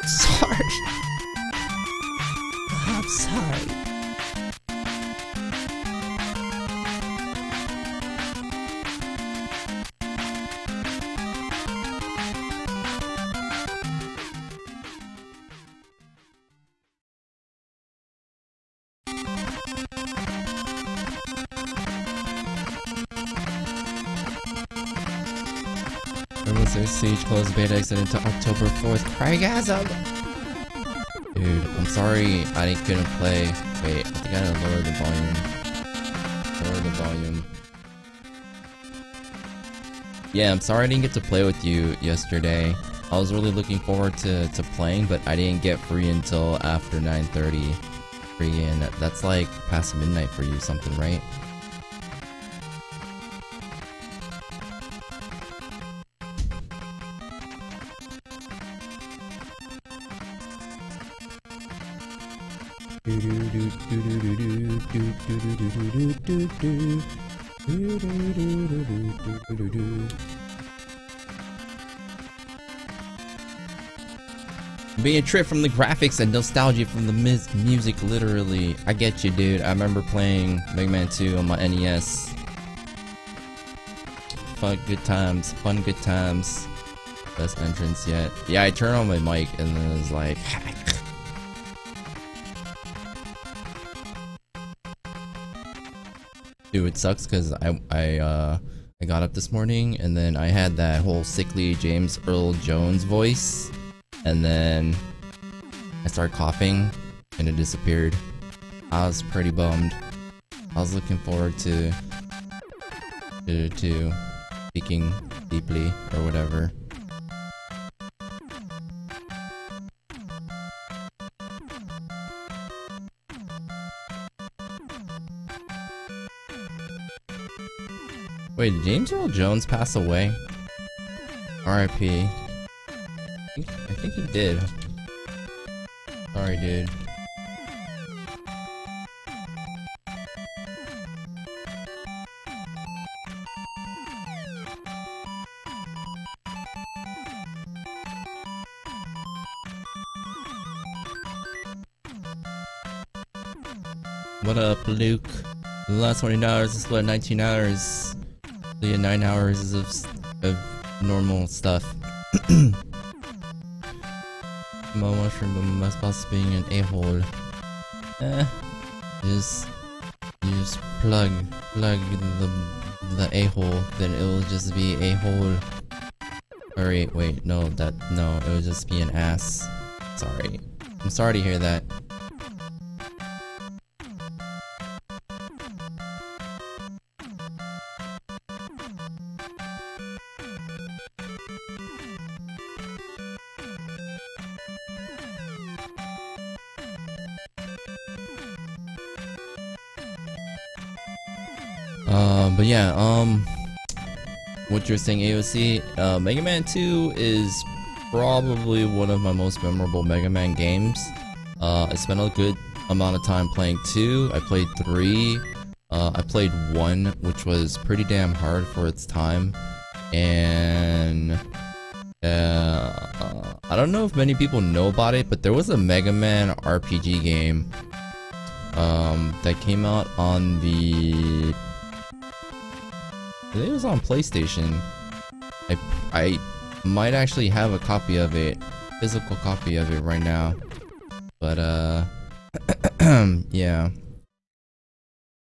Sorry. I'm sorry. Siege closed beta extended to October 4th. Crygasm! Dude, I'm sorry I couldn't play. Wait, I think I gotta lower the volume. Lower the volume. Yeah, I'm sorry I didn't get to play with you yesterday. I was really looking forward to playing, but I didn't get free until after 9:30. Friggin', that's like past midnight for you, something, right? Being tripped from the graphics and nostalgia from the music, literally. I get you, dude. I remember playing Mega Man 2 on my NES. Fun good times. Best entrance yet. Yeah, I turned on my mic and then it was like, hack. Dude, it sucks because I got up this morning and then I had that whole sickly James Earl Jones voice. And then I started coughing and it disappeared. I was pretty bummed. I was looking forward to speaking deeply or whatever. Wait, did James Earl Jones pass away? R.I.P. I think he did. Sorry, dude. What up, Luke? The last $20 is split 19 hours. So yeah, 9 hours of normal stuff. My mushroom, but my boss being an a-hole. You just plug the a-hole, then it will just be a-hole. Or wait, no, it will just be an ass. Sorry. I'm sorry to hear that. But yeah, what you're saying, AOC, Mega Man 2 is probably one of my most memorable Mega Man games. I spent a good amount of time playing 2, I played 3, I played 1, which was pretty damn hard for its time, and I don't know if many people know about it, but there was a Mega Man RPG game that came out on the... I think it was on PlayStation. I might actually have a copy of it, physical copy of it right now. But yeah.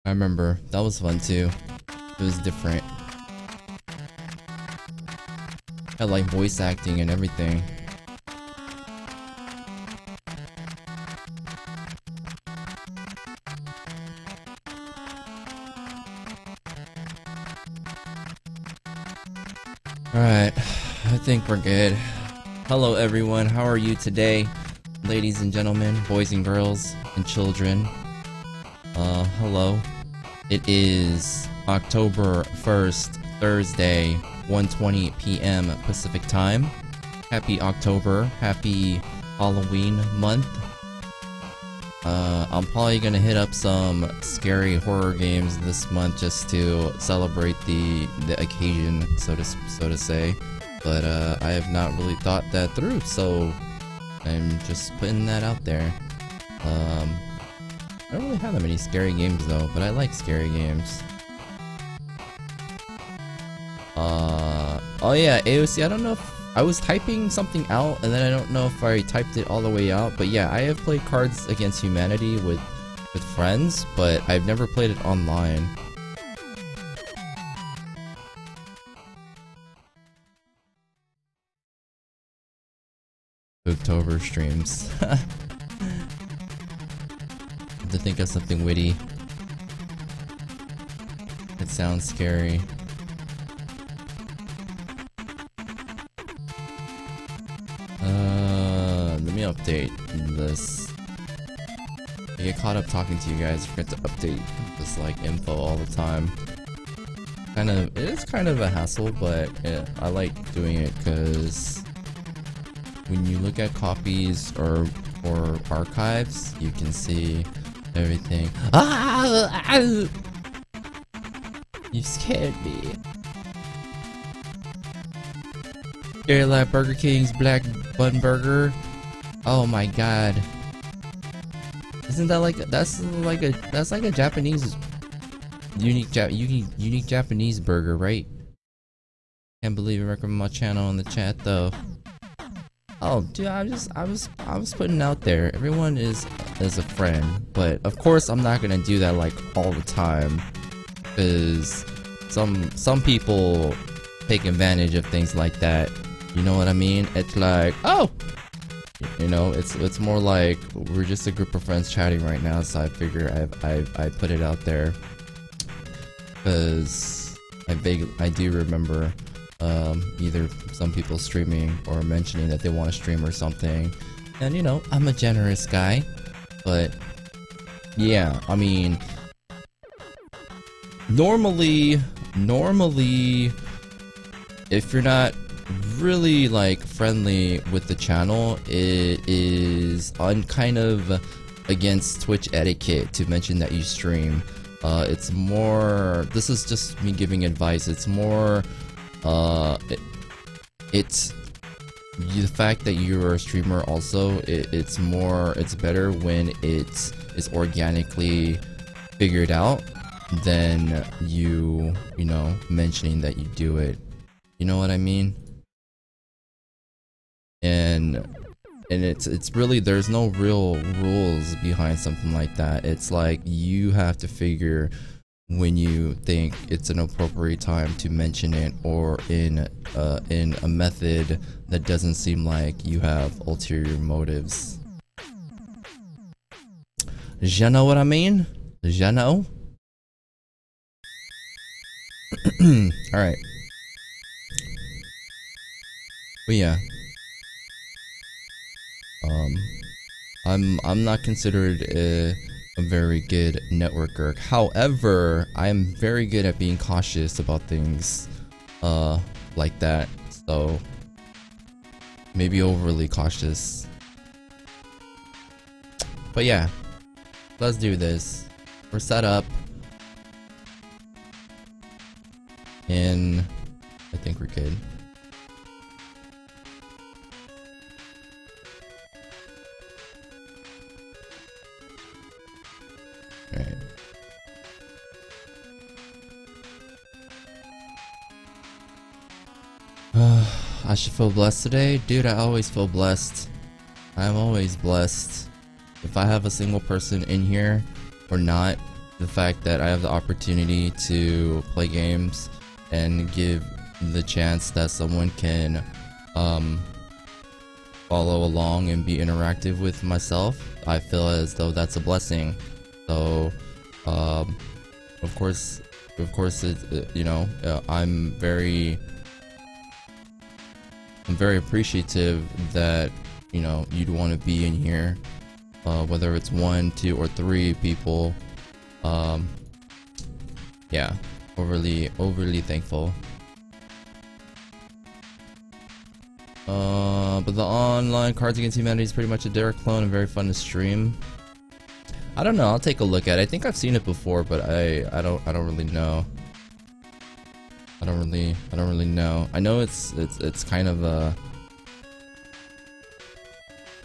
I remember that was fun too. It was different. Had like voice acting and everything. Alright, I think we're good. Hello everyone, how are you today? Ladies and gentlemen, boys and girls, and children. Hello. It is October 1st, Thursday, 1:20 p.m. Pacific Time. Happy October, happy Halloween month. I'm probably gonna hit up some scary horror games this month just to celebrate the occasion, so to say. But I have not really thought that through, so I'm just putting that out there. I don't really have that many scary games though, but I like scary games. Oh yeah, AOC, I don't know if I was typing something out and then I don't know if I typed it all the way out, but yeah, I have played Cards Against Humanity with friends, but I've never played it online. October streams. To think of something witty. It sounds scary. Let me update this. I get caught up talking to you guys, forget to update this like info all the time. It is kind of a hassle, but I like doing it because when you look at copies or archives, you can see everything. You scared me. You're like Burger King's black bun burger. Oh my god. Isn't that like that's like a Japanese unique Japanese burger, right? Can't believe you recommend my channel in the chat though. Oh dude, I was putting out there. Everyone is a friend, but of course I'm not gonna do that like all the time, because some people take advantage of things like that. You know what I mean? It's like, oh, you know, it's more like we're just a group of friends chatting right now, so I figure I put it out there because I do remember either some people streaming or mentioning that they want to stream or something, and you know, I'm a generous guy, but yeah, I mean, normally if you're not really like friendly with the channel, it is kind of against Twitch etiquette to mention that you stream. It's more, this is just me giving advice, it's more it's the fact that you're a streamer also, it's better when it is organically figured out than you know, mentioning that you do it. You know what I mean? And it's really, there's no real rules behind something like that. It's like you have to figure when you think it's an appropriate time to mention it, or in a method that doesn't seem like you have ulterior motives. You know what I mean? You know? Alright. But yeah. I'm not considered a very good networker. However, I'm very good at being cautious about things like that. So maybe overly cautious. But yeah, let's do this. We're set up. And I think we're good. Alright. I should feel blessed today? Dude, I always feel blessed. I'm always blessed. If I have a single person in here or not, the fact that I have the opportunity to play games and give the chance that someone can follow along and be interactive with myself, I feel as though that's a blessing. So of course it, you know, I'm very appreciative that, you know, you'd want to be in here, whether it's 1, 2, or 3 people. Yeah, overly thankful. But the online Cards Against Humanity is pretty much a Derek clone and very fun to stream. I don't know, I'll take a look at it. I think I've seen it before, but I don't really know. I don't really know. I know it's kind of a,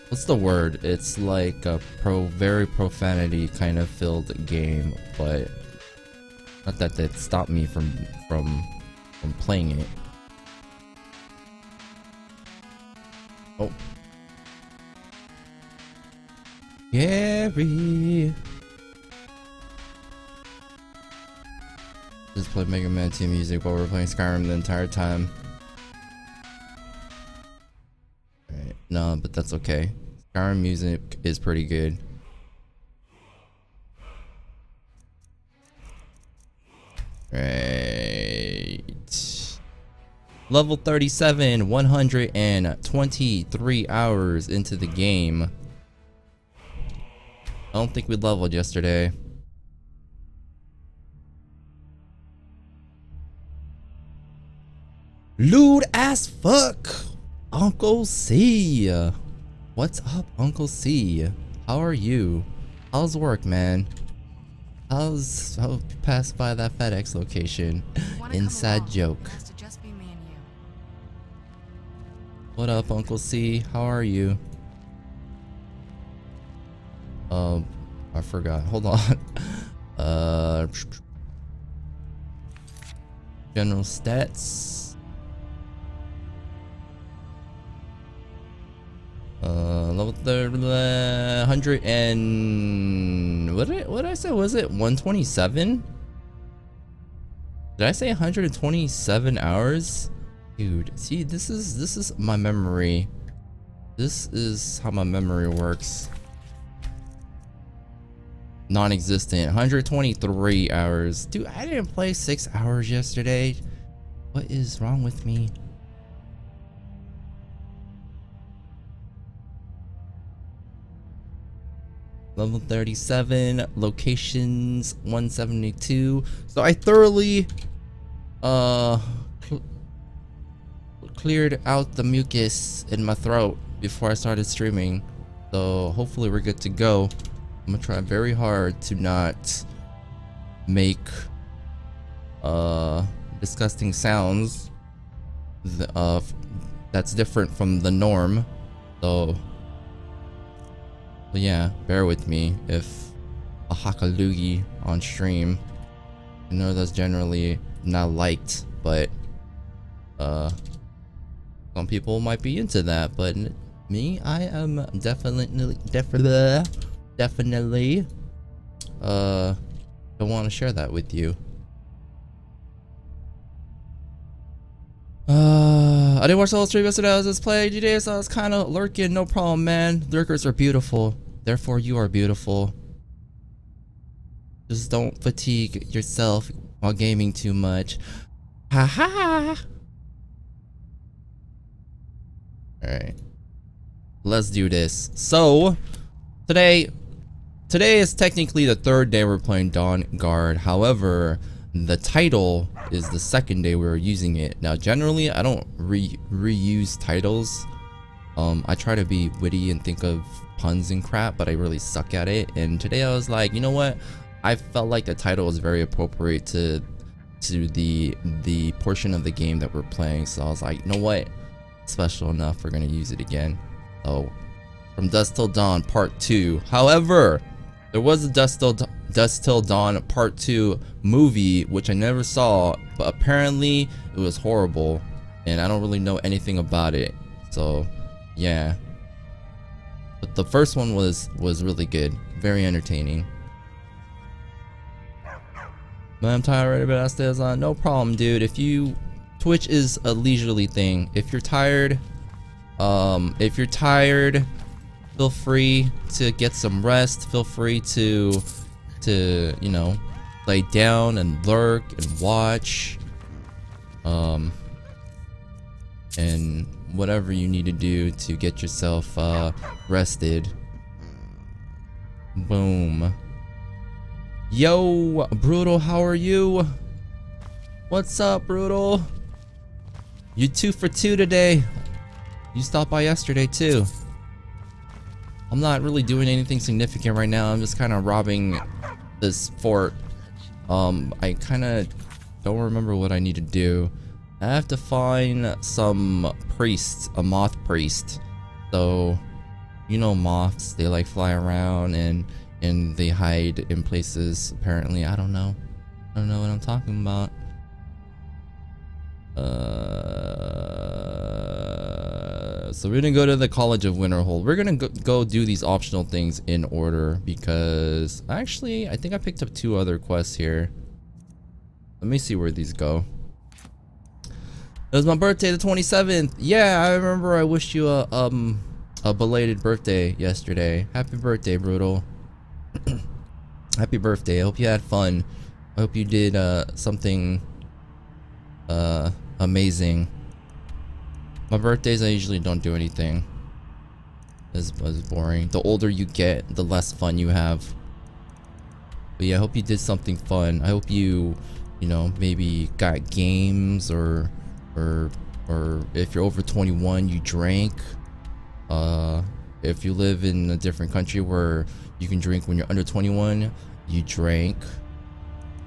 what's the word? It's like a very profanity kind of filled game, but not that that stopped me from playing it. Oh. Gary. Just played Mega Man 2 music while we were playing Skyrim the entire time. Alright, no, but that's okay. Skyrim music is pretty good. Right. Level 37, 123 hours into the game. don't think we leveled yesterday. Lewd as fuck! Uncle C! What's up, Uncle C? How are you? How's work, man? I'll pass by that FedEx location. Inside joke. What up, Uncle C? How are you? I forgot. Hold on. General stats. Level 100 and what did I say? Was it 127? Did I say 127 hours? Dude, see, this is my memory. This is how my memory works. Non-existent. 123 hours. Dude, I didn't play 6 hours yesterday. What is wrong with me? Level 37, locations 172. So I thoroughly cleared out the mucus in my throat before I started streaming. So hopefully we're good to go. I'm gonna try very hard to not make disgusting sounds that's different from the norm. So but yeah, bear with me if a hakalugi on stream. I know that's generally not liked, but some people might be into that, but me, I am definitely don't want to share that with you. I didn't watch the whole stream yesterday. I was just playing GTA, so I was kind of lurking. No problem, man. Lurkers are beautiful. Therefore, you are beautiful. Just don't fatigue yourself while gaming too much. Haha. Alright. Let's do this. So, today is technically the third day we're playing Dawnguard. However, the title is the second day we're using it. Now, generally, I don't reuse titles. I try to be witty and think of puns and crap, but I really suck at it. And today I was like, you know what? I felt like the title was very appropriate to the portion of the game that we're playing. So I was like, you know what? Special enough, we're gonna use it again. So, From Dusk Till Dawn Part 2. However, there was a Dusk Till Dawn Part 2 movie, which I never saw, but apparently it was horrible, and I don't really know anything about it. So, yeah. But the first one was really good, very entertaining. Man, I'm tired already, but I stays on. No problem, dude. Twitch is a leisurely thing. If you're tired, feel free to get some rest. Feel free to you know, lay down and lurk and watch, and whatever you need to do to get yourself rested. Boom. Yo, Brutal, how are you? What's up, Brutal? You 2 for 2 today. You stopped by yesterday too. I'm not really doing anything significant right now. I'm just kind of robbing this fort. I kind of don't remember what I need to do. I have to find some priests, a moth priest. So, you know, moths, they like fly around and they hide in places. Apparently, I don't know what I'm talking about. So we're gonna go to the College of Winterhold. We're gonna go do these optional things in order, because actually I think I picked up 2 other quests here. Let me see where these go. It was my birthday, the 27th. Yeah, I remember. I wished you a belated birthday yesterday. Happy birthday, Brutal. Happy birthday. I hope you had fun. I hope you did something amazing. My birthdays, I usually don't do anything. is boring. The older you get, the less fun you have. But yeah, I hope you did something fun. I hope you know, maybe got games or if you're over 21, you drank. If you live in a different country where you can drink when you're under 21, you drank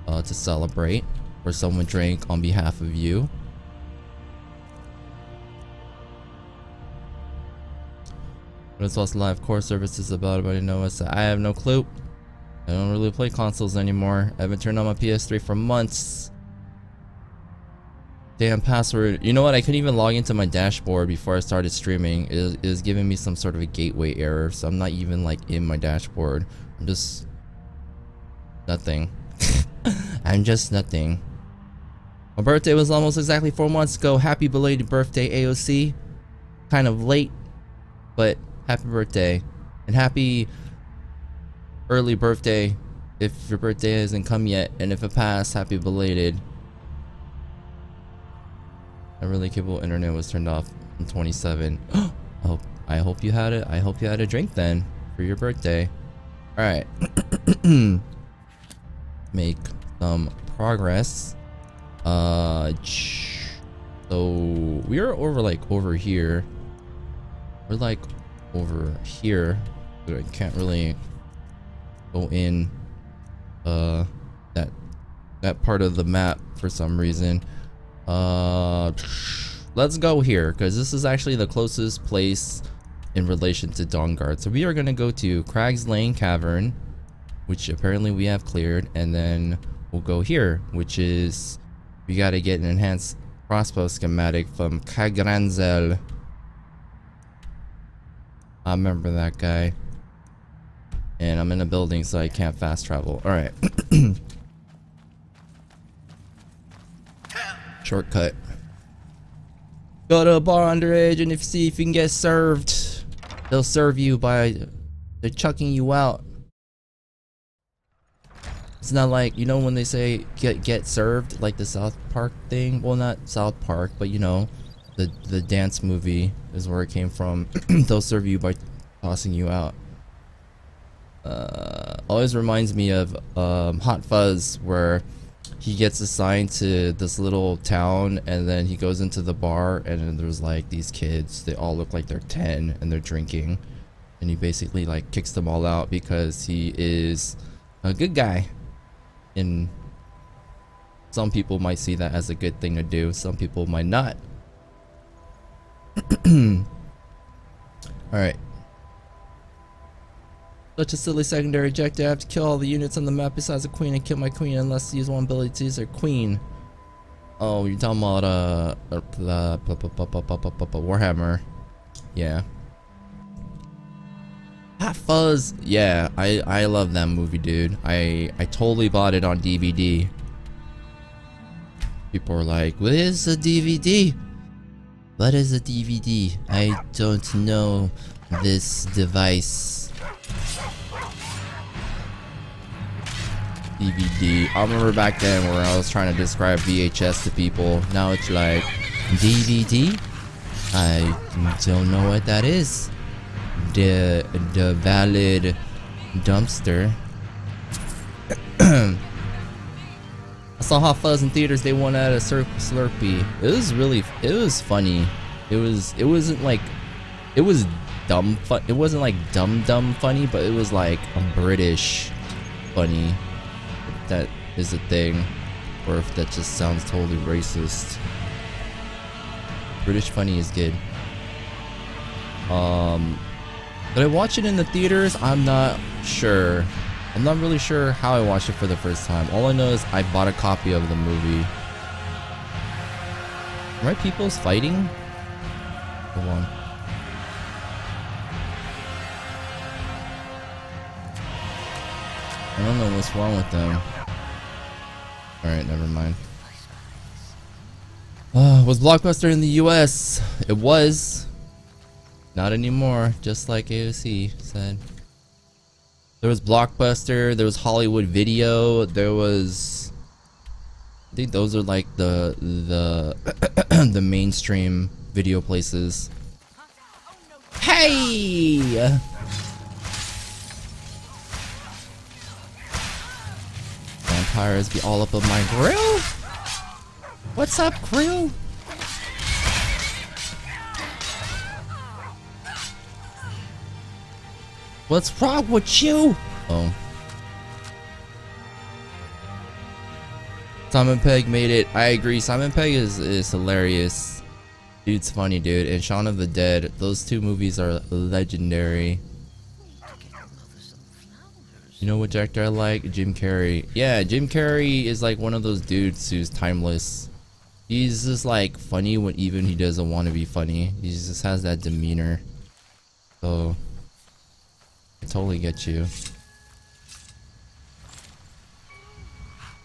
to celebrate, or someone drank on behalf of you. What is also live core services about? I know it's. I have no clue. I don't really play consoles anymore. I haven't turned on my PS3 for months. Damn password. You know what? I couldn't even log into my dashboard before I started streaming. It is giving me some sort of a gateway error, so I'm not even like in my dashboard. I'm just nothing. I'm just nothing. My birthday was almost exactly 4 months ago. Happy belated birthday, AOC. Kind of late, but happy birthday. And happy early birthday if your birthday hasn't come yet, and if it passed, happy belated. A really capable internet was turned off in 27. Oh, I hope you had it. I hope you had a drink then for your birthday. All right. Make some progress. So we are over here. We're like over here, but I can't really go in that part of the map for some reason. Let's go here because this is actually the closest place in relation to Dawnguard. So we are gonna go to Crag's Lane Cavern, which apparently we have cleared, and then we'll go here, which is we gotta get an enhanced crossbow schematic from Kagranzel. I remember that guy. And I'm in a building, so I can't fast travel. All right. Shortcut. Go to a bar underage, and if you see if you can get served, they'll serve you by they're chucking you out. It's not like, you know, when they say get served, like the South Park thing. Well, not South Park, but you know, the dance movie is where it came from. They'll serve you by tossing you out. Always reminds me of Hot Fuzz, where he gets assigned to this little town, and then he goes into the bar, and then there's like these kids. They all look like they're 10 and they're drinking, and he basically like kicks them all out because he is a good guy. And some people might see that as a good thing to do, some people might not. Alright. Such a silly secondary objective. I have to kill all the units on the map besides the queen and kill my queen unless use one ability to use their queen. Oh, you're talking about Warhammer. Yeah. Hot Fuzz. Yeah, I love that movie, dude. I totally bought it on DVD. People are like, what is a DVD? What is a DVD? I don't know this device. DVD. I remember back then where I was trying to describe VHS to people. Now it's like, DVD? I don't know what that is. The valid dumpster. I saw Hot Fuzz in theaters. They won at a Slurpee. It was funny. It wasn't like, it was dumb fun. It wasn't like dumb funny, but it was like a British funny. If that is a thing, or if that just sounds totally racist. British funny is good. Did I watch it in the theaters? I'm not sure. I'm not really sure how I watched it for the first time. All I know is I bought a copy of the movie. Are my peoples fighting? Hold on. I don't know what's wrong with them. Alright, never mind. Was Blockbuster in the US? It was. Not anymore, just like AOC said. There was Blockbuster, there was Hollywood Video, there was... I think those are like the the mainstream video places. Hey! Vampires be all up on my grill? What's up, grill? What's wrong with you? Oh. Simon Pegg made it. I agree. Simon Pegg is hilarious. Dude's funny, dude. And Shaun of the Dead. Those two movies are legendary. You know what actor I like? Jim Carrey. Yeah, Jim Carrey is like one of those dudes who's timeless. He's just like funny when even he doesn't want to be funny. He just has that demeanor. So I totally get you.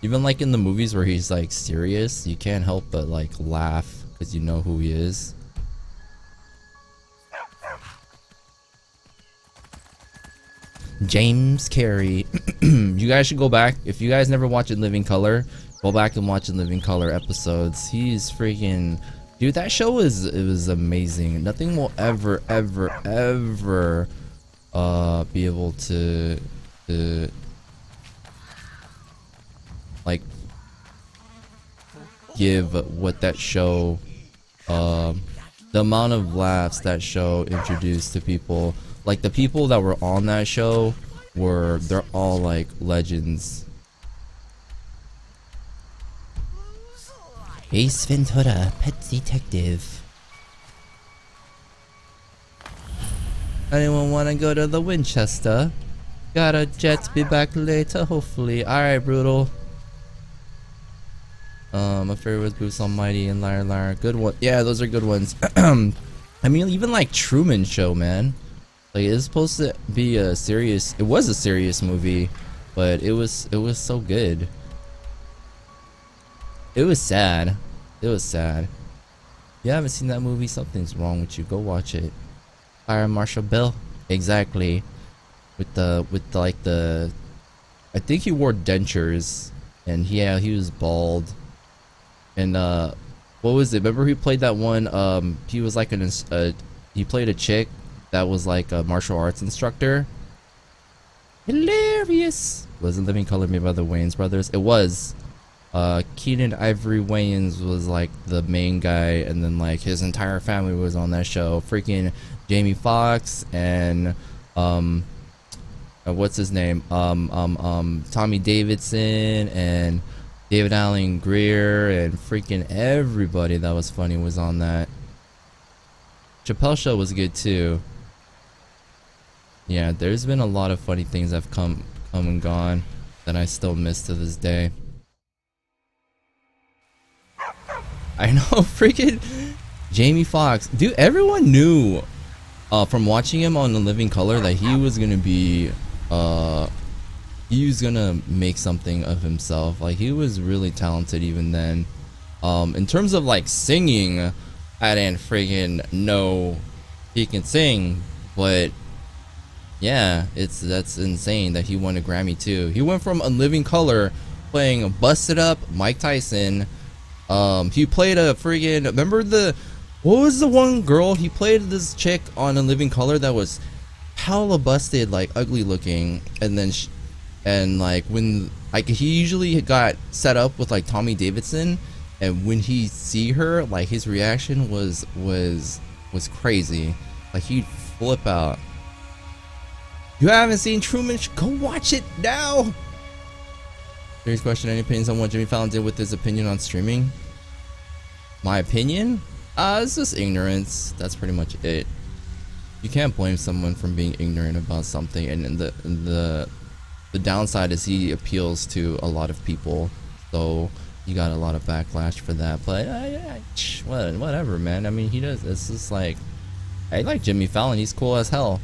Even like in the movies where he's like serious, you can't help but like laugh because you know who he is. James Carrey. You guys should go back. If you guys never watched In Living Color, go back and watch In Living Color episodes. He's freaking... Dude, that show it was amazing. Nothing will ever be able to like give what that show the amount of laughs that show introduced to people. Like the people that were on that show they're all like legends. Ace Ventura, Pet Detective. Anyone wanna go to the Winchester? Got a jet, be back later, hopefully. Alright, Brutal. My favorite was Bruce Almighty and Liar Liar. Good one. Yeah, those are good ones. I mean, even like Truman Show, man. Like it's supposed to be a serious. It was a serious movie, but it was so good. It was sad. It was sad. If you haven't seen that movie, something's wrong with you. Go watch it. Fire Marshal Bill. Exactly. With like the. I think he wore dentures, and yeah, he was bald. And what was it? Remember he played that one? He was like he played a chick that was like a martial arts instructor. Hilarious. Wasn't Living Color made by the Wayans brothers? It was. Keenan Ivory Wayans was like the main guy, and then like his entire family was on that show. Freaking Jamie Foxx and what's his name? Tommy Davidson and David Allen Greer and freaking everybody that was funny was on that. Chappelle Show was good too. Yeah, there's been a lot of funny things that have come and gone that I still miss to this day. I know, freaking Jamie Foxx. Dude, everyone knew from watching him on The Living Color that he was gonna be he was gonna make something of himself. Like he was really talented even then. In terms of like singing, I didn't freaking know he can sing, but yeah, that's insane that he won a Grammy too. He went from In Living Color playing Busted Up Mike Tyson. He played a freaking, remember what was the one girl he played? This chick on In Living Color that was hella busted, like ugly looking, and then like when like he usually got set up with like Tommy Davidson, and when he see her, like his reaction was crazy. Like he'd flip out. You haven't seen Truman? Go watch it now. Serious question. Any opinions on what Jimmy Fallon did with his opinion on streaming? My opinion? It's just ignorance. That's pretty much it. You can't blame someone from being ignorant about something, and the downside is he appeals to a lot of people, so you got a lot of backlash for that. But whatever, man. I mean, he does. It's just like I like Jimmy Fallon. He's cool as hell.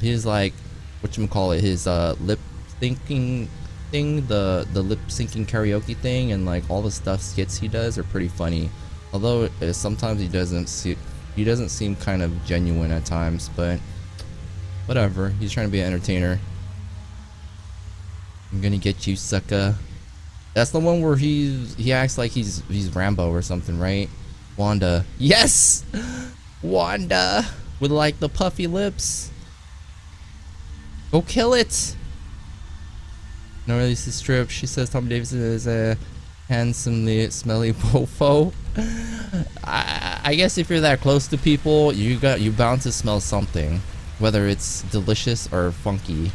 He's like whatchamacallit, his lip syncing thing, the lip syncing karaoke thing, and like all the skits he does are pretty funny. Although sometimes he doesn't seem kind of genuine at times, but whatever. He's trying to be an entertainer. I'm gonna get you, sucker. That's the one where he acts like he's Rambo or something, right? Wanda. Yes! Wanda! with like the puffy lips. Go kill it. No release the strip. She says Tom Davidson is a handsomely smelly bofo. I guess if you're that close to people, you bound to smell something, whether it's delicious or funky.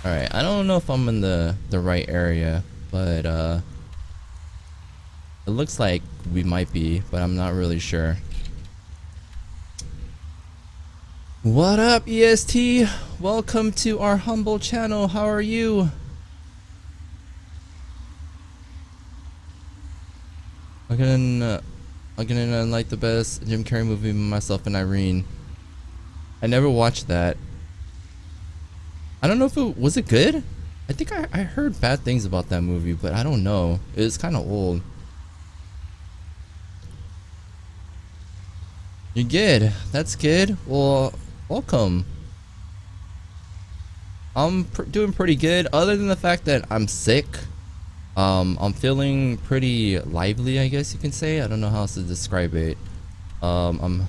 All right, I don't know if I'm in the right area, but it looks like we might be, but I'm not really sure. What up, EST? Welcome to our humble channel. How are you? I'm gonna like the best Jim Carrey movie, Myself and Irene. I never watched that. I don't know if it was good. I think I heard bad things about that movie, but I don't know. It's kind of old. You're good. That's good. Well, welcome. I'm doing pretty good, other than the fact that I'm sick. I'm feeling pretty lively, I guess you can say. I don't know how else to describe it. I'm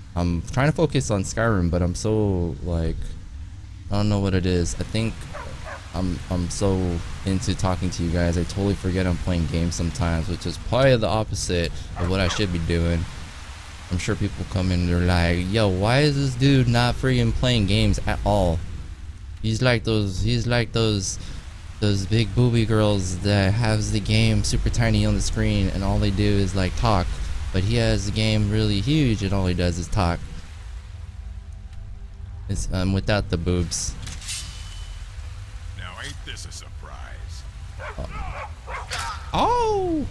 trying to focus on Skyrim, but I'm so like, I don't know what it is. I think I'm so into talking to you guys, I totally forget I'm playing games sometimes, which is probably the opposite of what I should be doing. I'm sure people come in and they're like, yo, why is this dude not freaking playing games at all? He's like those big booby girls that has the game super tiny on the screen and all they do is like talk, but he has the game really huge and all he does is talk. It's without the boobs. Now ain't this a surprise? Oh!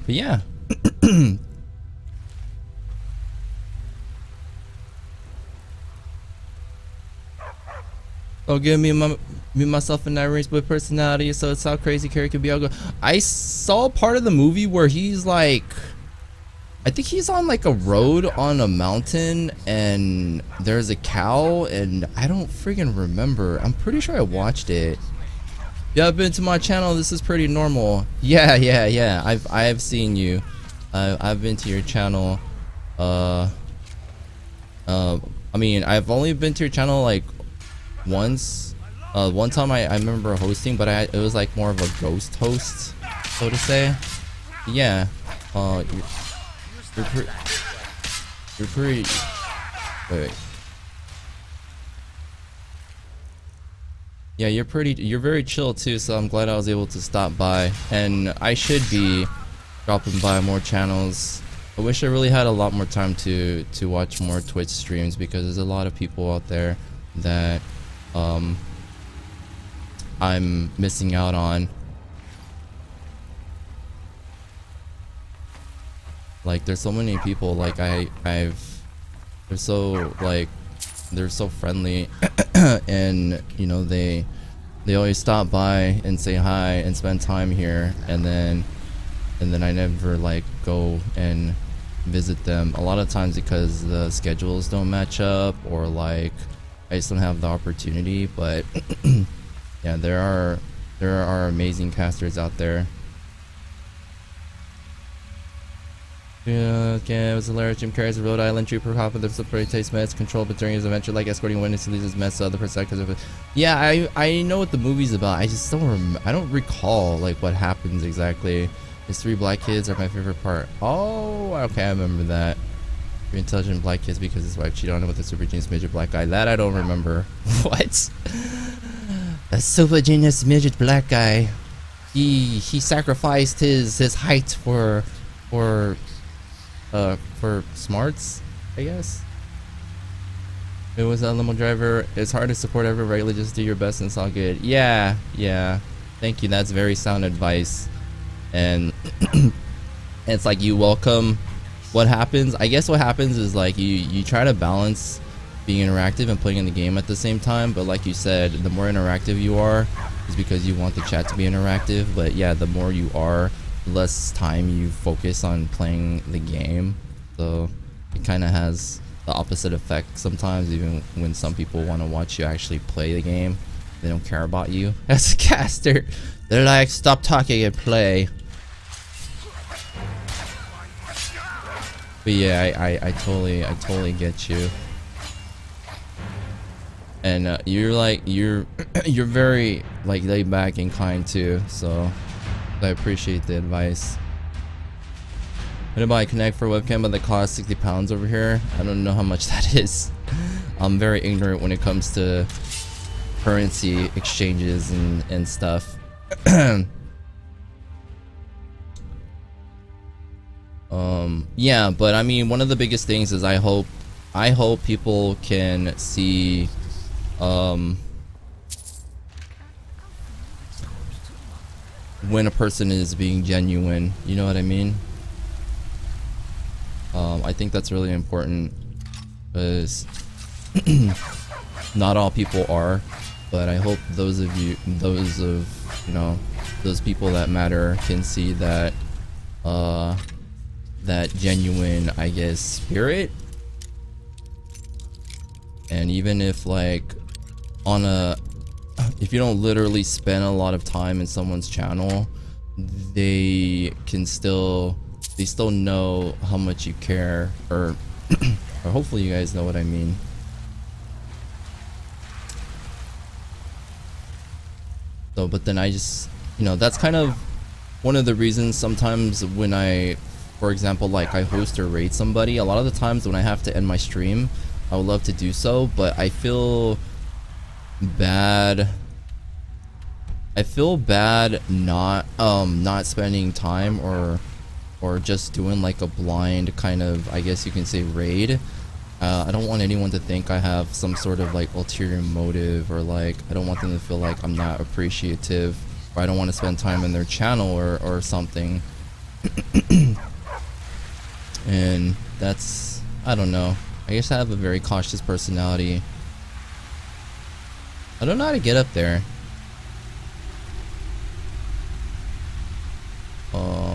But yeah. Oh, give me myself and Irene split personality, so it's how crazy Carrie could be. I'll go. I saw part of the movie where he's like, I think he's on like a road on a mountain and there's a cow and I don't freaking remember. I'm pretty sure I watched it. Yeah, I've been to my channel. This is pretty normal. Yeah. I've seen you. I've been to your channel. I mean, I've only been to your channel like once. One time I remember hosting, but it was like more of a ghost host, so to say. Yeah. You're pretty. Wait. Yeah, you're very chill too, so I'm glad I was able to stop by. And I should be dropping by more channels. I wish I really had a lot more time to watch more Twitch streams, because there's a lot of people out there that I'm missing out on. Like, there's so many people, like they're so friendly and you know, they always stop by and say hi and spend time here, and then I never like go and visit them a lot of times because the schedules don't match up, or like I just don't have the opportunity. But yeah, there are amazing casters out there. Yeah, okay, it was hilarious. Jim Carrey's a Rhode Island trooper hop with the slippery taste meds control, but during his adventure, like escorting witness to leave his mess to other person because of it. Yeah, I know what the movie's about. I just I don't recall like what happens exactly. His 3 black kids are my favorite part. Oh, okay, I remember that. 3 intelligent black kids because his wife cheated on him with a super genius midget black guy. That I don't remember. What? A super genius midget black guy. He sacrificed his height for smarts, I guess. It was a limo driver. It's hard to support every regularly, just do your best and it's all good. Yeah, thank you. That's very sound advice. And it's like, you welcome what happens. I guess what happens is like you try to balance being interactive and playing in the game at the same time, but like you said, the more interactive you are is because you want the chat to be interactive. But yeah, the more you are, less time you focus on playing the game, so it kind of has the opposite effect sometimes. Even when some people want to watch you actually play the game, they don't care about you as a caster. They're like, stop talking and play. But yeah, I totally get you. And you're like you're very like laid back and kind too, so I appreciate the advice. What about I connect for a webcam but that costs 60 pounds over here? I don't know how much that is. I'm very ignorant when it comes to currency exchanges and stuff. Yeah, but I mean, one of the biggest things is I hope people can see when a person is being genuine, you know what I mean? I think that's really important because not all people are, but I hope those you know, those people that matter can see that that genuine, I guess, spirit. And even if like if you don't literally spend a lot of time in someone's channel, they still know how much you care, or or hopefully you guys know what I mean. So, but then I just, you know, that's kind of one of the reasons sometimes when I, for example, like I host or raid somebody, a lot of the times when I have to end my stream, I would love to do so, but I feel bad. I feel bad not spending time or just doing like a blind kind of, I guess you can say, raid. I don't want anyone to think I have some sort of like ulterior motive, or like I don't want them to feel like I'm not appreciative, or I don't want to spend time in their channel or something. And that's, I don't know, I guess I have a very cautious personality. I don't know how to get up there.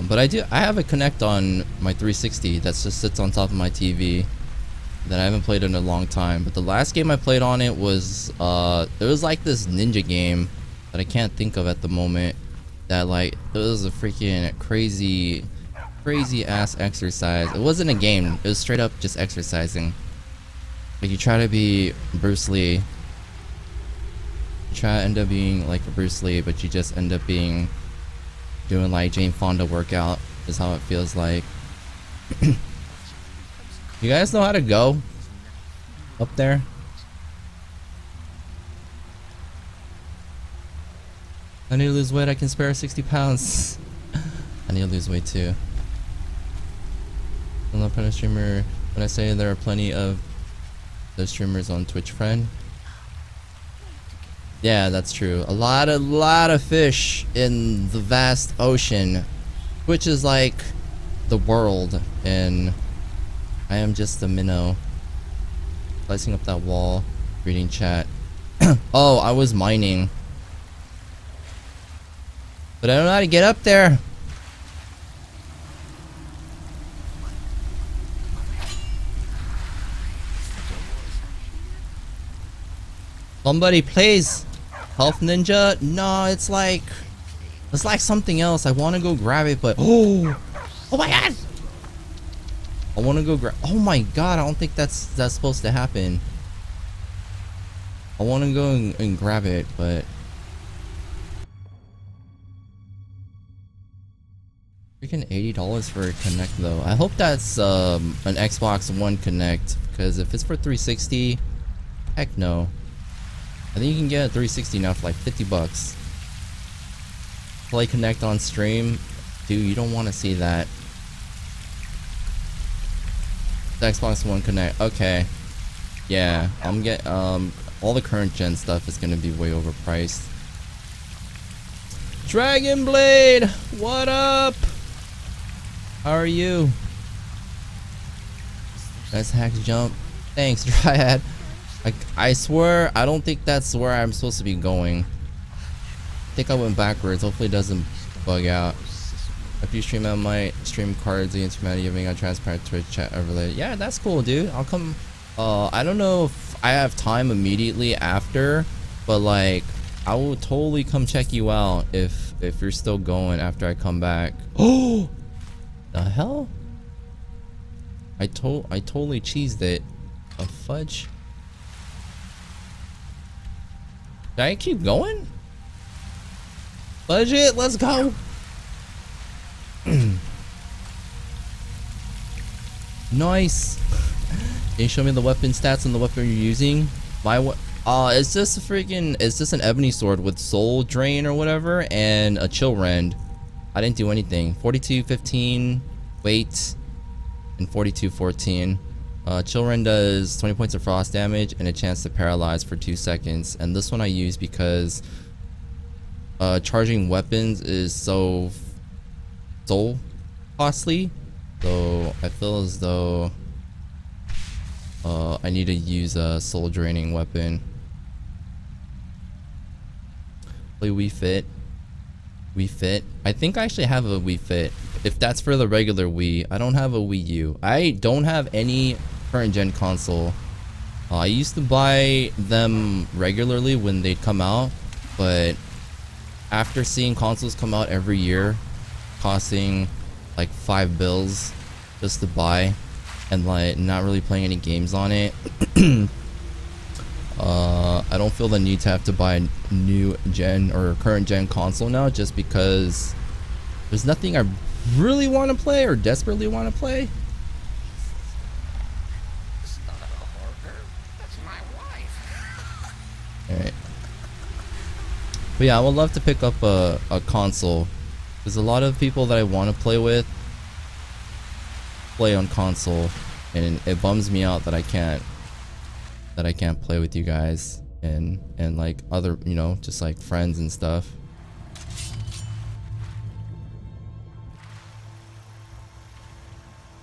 But I have a Connect on my 360 that just sits on top of my TV that I haven't played in a long time. But the last game I played on it was there was like this ninja game that I can't think of at the moment, that like it was a freaking crazy ass exercise. It wasn't a game, it was straight up just exercising. Like you try to be Bruce Lee, you try to end up being like a Bruce Lee, but you just end up being doing like Jane Fonda workout is how it feels like. You guys know how to go up there? I need to lose weight, I can spare 60 pounds. I need to lose weight too. I'm not a streamer when I say there are plenty of those streamers on Twitch, friend. Yeah, that's true. A lot of fish in the vast ocean, which is like the world, and I am just a minnow slicing up that wall, reading chat. Oh, I was mining, but I don't know how to get up there. Somebody please. Health Ninja? No, it's like something else. I want to go grab it, but oh my god! I want to go grab. Oh my god! I don't think that's supposed to happen. I want to go and grab it, but freaking $80 for a Connect though. I hope that's an Xbox One Connect, because if it's for 360, heck no. I think you can get a 360 now for like 50 bucks. Play Connect on stream. Dude, you don't want to see that. The Xbox One Connect. Okay. Yeah, I'm get all the current gen stuff is gonna be way overpriced. Dragon Blade, what up? How are you? Nice hacks jump. Thanks, Dryad. I swear, I don't think that's where I'm supposed to be going. I think I went backwards. Hopefully it doesn't bug out. If you stream, I might stream cards against humanity, having a transparent Twitch chat overlay. Yeah, that's cool, dude. I'll come. I don't know if I have time immediately after, but like, I will totally come check you out if you're still going after I come back. Oh, the hell! I totally cheesed it. A fudge. Did I keep going? Fudge it, let's go. Nice. Can you show me the weapon stats and the weapon you're using? It's just a freaking, it's just an ebony sword with soul drain or whatever and a chill rend. I didn't do anything. 42-15 weight and 42-14. Chill rend does 20 points of frost damage and a chance to paralyze for 2 seconds. And this one I use because charging weapons is so costly. So I feel as though I need to use a soul draining weapon. Play Wii Fit. Wii Fit. I think I actually have a Wii Fit. If that's for the regular Wii, I don't have a Wii U. I don't have any current gen console. I used to buy them regularly when they'd come out, but after seeing consoles come out every year, costing like $5 just to buy, and like not really playing any games on it, I don't feel the need to have to buy a new gen or current gen console now, just because there's nothing I really want to play or desperately want to play. It's not a horror. That's my wife. Alright. But yeah, I would love to pick up a console. There's a lot of people that I want to play with play on console, and it bums me out that I can't play with you guys and like other, you know, just like friends and stuff.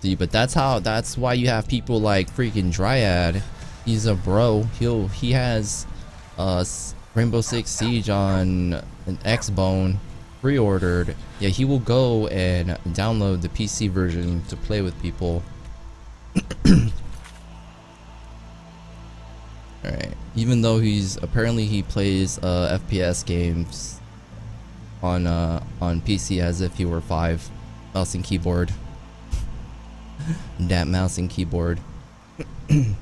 See, but that's why you have people like freaking Dryad. He's a bro. He has Rainbow Six Siege on an Xbone pre-ordered. Yeah, he will go and download the PC version to play with people. Alright, even though he plays FPS games on PC as if he were 5. Mouse and keyboard. That mouse and keyboard. It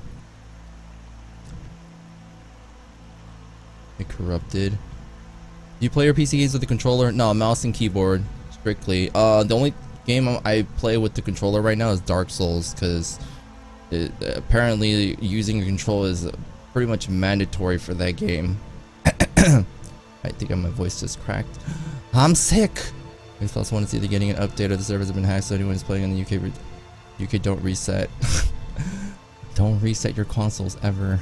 corrupted. Do you play your PC games with the controller? No, mouse and keyboard strictly. The only game I play with the controller right now is Dark Souls, because apparently using a controller is pretty much mandatory for that game. I think my voice just cracked. I'm sick. I also want to see they're getting an update, or the servers have been hacked, so anyone who's playing in the UK don't reset. Don't reset your consoles ever.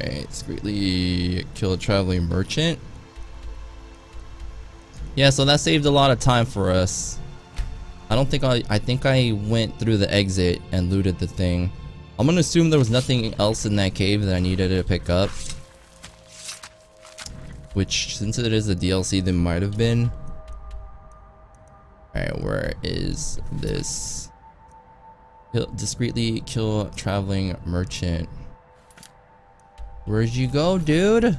Alright, discreetly kill a traveling merchant. Yeah, so that saved a lot of time for us. I think I went through the exit and looted the thing. I'm gonna assume there was nothing else in that cave that I needed to pick up. Which, since it is a DLC, there might have been. Alright, where is this? Discreetly kill traveling merchant. Where'd you go, dude?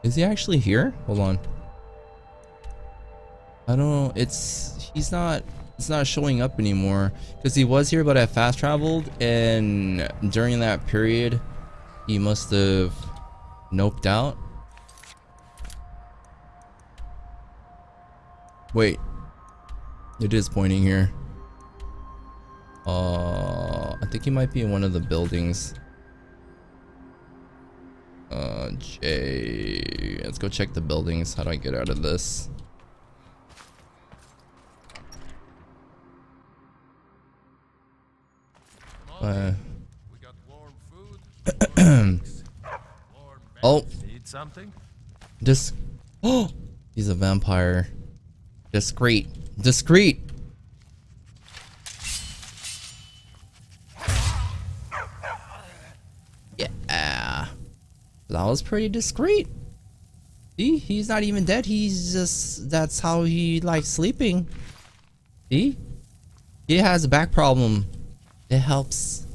Is he actually here? Hold on. I don't know. It's not showing up anymore, because he was here, but I fast traveled, and during that period he must have noped out. Wait, it is pointing here. I think he might be in one of the buildings. J. Let's go check the buildings. How do I get out of this? We got warm food. Oh, Need something? oh, he's a vampire. Discreet. Yeah, that was pretty discreet. See, he's not even dead. He's just, that's how he likes sleeping. See, he has a back problem. It helps.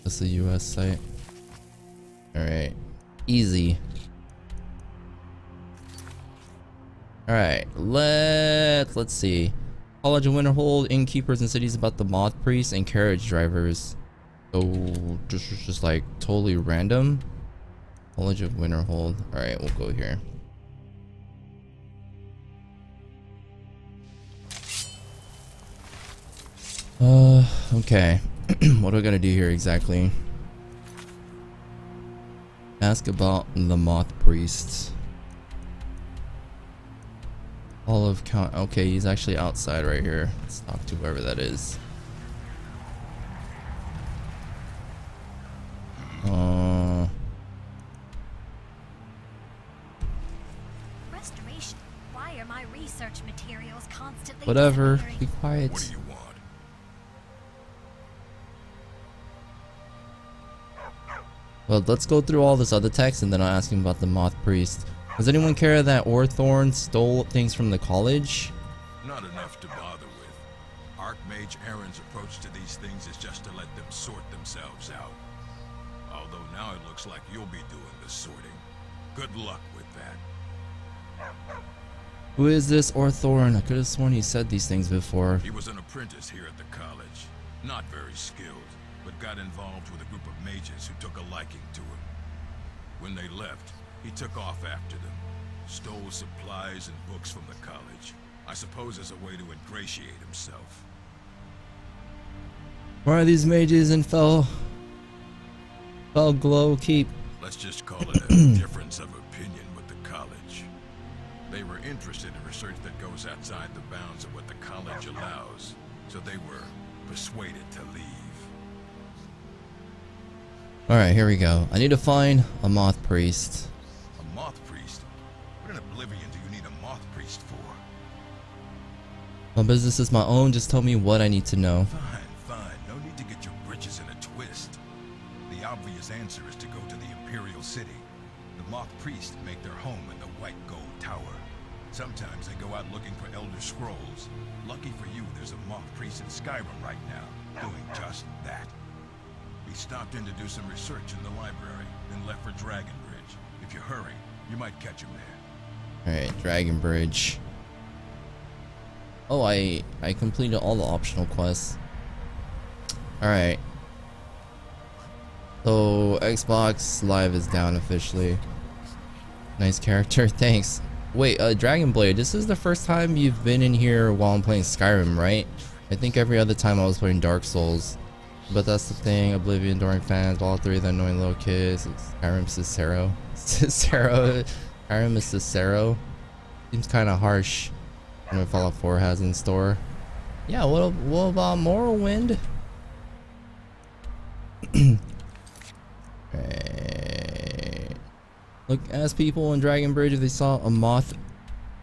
That's a US site. Alright. Easy. Alright, let's see. College of Winterhold, innkeepers in cities about the moth priests and carriage drivers. So just like totally random. College of Winterhold. Alright, we'll go here. Okay. What do I gotta do here exactly? Ask about the moth priests. Olive count. Okay, he's actually outside right here. Let's talk to whoever that is. Restoration. Why are my research materials constantly Whatever. disappearing? Be quiet. What do you want? Well, let's go through all this other text and then I'll ask him about the moth priest. Does anyone care that Orthorn stole things from the college? Not enough to bother with. Archmage Aaron's approach to these things is just to let them sort themselves out. Although now it looks like you'll be doing the sorting. Good luck with that. Who is this Orthorn? I could have sworn he said these things before. He was an apprentice here at the college. Not very skilled, but got involved with a group of mages who took a liking to him. When they left, he took off after them. Stole supplies and books from the college. I suppose as a way to ingratiate himself. Why are these mages in Fell Glow Keep? Let's just call it a difference of opinion with the college. They were interested in research that goes outside the bounds of what the college allows, so they were persuaded to leave. Alright, here we go. I need to find a moth priest. A moth priest? What in Oblivion do you need a moth priest for? My business is my own, just tell me what I need to know. Fine, fine. No need to get your britches in a twist. The obvious answer is to go to the Imperial City. The moth priests make their home in the White Gold Tower. Sometimes they go out looking for Elder Scrolls. Lucky for you, there's a moth priest in Skyrim right now, doing just that. He stopped in to do some research in the library, then left for Dragonbridge. If you hurry, you might catch him there. Alright, Dragon Bridge. Oh, I completed all the optional quests. Alright. So, Xbox Live is down officially. Nice character, thanks. Wait, Dragon Blade, this is the first time you've been in here while I'm playing Skyrim, right? I think every other time I was playing Dark Souls. But that's the thing, Oblivion, Adoring Fans, all three of the annoying little kids. Skyrim Cicero. Cicero. Skyrim is Cicero. Seems kind of harsh. I don't know what Fallout 4 has in store. Yeah, what about Morrowind? Right. Look, ask people in Dragon Bridge if they saw a moth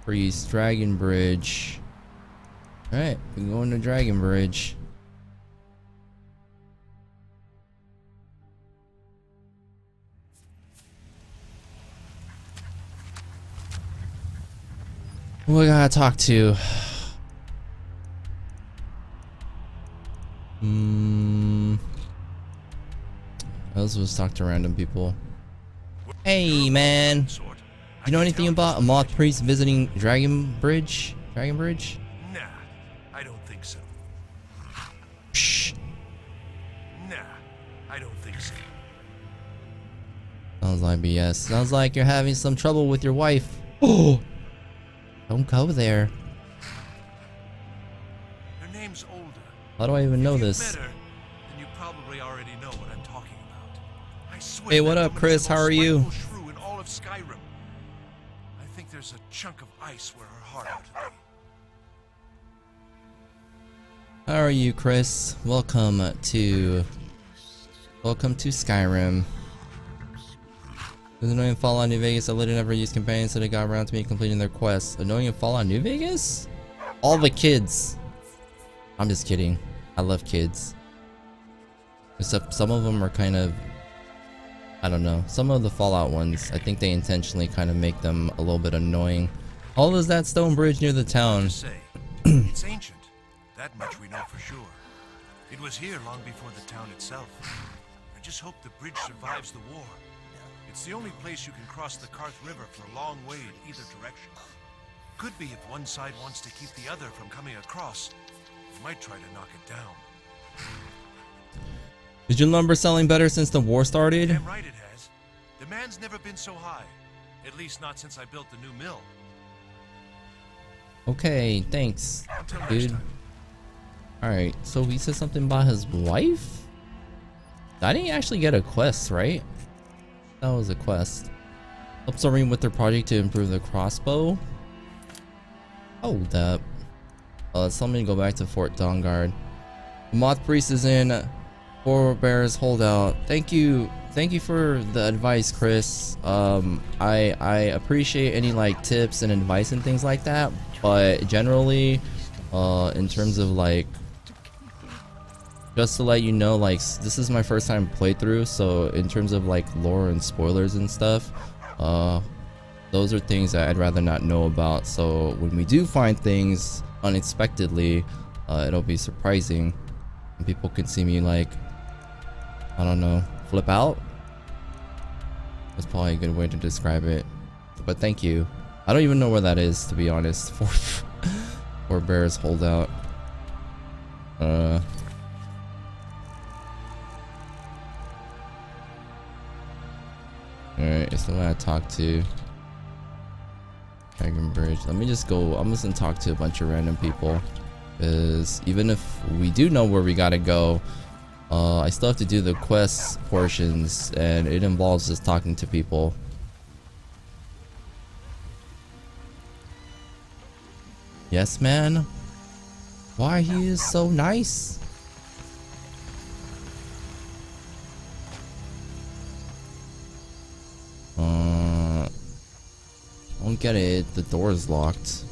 priest. Dragon Bridge. Alright, we can go into Dragon Bridge. Who I gotta talk to? Let's just talk to random people. Hey man, you know anything about a moth priest visiting Dragon Bridge? Dragon Bridge? Nah, I don't think so. Shh. Nah, I don't think so. Sounds like BS. Sounds like you're having some trouble with your wife. Oh. Don't go there. Her name's Older. How do I even know If you've this? met her, then you probably already know what I'm talking about. I swear Hey, what that up, woman Chris? is the How most are you? spiteful shrew in all of Skyrim. I think there's a chunk of ice where her heart ought to be. How are you, Chris? Welcome to Skyrim. There's annoying Fallout New Vegas. I literally never used companions, so they got around to me completing their quests. Annoying Fallout New Vegas? All the kids. I'm just kidding. I love kids. Except some of them are kind of, I don't know. Some of the Fallout ones, I think they intentionally kind of make them a little bit annoying. How old is that stone bridge near the town? Say, it's ancient. That much we know for sure. It was here long before the town itself. I just hope the bridge survives the war. It's the only place you can cross the Karth River for a long way in either direction. Could be if one side wants to keep the other from coming across. You might try to knock it down. Is your lumber selling better since the war started? Damn right it has. Demand's never been so high. At least not since I built the new mill. Okay, thanks, Until next dude. time. Alright, so he said something about his wife? I didn't actually get a quest, right? That was a quest. Help Soren with their project to improve the crossbow. Hold up. Let's let me go back to Fort Dawnguard. The Moth Priest is in Forebear's holdout. Thank you for the advice, Chris. I appreciate any like tips and advice and things like that, but generally in terms of like, just to let you know, like, this is my first time playthrough, so in terms of like lore and spoilers and stuff, those are things that I'd rather not know about. So when we do find things unexpectedly, it'll be surprising and people can see me like, I don't know, flip out. That's probably a good way to describe it, but thank you. I don't even know where that is, to be honest. For Bears holdout. Alright, so I'm gonna talk to Dragon Bridge. Let me just go. I'm just gonna talk to a bunch of random people, because even if we do know where we gotta go, I still have to do the quest portions, and it involves just talking to people. Yes, man. Why he is so nice? Don't get it. The door is locked.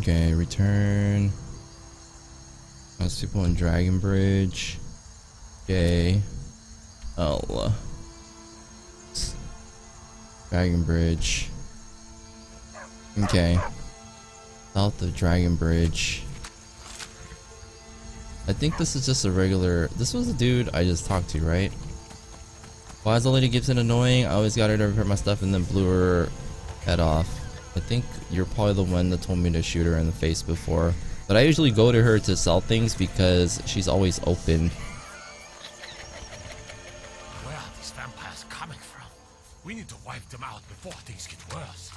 Okay, return. Most people in Dragon Bridge. Okay. Oh. Dragon Bridge. Okay. South of Dragon Bridge. I think this is just a regular. This was a dude I just talked to, right? Why is the lady Gibson annoying? I always got her to repair my stuff and then blew her head off. I think you're probably the one that told me to shoot her in the face before. But I usually go to her to sell things because she's always open. Where are these vampires coming from? We need to wipe them out before things get worse.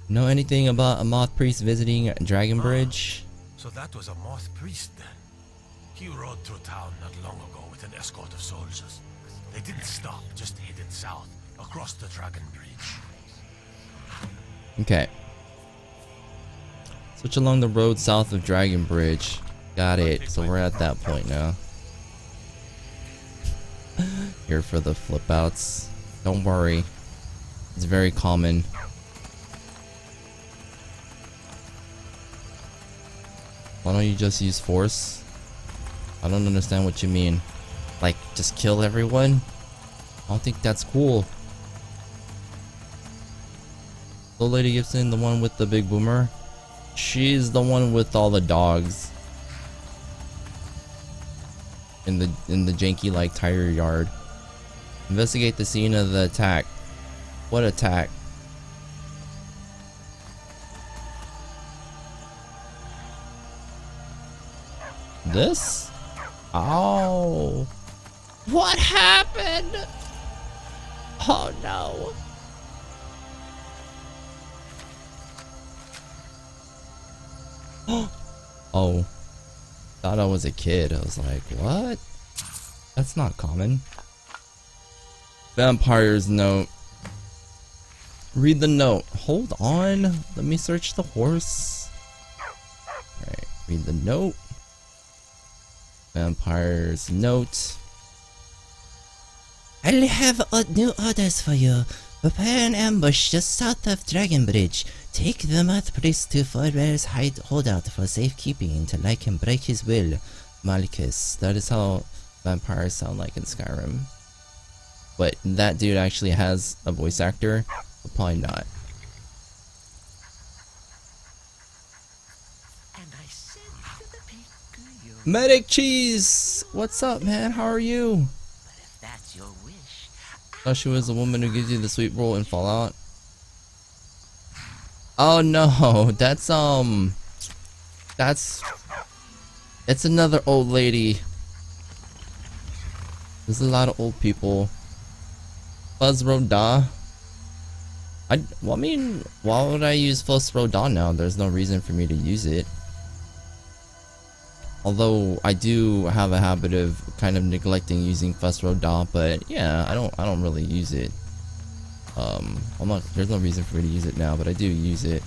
Know anything about a moth priest visiting Dragon Bridge? So that was a moth priest then. He rode through town not long ago with an escort of soldiers. They didn't stop, just headed south, across the Dragon Bridge. Okay. Switch along the road south of Dragon Bridge. Got it. So we're at that point now. Here for the flip outs. Don't worry. It's very common. Why don't you just use force? I don't understand what you mean. Like, just kill everyone? I don't think that's cool. The Lady Gibson, the one with the big boomer? She's the one with all the dogs. In the janky like tire yard. Investigate the scene of the attack. What attack? This? Oh. What happened? Oh no. Oh. Thought I was a kid. I was like, what? That's not common. Vampire's note. Read the note. Hold on. Let me search the horse. Alright, read the note. Vampire's note. I'll have new orders for you. Prepare an ambush just south of Dragon Bridge. Take the Moth Priest to Forebear's holdout for safekeeping until I can break his will. Malchus. That is how vampires sound like in Skyrim. But that dude actually has a voice actor? But probably not. Medic Cheese! What's up, man? How are you? But if that's your wish, Thought she was the woman who gives you the sweet roll in Fallout. Oh no, it's another old lady. There's a lot of old people. Fuzz Roda. Well, I mean, why would I use Fuzz Roda now? There's no reason for me to use it. Although I do have a habit of kind of neglecting using Fuzz Roda, but yeah, I don't really use it. There's no reason for me to use it now, but I do use it.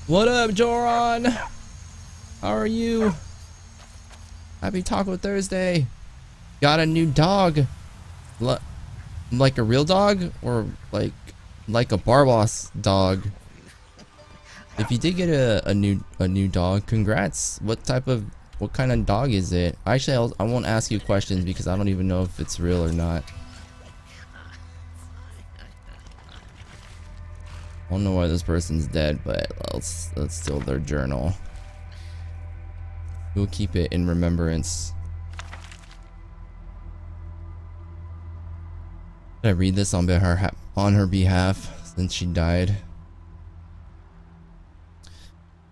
What up, Joron? How are you? Happy Taco Thursday. Got a new dog. Like a real dog, or like a Barboss dog? If you did get a new dog, congrats. What kind of dog is it? Actually, I won't ask you questions because I don't even know if it's real or not. I don't know why this person's dead, but let's steal their journal. We'll keep it in remembrance. Did I read this on her behalf since she died?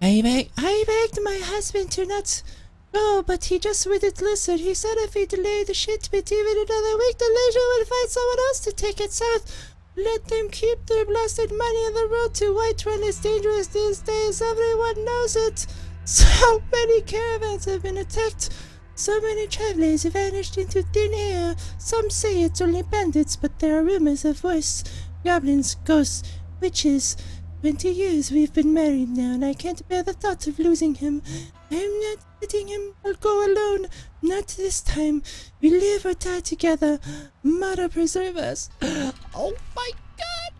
I begged my husband to not go, but he just wouldn't listen. He said if he delayed the shipment even another week, the Legion would find someone else to take it south. Let them keep their blasted money on the road to Whiterun. It's dangerous these days. Everyone knows it. So many caravans have been attacked. So many travelers have vanished into thin air. Some say it's only bandits, but there are rumors of worse. Goblins, ghosts, witches. 20 years we've been married now, and I can't bear the thought of losing him. I'm not letting him go alone. Not this time. We live or die together. Mother preserve us. Oh my god.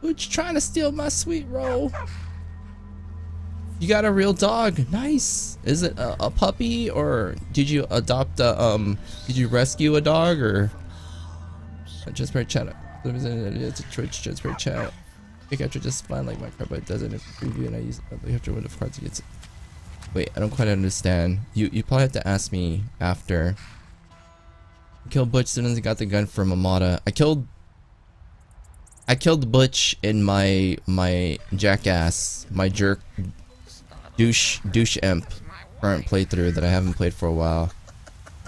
Who's trying to steal my sweet roll? You got a real dog. Nice. Is it a puppy, or did you adopt a did you rescue a dog, or just for chat? It's a Twitch just for chat. I think after just fine like my card, but it doesn't preview, and I use you have to win the cards to get it. Wait, I don't quite understand. You probably have to ask me after. Killed Butch as soon as I got the gun from Amada. I killed Butch in my jackass, my jerk douche imp current playthrough that I haven't played for a while.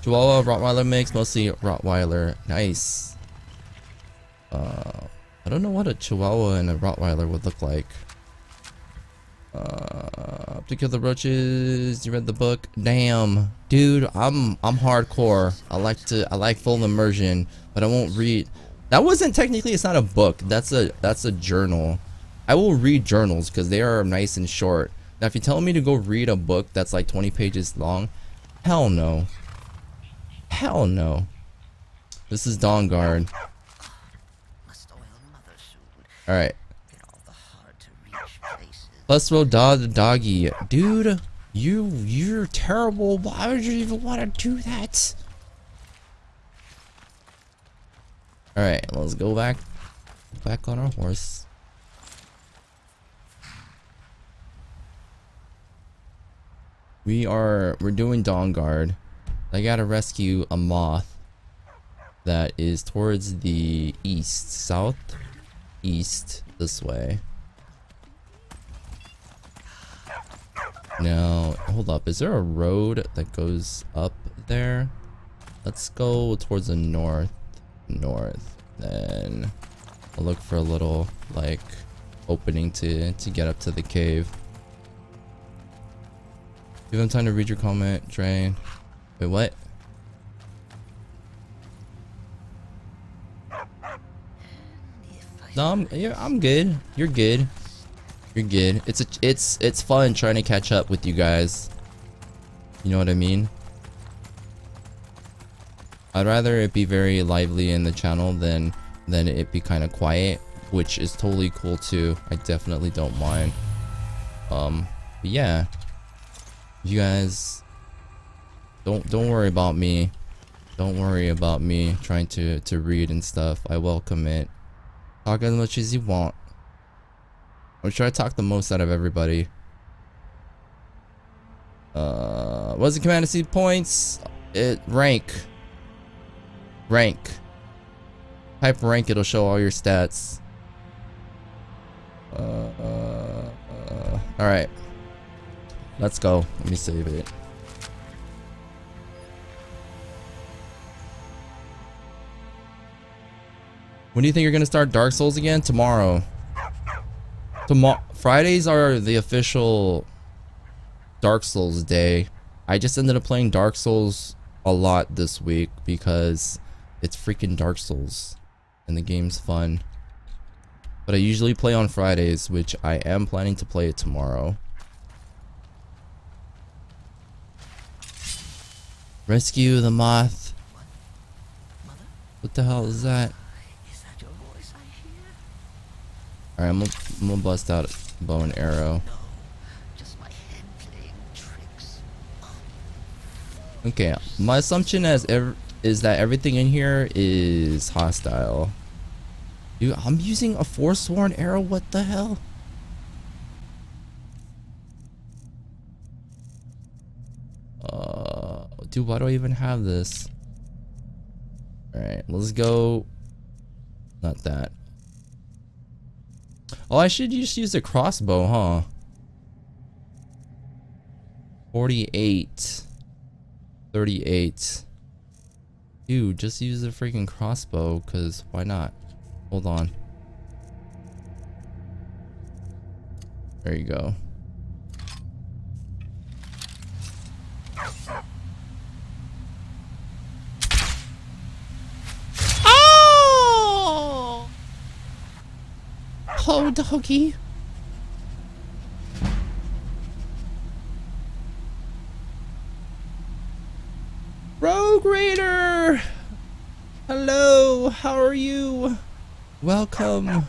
Chihuahua Rottweiler mix, mostly Rottweiler. Nice. I don't know what a Chihuahua and a Rottweiler would look like. To kill the roaches. You read the book? Damn, dude, I'm hardcore. I like full immersion, but I won't read. That wasn't technically. It's not a book. That's a journal. I will read journals because they are nice and short. Now, if you tell me to go read a book that's like 20 pages long, hell no. Hell no. This is Dawnguard. All right. Let's roll the doggy, dude. You're terrible. Why would you even want to do that? All right, let's go back on our horse. We're doing Dawnguard. I gotta rescue a moth that is towards the southeast this way. Now, hold up. Is there a road that goes up there? Let's go towards the north. Then I'll look for a little like opening to get up to the cave. Give them time to read your comment, Drain. Wait, what? No, I'm good. You're good. You're good. It's fun trying to catch up with you guys. You know what I mean? I'd rather it be very lively in the channel than it be kind of quiet, which is totally cool too. I definitely don't mind. But yeah, you guys don't worry about me. Don't worry about me trying to read and stuff. I welcome it. Talk as much as you want. I'm trying to talk the most out of everybody. What's the command to see points? Rank. Type rank, it'll show all your stats. Alright. Let's go. Let me save it. When do you think you're gonna start Dark Souls again? Tomorrow. Fridays are the official Dark Souls day. I just ended up playing Dark Souls a lot this week because it's freaking Dark Souls and the game's fun. But I usually play on Fridays, which I am planning to play it tomorrow. Rescue the moth. What the hell is that? Alright, I'm gonna bust out a bow and arrow. Okay, my assumption is that everything in here is hostile. Dude, I'm using a forsworn arrow, what the hell? Dude, why do I even have this? Alright, let's go. Not that. Oh, I should just use a crossbow, huh? 48. 38. Dude, just use a freaking crossbow, cause why not? Hold on. There you go. Oh! Oh, doggy. Rogue Raider! Hello, how are you? Welcome.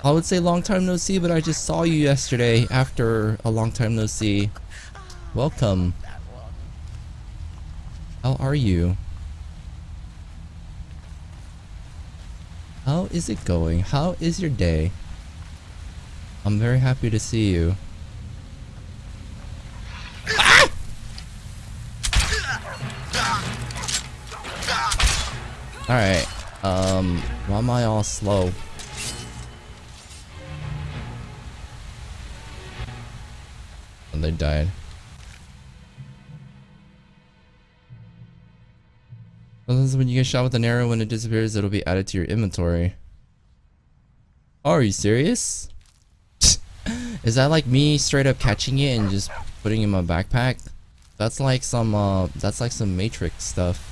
I would say long time no see, but I just saw you yesterday after a long time no see. Welcome. How are you? How is it going? How is your day? I'm very happy to see you. Ah! Alright, why am I all slow? And they died. Sometimes when you get shot with an arrow, when it disappears, it'll be added to your inventory. Oh, are you serious? Is that like me straight up catching it and just putting it in my backpack? That's like some Matrix stuff.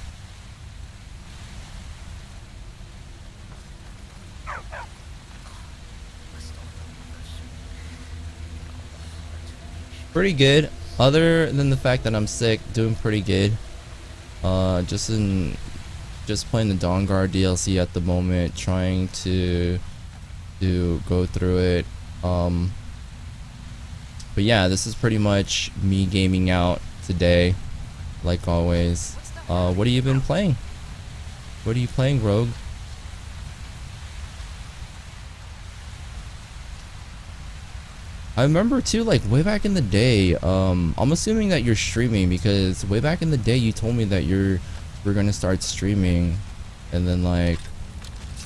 Pretty good. Other than the fact that I'm sick, doing pretty good. Just playing the Dawnguard DLC at the moment, trying to go through it. But yeah, this is pretty much me gaming out today, like always. What have you been playing? What are you playing, Rogue? I remember too, like way back in the day, I'm assuming that you're streaming because way back in the day you told me that we're gonna start streaming, and then like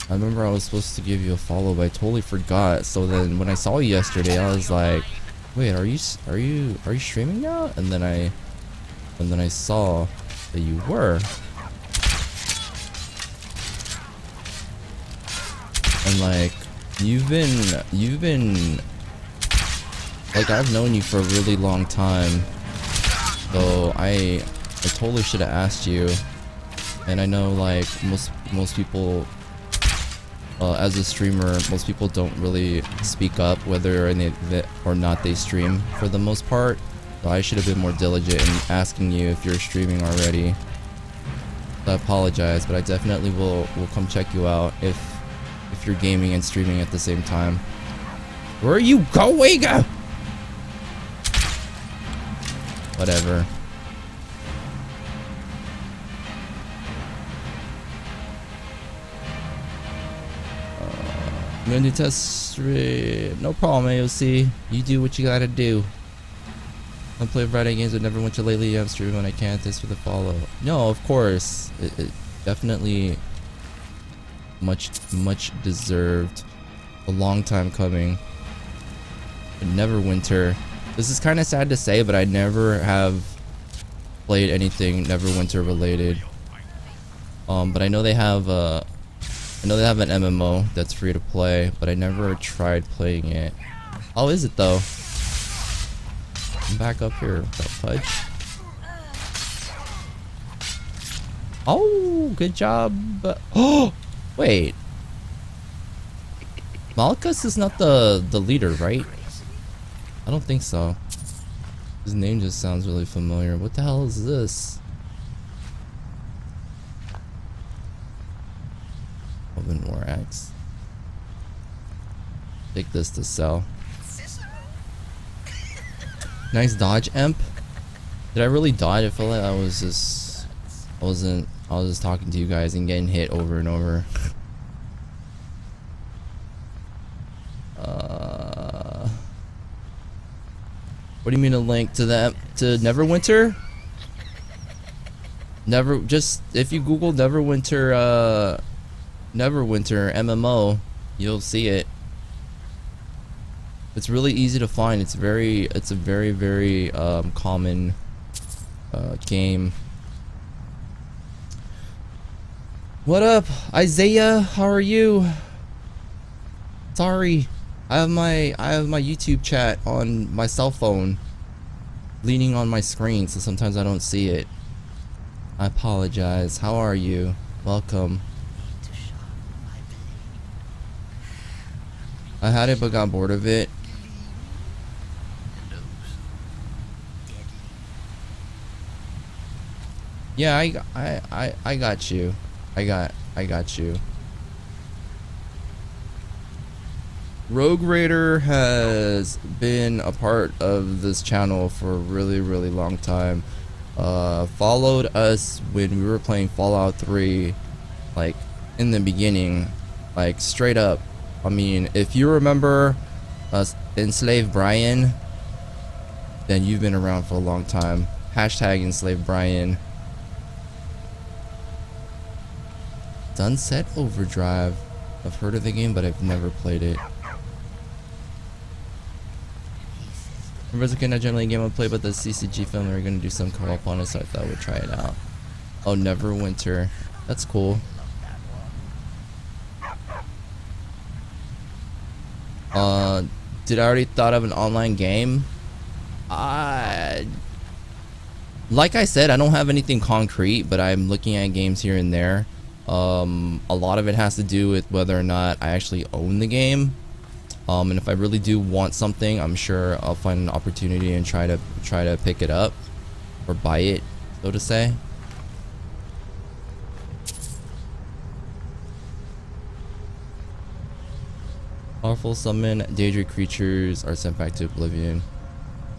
I remember I was supposed to give you a follow, but I totally forgot. So then when I saw you yesterday, I was like, wait, are you streaming now? And then I saw that you were. And like you've been like, I've known you for a really long time, so I totally should have asked you. And I know like most people, as a streamer, most people don't really speak up whether or not they stream for the most part. So I should have been more diligent in asking you if you're streaming already. So I apologize, but I definitely will come check you out if you're gaming and streaming at the same time. Where are you going? Whatever. I'm gonna do test stream. No problem, AOC. You do what you gotta do. I play Friday games but never went to lately. I'm streaming when I can. Thanks for the follow. No, of course. It definitely much deserved. A long time coming. But Neverwinter. This is kind of sad to say, but I never have played anything Neverwinter related. But I know they have an MMO that's free to play, but I never tried playing it. How is it though? I'm back up here. That fudge. Oh, good job. Oh, wait. Malchus is not the leader, right? I don't think so. His name just sounds really familiar. What the hell is this? Open War Axe. Take this to sell. Nice dodge, Emp. Did I really dodge? I feel like I was just talking to you guys and getting hit over and over. What do you mean a link to Neverwinter? If you Google Neverwinter MMO, you'll see it. It's really easy to find. It's a very common game. What up, Isaiah? How are you? Sorry, I have my YouTube chat on my cell phone, leaning on my screen, so sometimes I don't see it. I apologize. How are you? Welcome. I had it but got bored of it. Yeah, I got you. I got you. Rogue Raider has been a part of this channel for a really long time. Followed us when we were playing Fallout 3, like in the beginning, like straight up. I mean, if you remember Enslaved Brian, then you've been around for a long time. Hashtag Enslaved Brian. Sunset Overdrive. I've heard of the game, but I've never played it. Remember as a kid, not generally a game I play, but the CCG film, they were going to do some co-op on it, so I thought I would try it out. Oh, Neverwinter. That's cool. Did I already thought of an online game? Like I said, I don't have anything concrete, but I'm looking at games here and there. A lot of it has to do with whether or not I actually own the game. And if I really do want something, I'm sure I'll find an opportunity and try to pick it up or buy it, so to say. Powerful summon Daedric creatures are sent back to oblivion.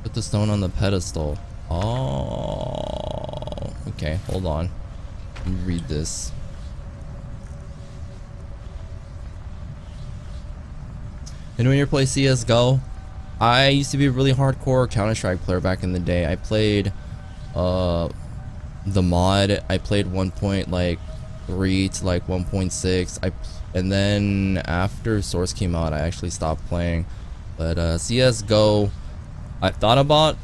Put the stone on the pedestal. Oh, okay, hold on. Let me read this. And when you play CSGO, I used to be a really hardcore Counter-Strike player back in the day. I played the mod. I played 1.3 to like 1.6. And then after Source came out, I actually stopped playing. But CSGO, I thought about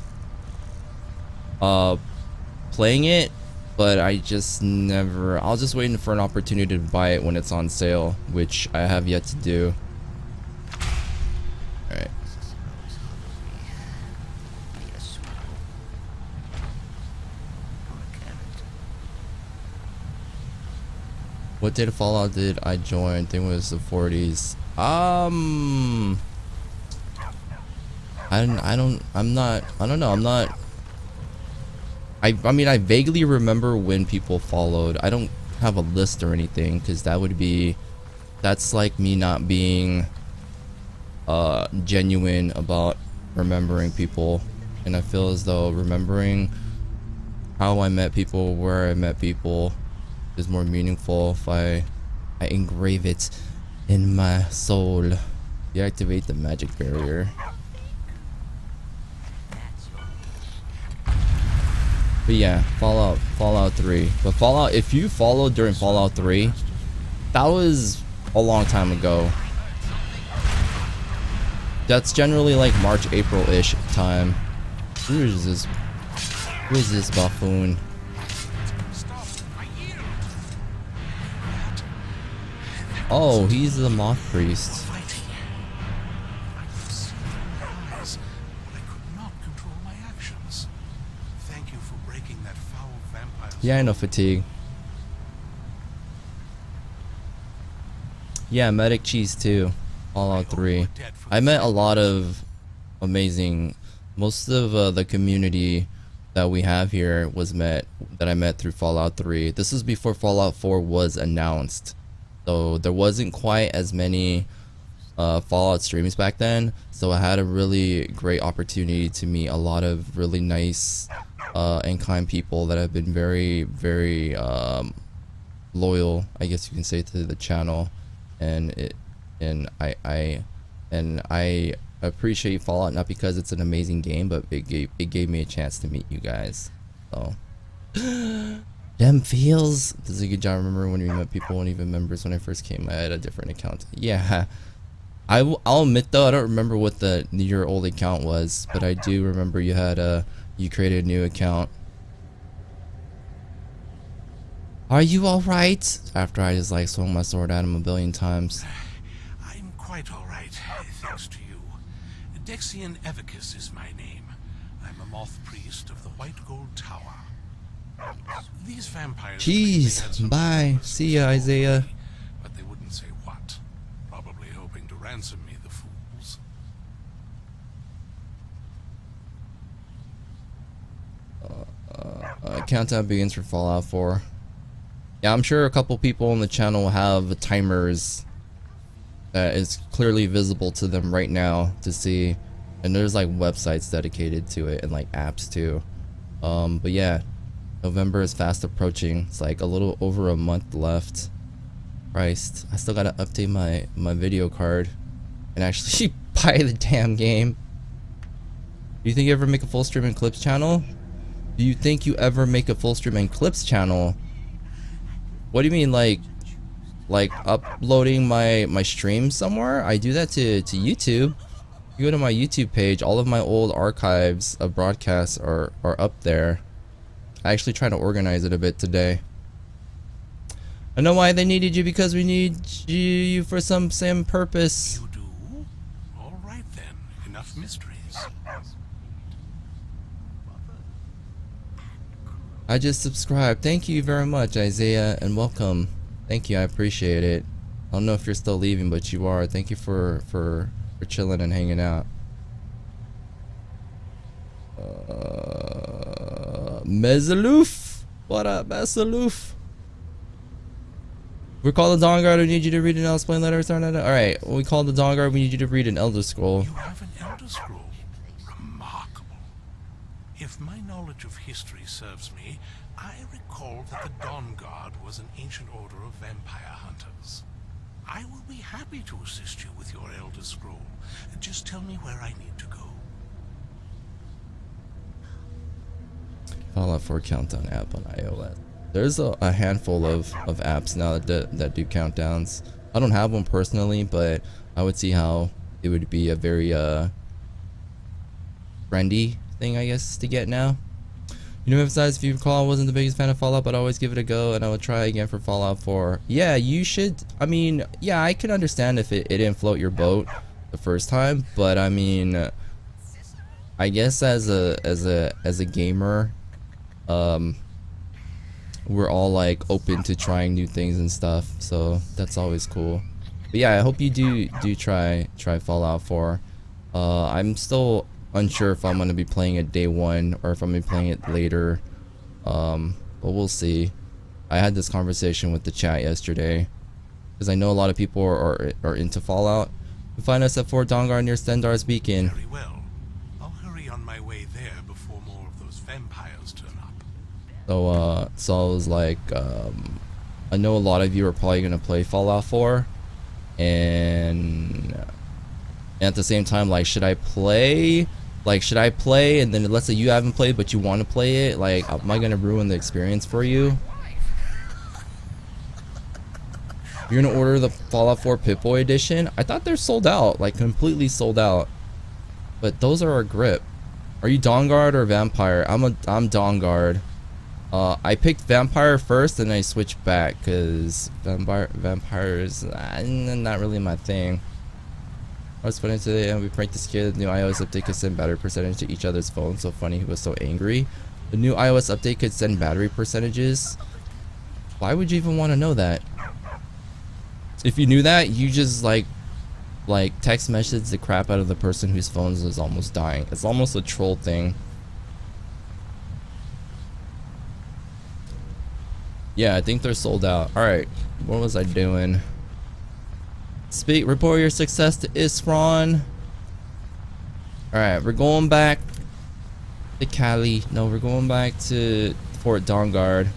playing it, but I just never. I was just waiting for an opportunity to buy it when it's on sale, which I have yet to do. Alright. What date of Fallout did I join? I think it was the 40s. I mean, I vaguely remember when people followed. I don't have a list or anything, because that's like me not being genuine about remembering people. And I feel as though remembering how I met people, where I met people, is more meaningful if I engrave it in my soul. Deactivate the magic barrier. But yeah, Fallout 3. But Fallout, if you followed during Fallout 3, that was a long time ago. That's generally like March, April-ish time. Who is this? Who is this buffoon? Oh, he's the moth priest. Yeah, I know fatigue. Yeah, medic cheese too. Fallout 3. I met a lot of amazing. Most of the community that we have here that I met through Fallout 3. This is before Fallout 4 was announced, so there wasn't quite as many Fallout streams back then. So I had a really great opportunity to meet a lot of really nice and kind people that have been very, very loyal, I guess you can say, to the channel, and I appreciate Fallout, not because it's an amazing game, but it gave me a chance to meet you guys. So them feels. This is a good job. Remember when we met people weren't even members when I first came? I had a different account. Yeah, I'll admit though, I don't remember what your old account was, but I do remember you created a new account. Are you alright? After I just like swung my sword at him a billion times. I'm quite alright, thanks to you. Dexian Evicus is my name. I'm a moth priest of the White Gold Tower. These vampires... Jeez, bye. See ya, Isaiah. But they wouldn't say what. Probably hoping to ransom me, the fools. Countdown begins for Fallout 4. Yeah, I'm sure a couple people on the channel have timers that is clearly visible to them right now to see, and there's like websites dedicated to it and like apps too. But yeah, November is fast approaching. It's like a little over a month left. Christ, I still gotta update my video card and actually buy the damn game. Do you think you ever make a full stream and clips channel? Do you think you ever make a full stream and clips channel? What do you mean, like uploading my stream somewhere? I do that to YouTube. You go to my YouTube page, all of my old archives of broadcasts are up there. I actually try to organize it a bit today. I know why they needed you, because we need you for some same purpose. You do? All right then. Enough mysteries. I just subscribed. Thank you very much, Isaiah, and welcome. Thank you, I appreciate it. I don't know if you're still leaving, but you are. Thank you for chilling and hanging out. Mezzaloof! What up, Mezzaloof? We call the Dawnguard. We need you to read an Explain letter. Alright, when we call the Dawnguard, we need you to read an Elder Scroll. You have an Elder Scroll? Remarkable. If my knowledge of history serves me, I recall that the Dawnguard was an ancient order of vampire hunters. I will be happy to assist you with your Elder Scroll. Just tell me where I need to go. Fallout 4 Countdown app on iOS. There's a handful of apps now that do countdowns. I don't have one personally, but I would see how it would be a very trendy thing, I guess, to get now. You know, emphasize, if you recall, I wasn't the biggest fan of Fallout, but I always give it a go, and I would try again for Fallout 4. Yeah, you should. I mean, yeah, I can understand if it didn't float your boat the first time, but I mean, I guess as a gamer, we're all like open to trying new things and stuff, so that's always cool. But yeah, I hope you do try Fallout 4. I'm still unsure if I'm gonna be playing it day one or if I'm gonna be playing it later, but we'll see. I had this conversation with the chat yesterday because I know a lot of people are into Fallout. You find us at Fort Dawnguard near Stendar's Beacon. Very well. I'll hurry on my way there before more of those vampires turn up. So I was like, I know a lot of you are probably gonna play Fallout 4, And at the same time, like, should I play? Like, should I play? And then let's say you haven't played, but you want to play it. Like, am I gonna ruin the experience for you? You're gonna order the Fallout 4 Pip-Boy edition? I thought they're sold out, like completely sold out. But those are our grip. Are you Dawnguard or Vampire? I'm Dawnguard. I picked Vampire first, and I switched back because Vampire is not really my thing. I was funny today, and we pranked this kid. The new iOS update could send battery percentage to each other's phone. So funny, he was so angry. The new iOS update could send battery percentages. Why would you even want to know that? If you knew that, you just like text message the crap out of the person whose phone is almost dying. It's almost a troll thing. Yeah, I think they're sold out. Alright, what was I doing? Report your success to Isfron. Alright, we're going back to Cali. No, we're going back to Fort Dawnguard.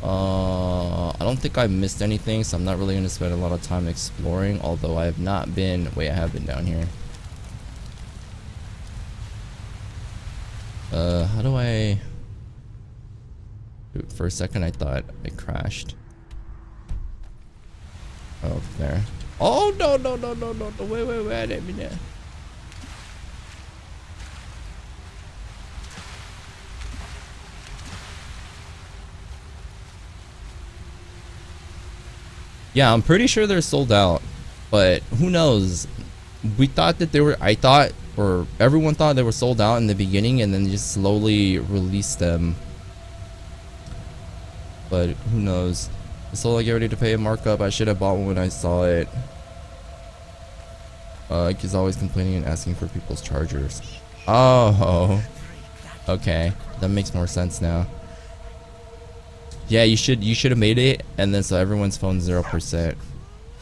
I don't think I missed anything, so I'm not really going to spend a lot of time exploring, although I have not been... Wait, I have been down here. How do I... Dude, for a second I thought I crashed. Oh, there. Oh, no, wait, I didn't mean that. Yeah, I'm pretty sure they're sold out, but who knows? We thought that they were, or everyone thought they were sold out in the beginning, and then just slowly released them. But who knows? So I get ready to pay a markup. I should have bought one when I saw it. He's always complaining and asking for people's chargers. Oh, okay, that makes more sense now. Yeah, you should have made it, and then so everyone's phone's 0%.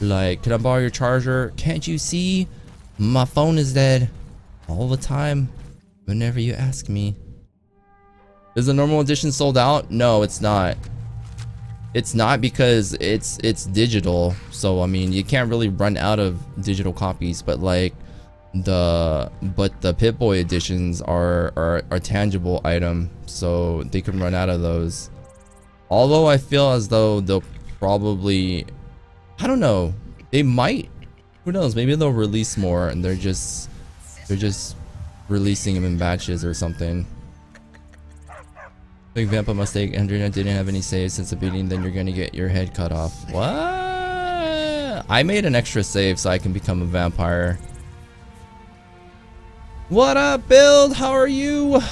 Like, can I borrow your charger? Can't you see? My phone is dead all the time. Whenever you ask me. Is the normal edition sold out? No, it's not. It's not because it's digital. So I mean, you can't really run out of digital copies. But like the Pip-Boy editions are a tangible item, so they can run out of those. Although I feel as though they'll probably, I don't know, they might. Who knows? Maybe they'll release more, and they're just releasing them in batches or something. Big Vampa mistake. Andrea didn't have any saves since the beginning. Then you're gonna get your head cut off. What? I made an extra save so I can become a vampire. What up, Build? How are you?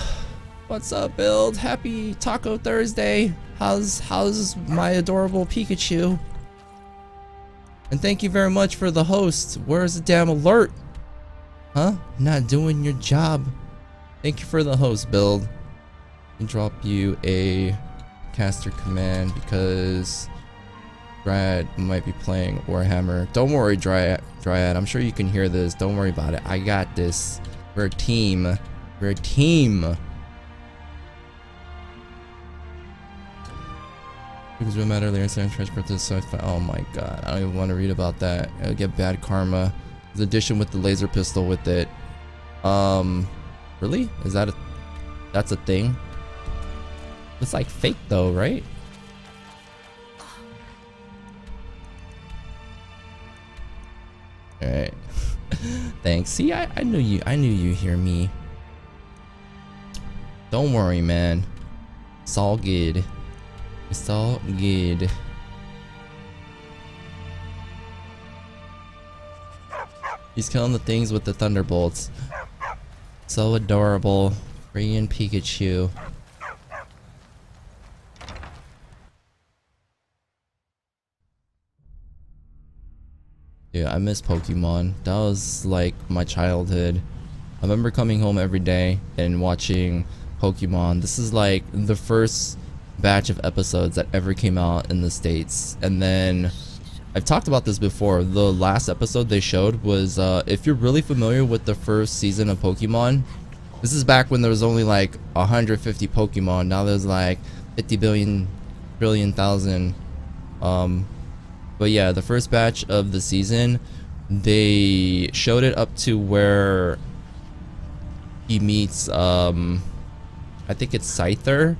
What's up, Build? Happy Taco Thursday. How's my adorable Pikachu? And thank you very much for the host. Where's the damn alert? Huh? Not doing your job. Thank you for the host, Build. And drop you a caster command because Dryad might be playing Warhammer. Don't worry, Dryad. I'm sure you can hear this. Don't worry about it. I got this. We're a team. We're a team. Because we met earlier, so I'm transferred to the side. Oh my god, I don't even want to read about that. I'll get bad karma. There's addition with the laser pistol with it. Really? Is that that's a thing? It's like fake though, right? Alright. Thanks. See, I knew you hear me. Don't worry, man. It's all good. It's all good. He's killing the things with the thunderbolts. So adorable. Freaking Pikachu. Yeah, I miss Pokemon. That was like my childhood. I remember coming home every day and watching Pokemon. This is like the first batch of episodes that ever came out in the States. And then I've talked about this before. The last episode they showed was if you're really familiar with the first season of Pokemon, this is back when there was only like 150 Pokemon. Now there's like 50 billion thousand. But yeah, the first batch of the season, they showed it up to where he meets I think it's Scyther,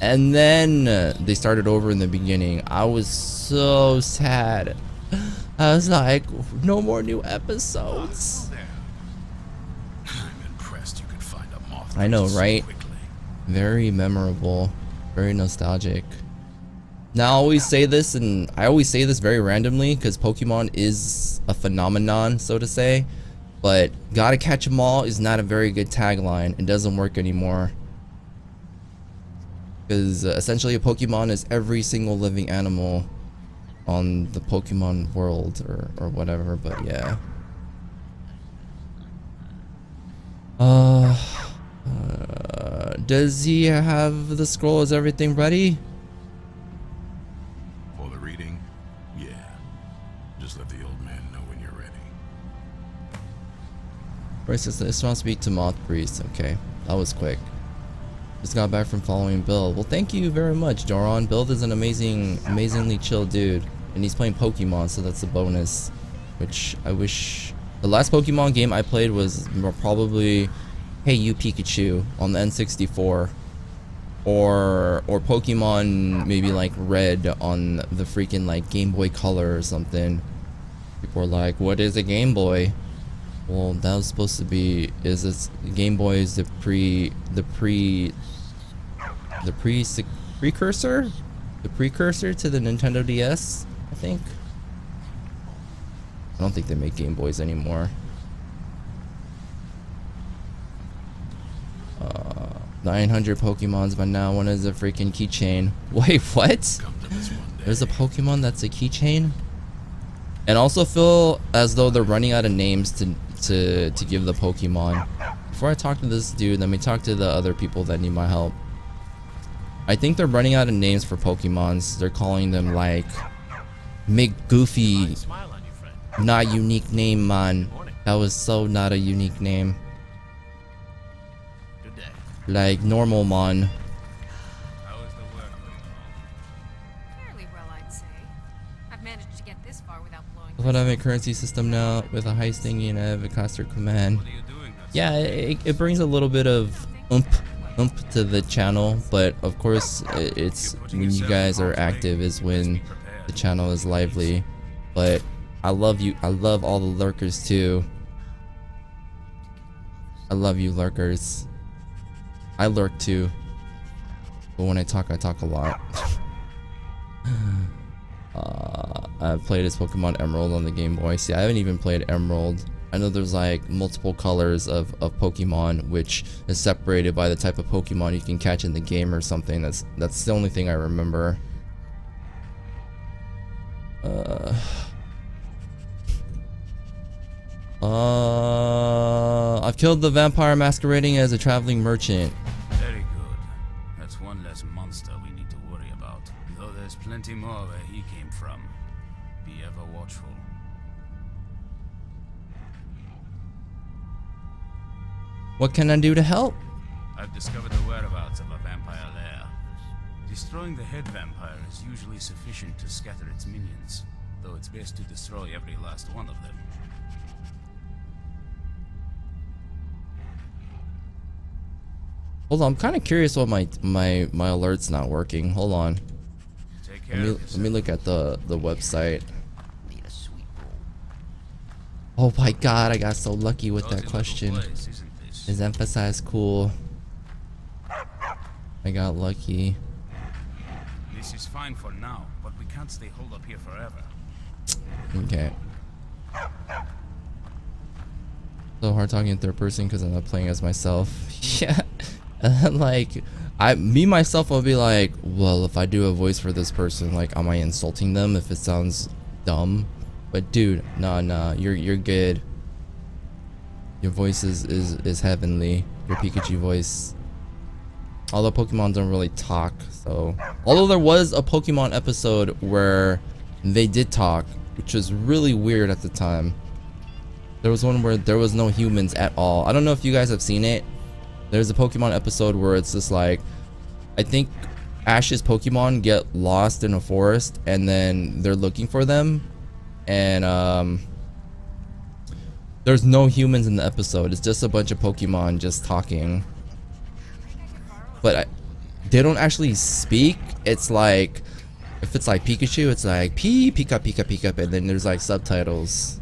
and then they started over in the beginning. I was so sad. I was like, no more new episodes. I'm impressed you could find a moth. I know, so right? quickly. Very memorable, very nostalgic. Now I always say this, and I always say this very randomly because Pokemon is a phenomenon, so to say, but gotta catch 'em all is not a very good tagline. It doesn't work anymore, because essentially a Pokemon is every single living animal on the Pokemon world, or whatever. But yeah, does he have the scroll? Is everything ready? For the reading? Yeah. Just let the old man know when you're ready. Bryce says, this wants to speak to Moth Priest. Okay, that was quick. Just got back from following Bill. Well, thank you very much, Doron. Bill is an amazingly chill dude, and he's playing Pokemon, so that's a bonus. Which I wish. The last Pokemon game I played was probably Hey You Pikachu on the N64, or Pokemon maybe like Red on the freaking like Game Boy Color or something. People are like, what is a Game Boy? Well, that was supposed to be, is this Game Boy is the precursor to the Nintendo DS, I think. I don't think they make Game Boys anymore. 900 Pokemons, but now one is a freaking keychain. Wait, what? There's a Pokemon that's a keychain? And also feel as though they're running out of names to give the Pokemon. Before I talk to this dude, let me talk to the other people that need my help. I think they're running out of names for Pokemons. They're calling them like McGoofy. Not unique name, man. That was so not a unique name. Like normal mon. How is the work going along? Fairly well, I'd say. I've managed to get this far without blowing. What I have a currency system now with a heist thingy and I have a caster command. What are you doing? Yeah, it brings a little bit of oomph to the channel, but of course it's when you guys are active is when the channel is lively. But I love you. I love all the lurkers too. I love you lurkers. I lurk too, but when I talk a lot. I've played as Pokemon Emerald on the Game Boy. See, I haven't even played Emerald. I know there's like multiple colors of Pokemon, which is separated by the type of Pokemon you can catch in the game or something. That's the only thing I remember. I've killed the vampire masquerading as a traveling merchant. Very good. That's one less monster we need to worry about. Though there's plenty more where he came from. Be ever watchful. What can I do to help? I've discovered the whereabouts of a vampire lair. Destroying the head vampire is usually sufficient to scatter its minions, though it's best to destroy every last one of them. Hold on, I'm kind of curious why my alert's not working. Hold on. Take care Let me look at the website. Oh my god, I got so lucky with that question. Is emphasized cool. I got lucky. This is fine for now, but we can't stay holed up here forever. Okay. So hard talking in third person because I'm not playing as myself. Yeah. Like me myself will be like, well, if I do a voice for this person, like, am I insulting them if it sounds dumb? But dude, nah, you're good. Your voice is heavenly. Your Pikachu voice. Although Pokemon don't really talk, so. Although there was a Pokemon episode where they did talk, which was really weird at the time. There was one where there was no humans at all. I don't know if you guys have seen it. There's a Pokemon episode where it's just like, I think Ash's Pokemon get lost in a forest, and then they're looking for them, and there's no humans in the episode. It's just a bunch of Pokemon just talking, but they don't actually speak. It's like, if it's like Pikachu, it's like Pika Pika Pika, and then there's like subtitles.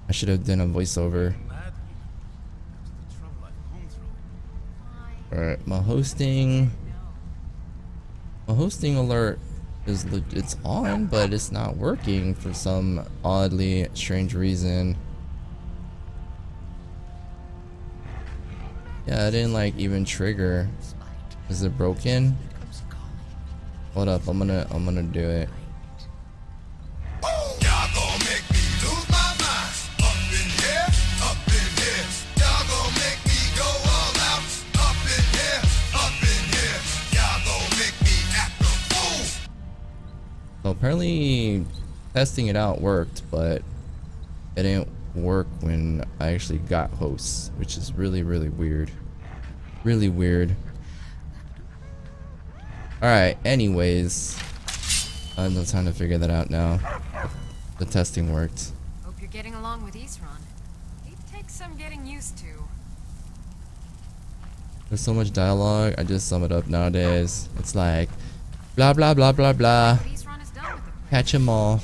I should have done a voiceover. Alright, my hosting alert is it's on, but it's not working for some oddly strange reason. Yeah, I didn't like even trigger. Is it broken? Hold up, I'm gonna do it. So apparently testing it out worked, but it didn't work when I actually got hosts, which is really weird. Really weird. Alright, anyways. I have no time to figure that out now. The testing worked. Hope you're getting along with Isran. It takes some getting used to. There's so much dialogue, I just sum it up nowadays. It's like blah blah blah blah blah. Catch 'em all.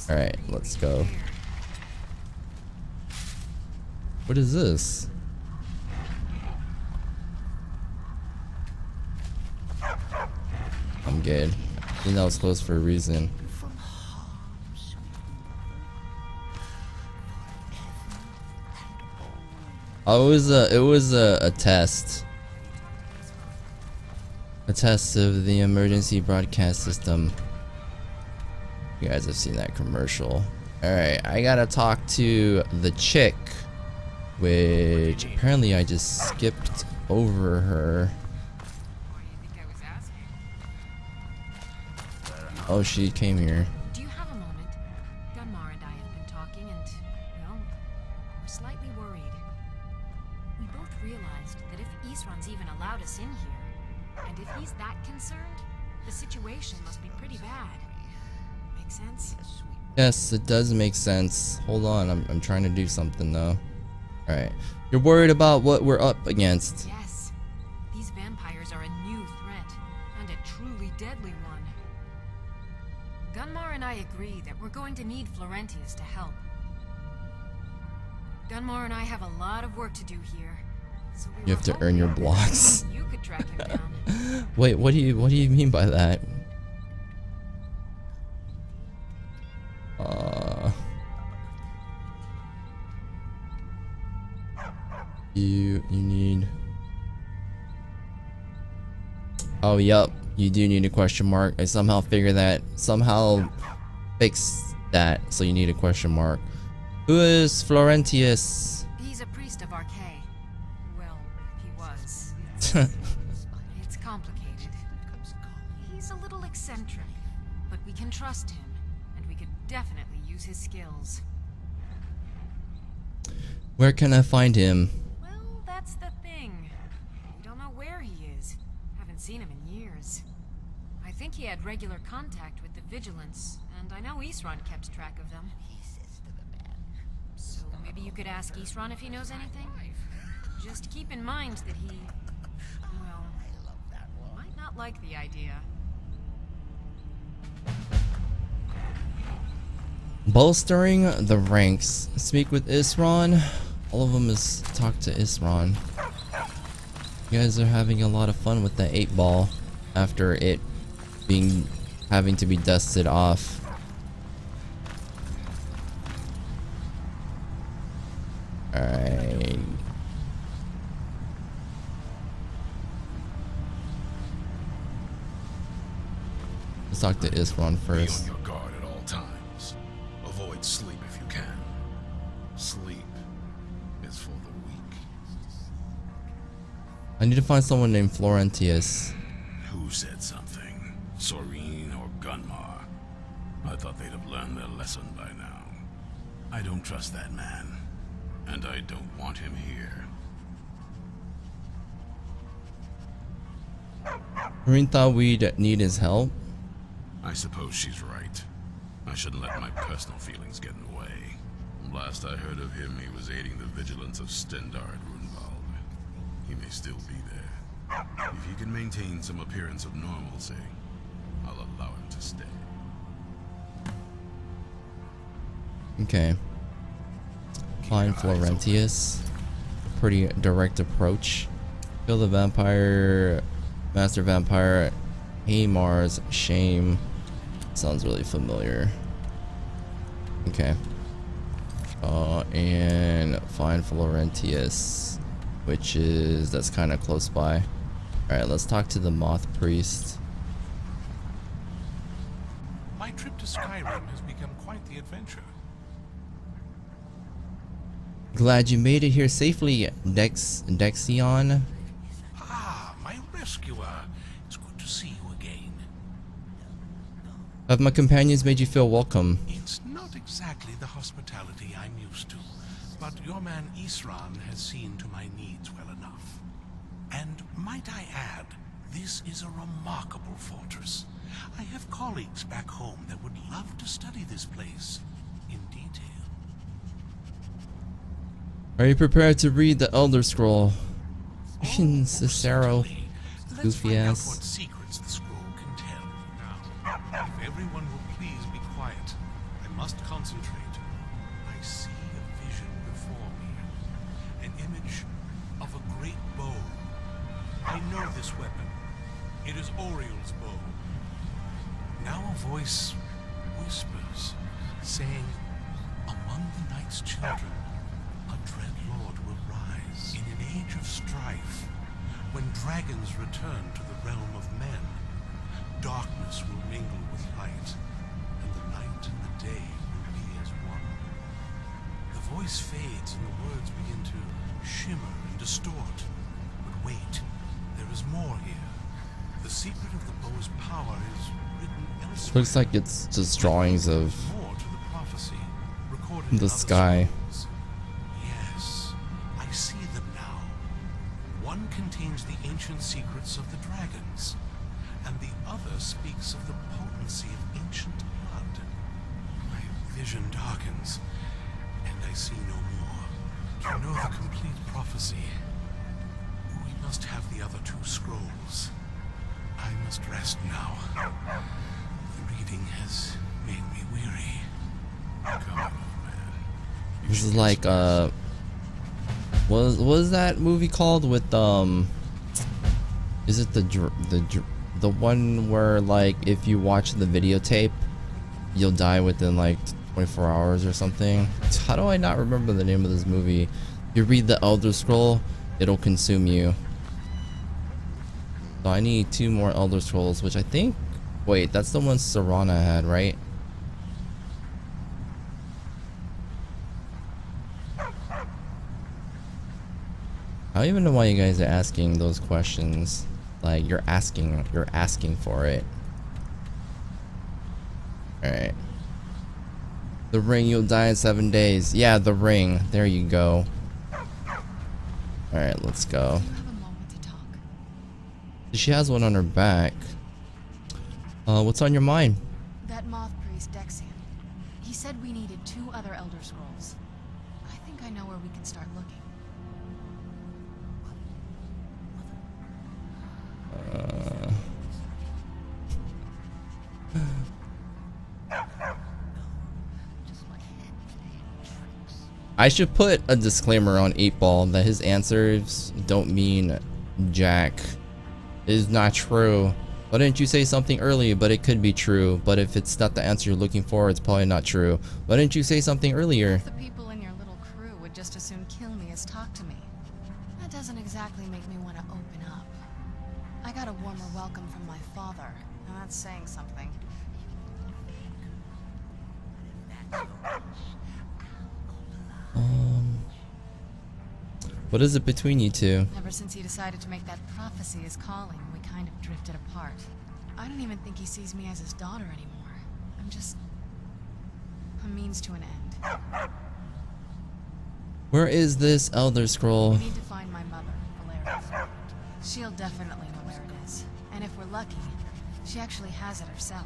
Alright, let's go. What is this? I'm good. I think that was closed for a reason. Oh, it was a test. A test of the emergency broadcast system. You guys have seen that commercial. Alright, I gotta talk to the chick, which apparently I just skipped over her. Oh, she came here. Do you have a moment? Gunmar and I have been talking and, well, we're slightly worried. We both realized that if Isran's even allowed us in here, and if he's that concerned, the situation must be pretty bad. Make sense? Yes, it does make sense. Hold on, I'm trying to do something though. Alright. You're worried about what we're up against. Yes. These vampires are a new threat, and a truly deadly one. Gunmar and I agree that we're going to need Florentius to help. Gunmar and I have a lot of work to do here. So You have to earn your blocks. you could track him down. Wait, what do you mean by that? You need. Oh, yup. You do need a question mark. I somehow fixed that, so you need a question mark. Who is Florentius? He's a priest of Archay. Well, he was. It's complicated. He's a little eccentric, but we can trust him, and we could definitely use his skills. Where can I find him? Well, that's the thing. We don't know where he is. Haven't seen him in years. I think he had regular contact with the Vigilance, and I know Isran kept track of them. So maybe you could ask Isran if he knows anything? Just keep in mind that he, well, might not like the idea. Bolstering the ranks. Speak with Isran. All of them is talk to Isran. You guys are having a lot of fun with the 8-ball after it having to be dusted off. Alright. Let's talk to Isran first. Be on your guard at all times. Avoid sleep if you can. Sleep is for the weak. I need to find someone named Florentius. Who said something? Soreen or Gunmar? I thought they'd have learned their lesson by now. I don't trust that man, and I don't want him here. Marine thought we'd need his help. I suppose she's right. I shouldn't let my personal feelings get in the way. Last I heard of him, he was aiding the vigilance of Stendard Runwald. He may still be there. If he can maintain some appearance of normalcy, I'll allow him to stay. Okay. Find Florentius. Pretty direct approach. Kill the vampire, master vampire, Hamar's shame. Sounds really familiar. Okay. And find Florentius, which is, that's kind of close by. Alright, let's talk to the Moth Priest. My trip to Skyrim has become quite the adventure. Glad you made it here safely, Dexion. Ah, my rescuer. It's good to see you again. Have my companions made you feel welcome? It's not exactly the hospitality I'm used to, but your man Isran has seen to my needs well enough. And might I add, this is a remarkable fortress. I have colleagues back home that would love to study this place in detail. Are you prepared to read the Elder Scroll? Cicero, Let's goofy find out ass. what secrets the scroll can tell. Now, if everyone will please be quiet, I must concentrate. I see a vision before me, an image of a great bow. I know this weapon. It is Oriel's bow. Now a voice whispers, saying, among the night's children, a dread lord will rise. In an age of strife, when dragons return to the realm of men, darkness will mingle with light, and the night and the day will be as one. The voice fades and the words begin to shimmer and distort. But wait, there is more here. The secret of the bow's power is written elsewhere. Looks like it's just drawings of More to the prophecy recorded in the other sky. scrolls. Yes, I see them now. One contains the ancient secrets of the dragons, and the other speaks of the potency of ancient blood. My vision darkens, and I see no more. To know the complete prophecy, we must have the other two scrolls. I must rest now. The reading has made me weary. Come on, old man. This is like what was that movie called with is it the one where like if you watch the videotape you'll die within like 24 hours or something? How do I not remember the name of this movie? You read the Elder Scroll, it'll consume you. So I need 2 more Elder Scrolls, which I think, wait, that's the one Serana had, right? I don't even know why you guys are asking those questions. Like you're asking for it. Alright. The ring, you'll die in 7 days. Yeah, the ring. There you go. Alright, let's go. She has one on her back. What's on your mind? That moth priest, Dexion. He said we needed 2 other Elder Scrolls. I think I know where we can start looking. I should put a disclaimer on 8-Ball that his answers don't mean jack. It is not true. Why didn't you say something earlier? But it could be true. But if it's not the answer you're looking for, it's probably not true. Why didn't you say something earlier? The people in your little crew would just as soon kill me as talk to me. That doesn't exactly make me want to open up. I got a warmer welcome from my father, and that's saying something. What is it between you two? Ever since he decided to make that prophecy his calling, we kind of drifted apart. I don't even think he sees me as his daughter anymore. I'm just a means to an end. Where is this Elder Scroll? We need to find my mother, Valeria. She'll definitely know where it is. And if we're lucky, she actually has it herself.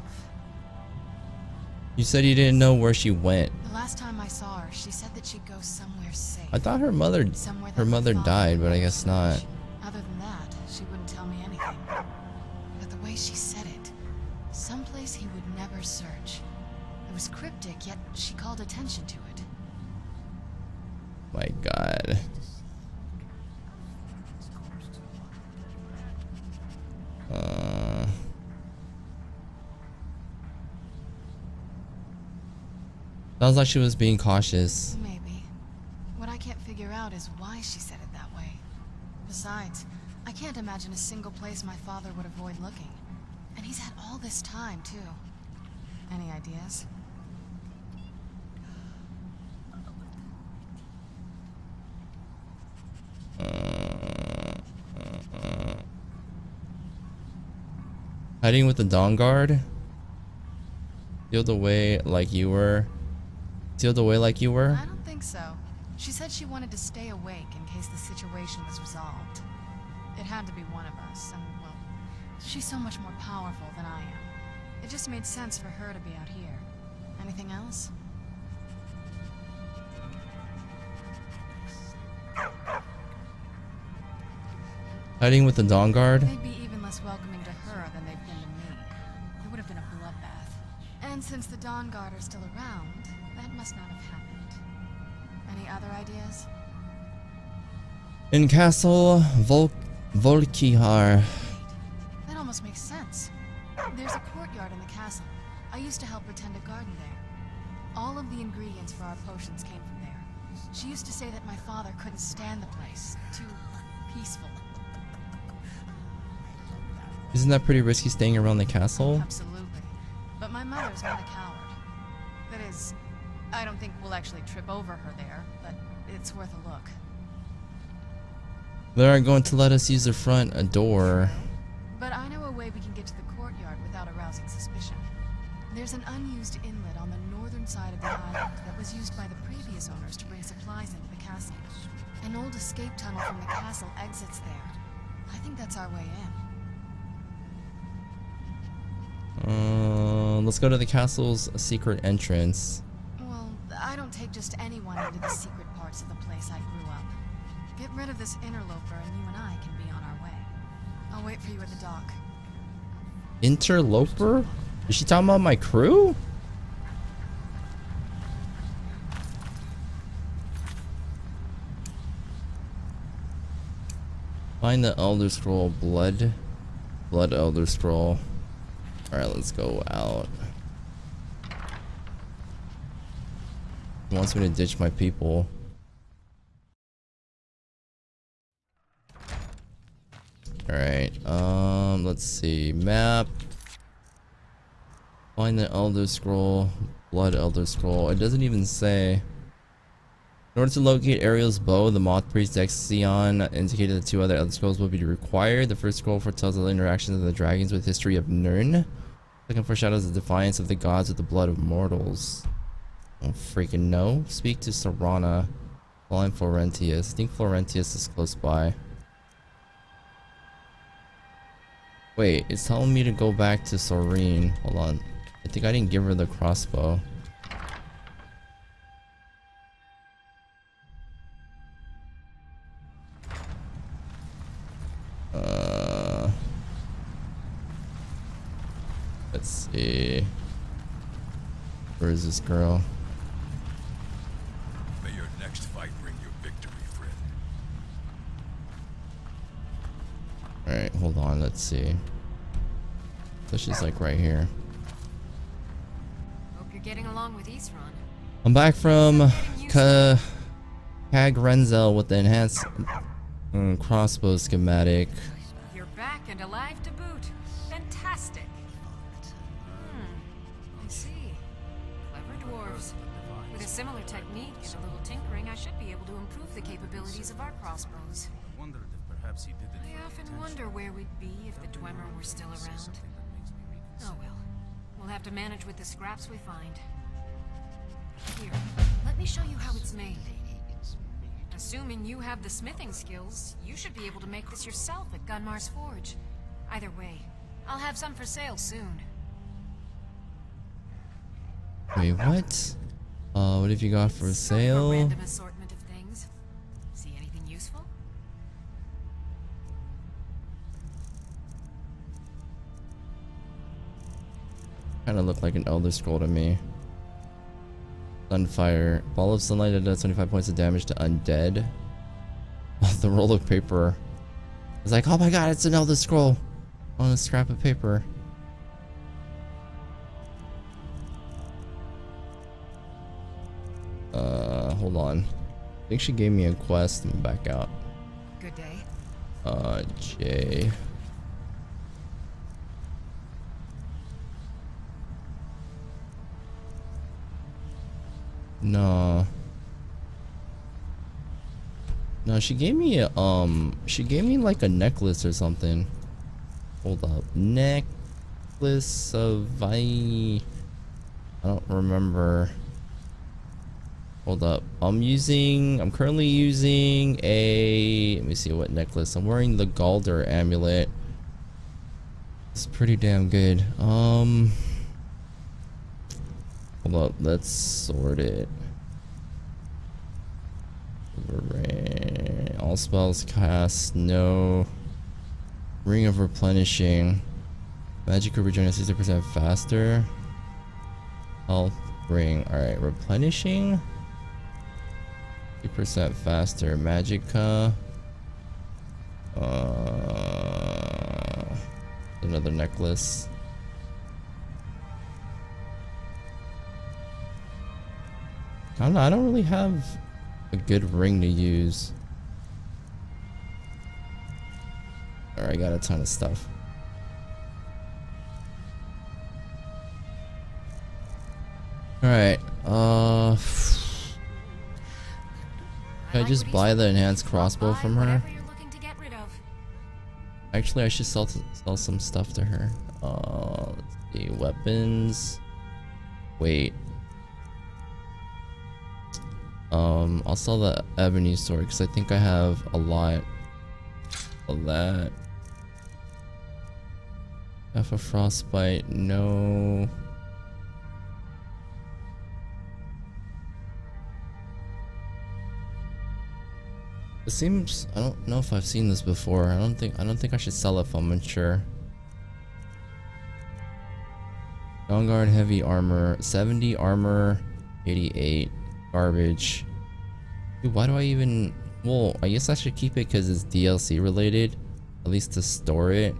You said you didn't know where she went. The last time I saw her, she said that she'd go somewhere safe. I thought her mother died, but I guess not. Other than that, she wouldn't tell me anything. But the way she said it, someplace he would never search. It was cryptic, yet she called attention to it. My God. Sounds like she was being cautious. Maybe. What I can't figure out is why she said it that way. Besides, I can't imagine a single place my father would avoid looking. And he's had all this time, too. Any ideas? Hiding with the Dawnguard? Sealed away like you were? Sealed away like you were? I don't think so. She said she wanted to stay awake in case the situation was resolved. It had to be one of us, and, well, she's so much more powerful than I am. It just made sense for her to be out here. Anything else? Hiding with the Dawnguard? They'd be even less welcoming to her than they've been to me. It would have been a bloodbath. And since the Dawnguard are still around, that must not have happened. Any other ideas? In Castle Volkihar. That almost makes sense. There's a courtyard in the castle. I used to help her tend a garden there. All of the ingredients for our potions came from there. She used to say that my father couldn't stand the place. Too peaceful. Isn't that pretty risky staying around the castle? Absolutely. But my mother's not a coward. That is, I don't think we'll actually trip over her there, but it's worth a look. They aren't going to let us use the front door. But I know a way we can get to the courtyard without arousing suspicion. There's an unused inlet on the northern side of the island that was used by the previous owners to bring supplies into the castle. An old escape tunnel from the castle exits there. I think that's our way in. Let's go to the castle's secret entrance. Well, I don't take just anyone into the secret parts of the place I grew up. Get rid of this interloper and you and I can be on our way. I'll wait for you at the dock. Interloper? Is she talking about my crew? Find the Elder Scroll. Blood Elder Scroll. Alright, let's go out. He wants me to ditch my people. Alright, let's see. Map. Find the Elder Scroll. Blood Elder Scroll. It doesn't even say. In order to locate Ariel's bow, the Moth Priest Dexion indicated that 2 other Elder Scrolls will be required. The first scroll foretells the interactions of the dragons with history of Nirn. Second foreshadows the defiance of the gods with the blood of mortals. I don't freaking know. Speak to Serana. Find Florentius. I think Florentius is close by. Wait, it's telling me to go back to Sorine. Hold on. I think I didn't give her the crossbow. Let's see. Where is this girl? May your next fight bring you victory, friend. Alright, hold on, let's see. So she's like right here. Hope you're getting along with Isran. I'm back from Kag Renzel with the enhanced crossbow schematic. You're back and alive to boot. Fantastic. I see. Clever dwarves. With a similar technique and a little tinkering, I should be able to improve the capabilities of our crossbows. I wondered if perhaps he did it. I often wonder where we'd be if the Dwemer were still around. Oh well. We'll have to manage with the scraps we find. Here, let me show you how it's made. Assuming you have the smithing skills, you should be able to make this yourself at Gunmar's Forge. Either way, I'll have some for sale soon. Wait, what? What have you got for Sort of a sale? random assortment of things. See anything useful? Kind of look like an Elder Scroll to me. Sunfire. Ball of sunlight that does 25 points of damage to undead. The roll of paper. It's like, oh my god, it's an Elder Scroll on a scrap of paper. Hold on. I think she gave me a quest and back out. Good day. J. No. No, she gave me a, like a necklace or something. Hold up. Necklace of I don't remember. Hold up. I'm currently using a, let me see what necklace. I'm wearing the Galder amulet. It's pretty damn good. Hold up, let's sort it. All spells cast, no. Ring of replenishing. Magic could regenerate 60% faster. Health ring. Alright, replenishing. 50% faster. Magicka. Another necklace. I don't know, I don't really have a good ring to use. Alright, I got a ton of stuff. Alright, can I just buy the enhanced crossbow from her? Actually, I should sell some stuff to her. Let's see, weapons. Wait. I'll sell the ebony sword because I think I have a lot of that. Half a frostbite, no. It seems, I don't know if I've seen this before. I don't think I should sell it if I'm unsure. Dawnguard heavy armor, 70 armor, 88 garbage. Dude, why do I even, well, I guess I should keep it because it's DLC related, at least to store it.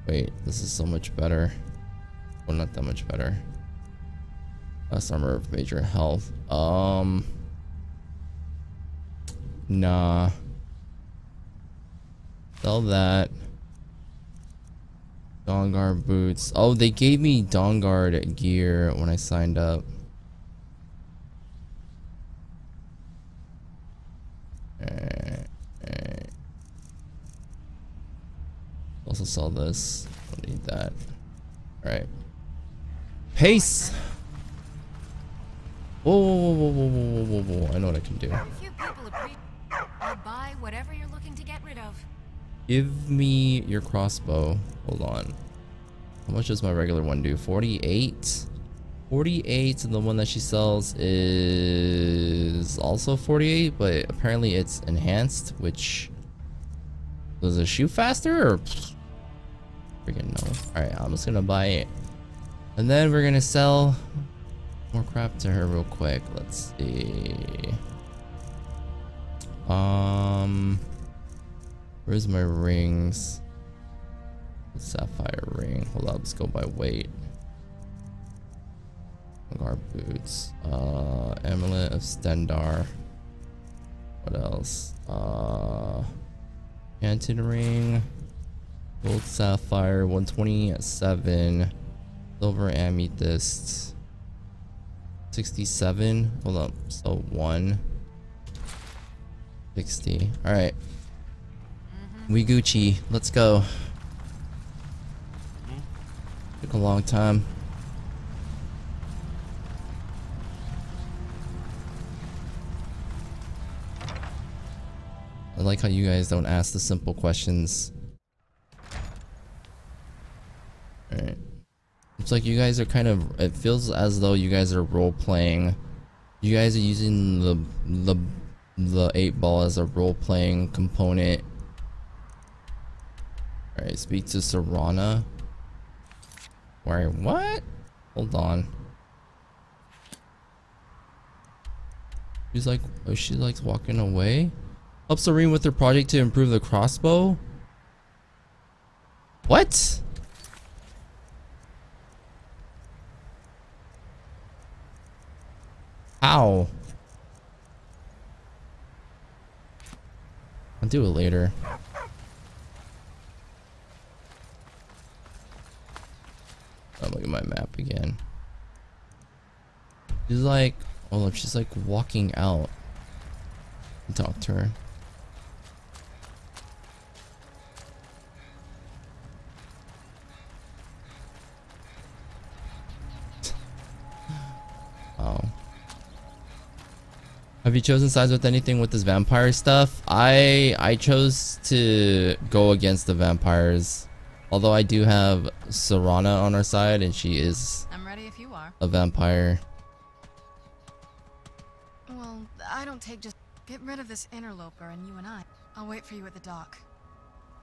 Wait, this is so much better. Well, not that much better. Less armor of major health. Nah. Sell that. Dawnguard boots. Oh, they gave me Dawnguard gear when I signed up. Also sell this. Don't need that. Alright. Pace! Whoa, whoa, whoa, whoa, whoa, whoa, whoa, whoa. I know what I can do. Few people appreciate. I'll buy whatever you're looking to get rid of. Give me your crossbow. Hold on. How much does my regular one do? 48? 48, and the one that she sells is also 48, but apparently it's enhanced, which... Does it shoot faster, or... Freaking no. Alright, I'm just gonna buy it. And then we're gonna sell more crap to her real quick. Let's see. Where's my rings? Sapphire ring. Hold up, let's go by weight. Our boots. Amulet of Stendar. What else? Enchanted ring. Gold sapphire. 127. Silver amethyst. 67. Hold up. So 160. Alright. We Gucci. Let's go. Took a long time. like how you guys don't ask the simple questions. Alright. It's like you guys are kind of, it feels as though you guys are role playing. You guys are using the 8-ball as a role playing component. Alright, speak to Serana. Wait, what? Hold on. She's like, oh, she likes walking away. Help Serene with her project to improve the crossbow. What? How? I'll do it later. Oh, look at my map again. She's like, oh look, she's like walking out. Talk to her. Oh. Have you chosen sides with anything with this vampire stuff? I chose to go against the vampires. Although I do have Serana on our side and she is I'm ready if you are. a vampire. Well, I don't take just get rid of this interloper and you and I'll wait for you at the dock.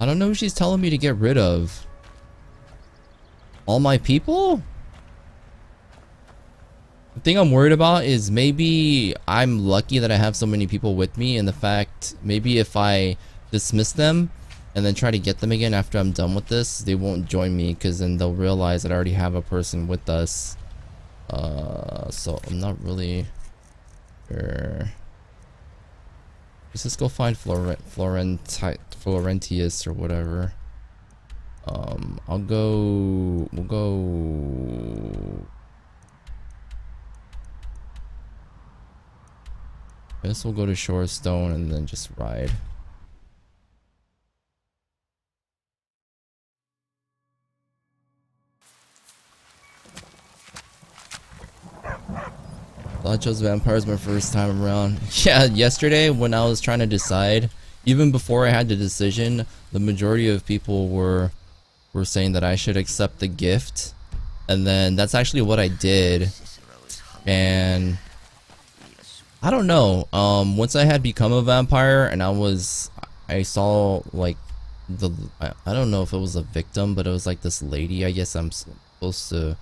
I don't know who she's telling me to get rid of. All my people? The thing I'm worried about is maybe I'm lucky that I have so many people with me, and the fact maybe if I dismiss them and then try to get them again after I'm done with this, they won't join me because then they'll realize that I already have a person with us. So I'm not really sure. Let's just go find Florentius or whatever. We'll go. I guess we'll go to Shorestone and then just ride. I chose vampires my first time around. Yeah, yesterday when I was trying to decide, even before I had the decision, the majority of people were saying that I should accept the gift. And then that's actually what I did. And I don't know. Once I had become a vampire and I saw like I don't know if it was a victim, but it was like this lady I guess I'm supposed to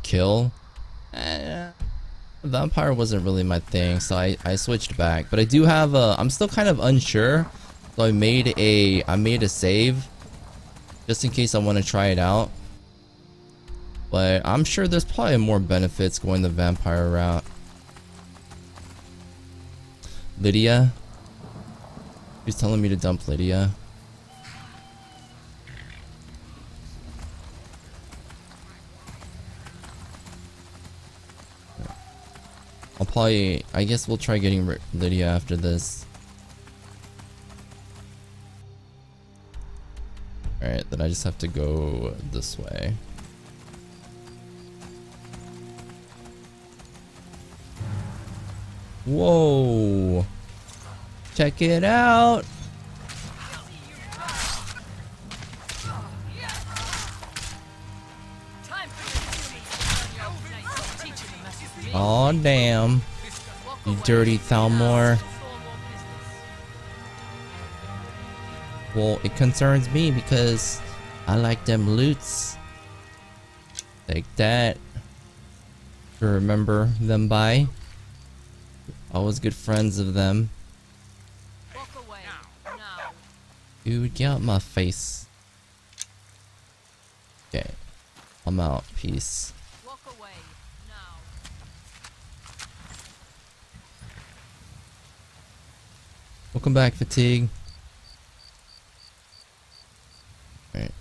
kill. Vampire wasn't really my thing, so I switched back. But I do have I'm still kind of unsure, so I made a save just in case I want to try it out. But I'm sure there's probably more benefits going the vampire route. Lydia? She's telling me to dump Lydia. I guess we'll try getting Lydia after this. Alright, then I just have to go this way. Whoa! Check it out! Aw, damn. You dirty Thalmor. Well, it concerns me because I like them loots. Take that. To remember them by. I was good friends of them. Dude, get out my face. Okay. I'm out. Peace. Welcome back, Fatigue. Alright.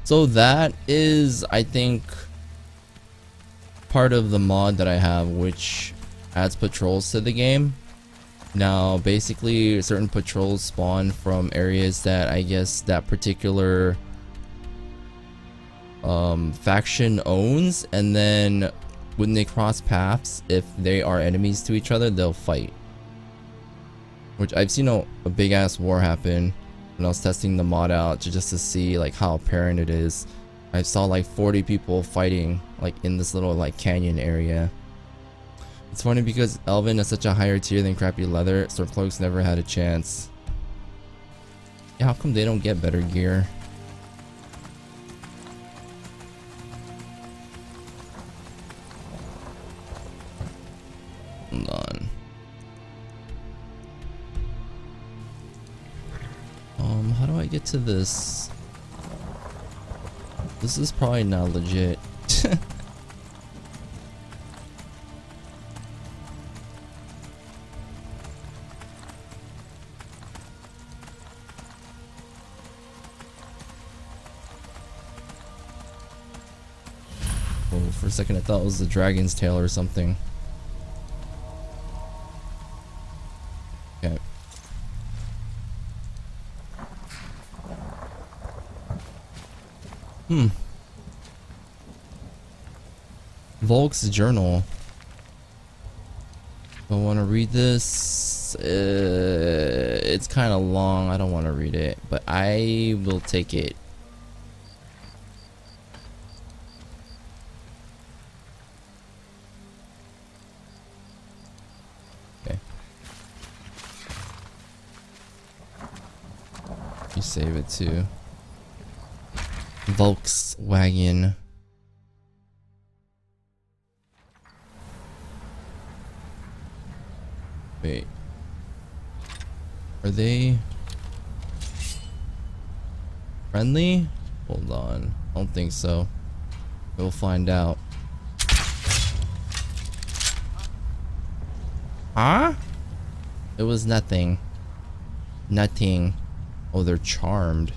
So that is, I think, part of the mod that I have, which adds patrols to the game. Now, basically, certain patrols spawn from areas that I guess that particular faction owns, and then when they cross paths, if they are enemies to each other, they'll fight. Which I've seen a big ass war happen when I was testing the mod out just to see like how apparent it is. I saw like 40 people fighting like in this little like canyon area. It's funny because Elven is such a higher tier than crappy leather, so cloaks never had a chance. Yeah, how come they don't get better gear? Hold on. How do I get to this? This is probably not legit. Oh, for a second I thought it was the dragon's tail or something. Okay. Volk's journal. I want to read this. It's kind of long. I don't want to read it, but I will take it. Okay. You save it too. Volkswagen. Wait. Are they friendly? Hold on. I don't think so. We'll find out. Huh? It was nothing. Nothing. Oh, they're charmed.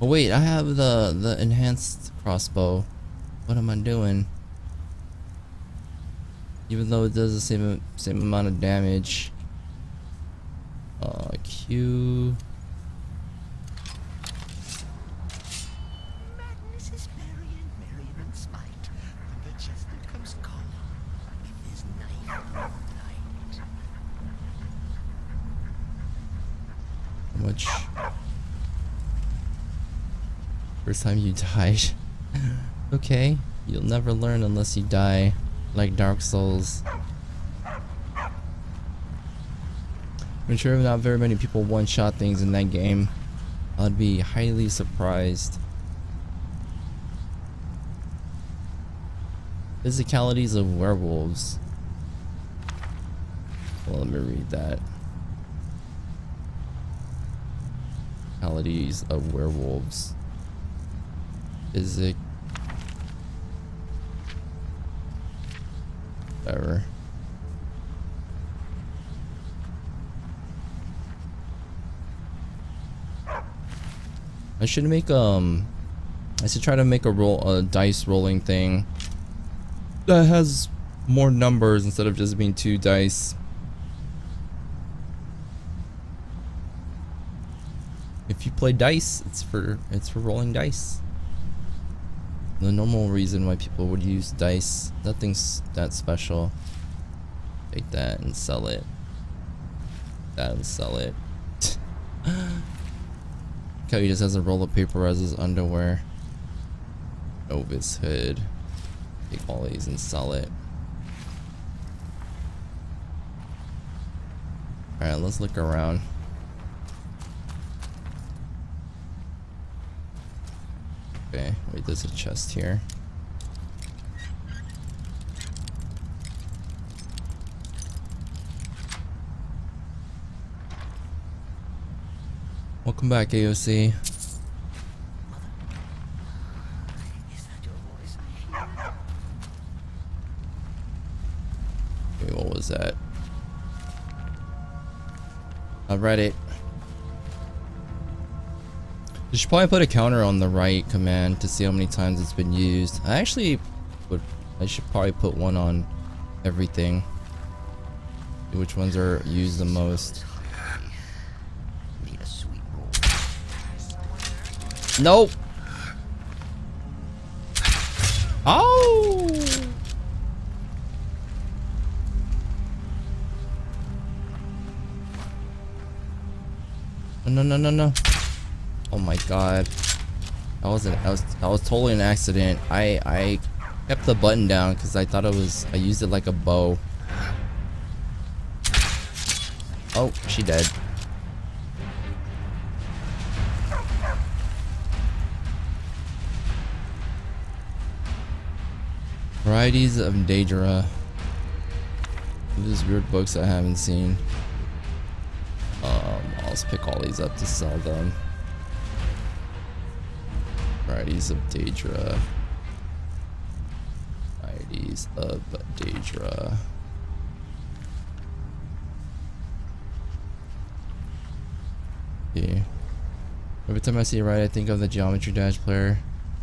Oh wait, I have the enhanced crossbow. What am I doing? Even though it does the same amount of damage. Q. Madness is merry and merrier in spite. When the chestnut comes calling, it is night and night. How much? First time you died. Okay, you'll never learn unless you die, like Dark Souls. I'm sure not very many people one-shot things in that game. I'd be highly surprised. Physicalities of werewolves. Well, let me read that. Physicalities of werewolves. Whatever. I should make I should try to make a dice rolling thing that has more numbers instead of just being 2 dice. If you play dice, it's for rolling dice. The normal reason why people would use dice, nothing's that special. Take that and sell it. That and sell it. Kelly just has a roll of paper as his underwear. Over his hood. Take all these and sell it. Alright, let's look around. Okay, wait, there's a chest here. Welcome back, AOC. Okay, what was that? I read it. You should probably put a counter on the right command to see how many times it's been used. I should probably put one on everything. See which ones are used the most. Nope. Oh! No, no, no, no. Oh my god. That was totally an accident. I kept the button down because I thought I used it like a bow. Oh, she dead. Varieties of Daedra. These weird books I haven't seen. I'll just pick all these up to sell them. Varieties of Daedra. Varieties of Daedra. Yeah. Every time I see a ride, I think of the Geometry Dash player.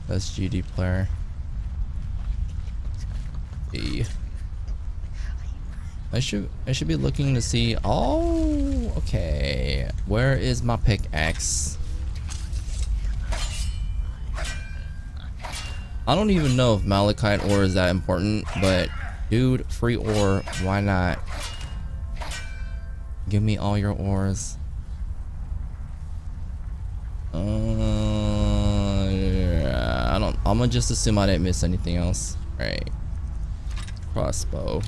Best GD player. Yeah. I should be looking to see. Oh, okay. Where is my pickaxe? I don't even know if malachite ore is that important, but dude, free ore, why not? Give me all your ores. I'm gonna just assume I didn't miss anything else. Right. Crossbow.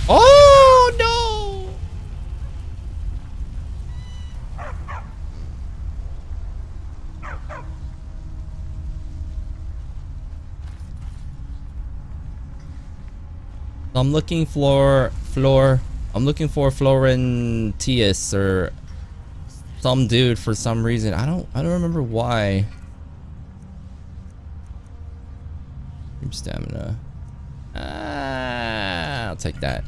Oh no! I'm looking for I'm looking for Florin TES or some dude for some reason. I don't remember why. Stamina. I'll take that.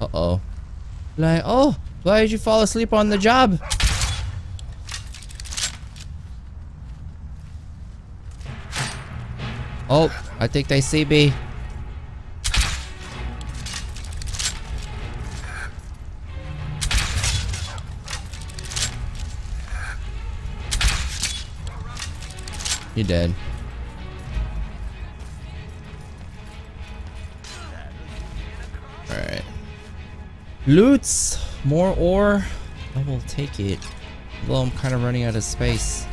Uh-oh. Like, oh, why did you fall asleep on the job? Oh, I think they see me. You're dead. Alright. Loots! More ore? I will take it. Although I'm kind of running out of space.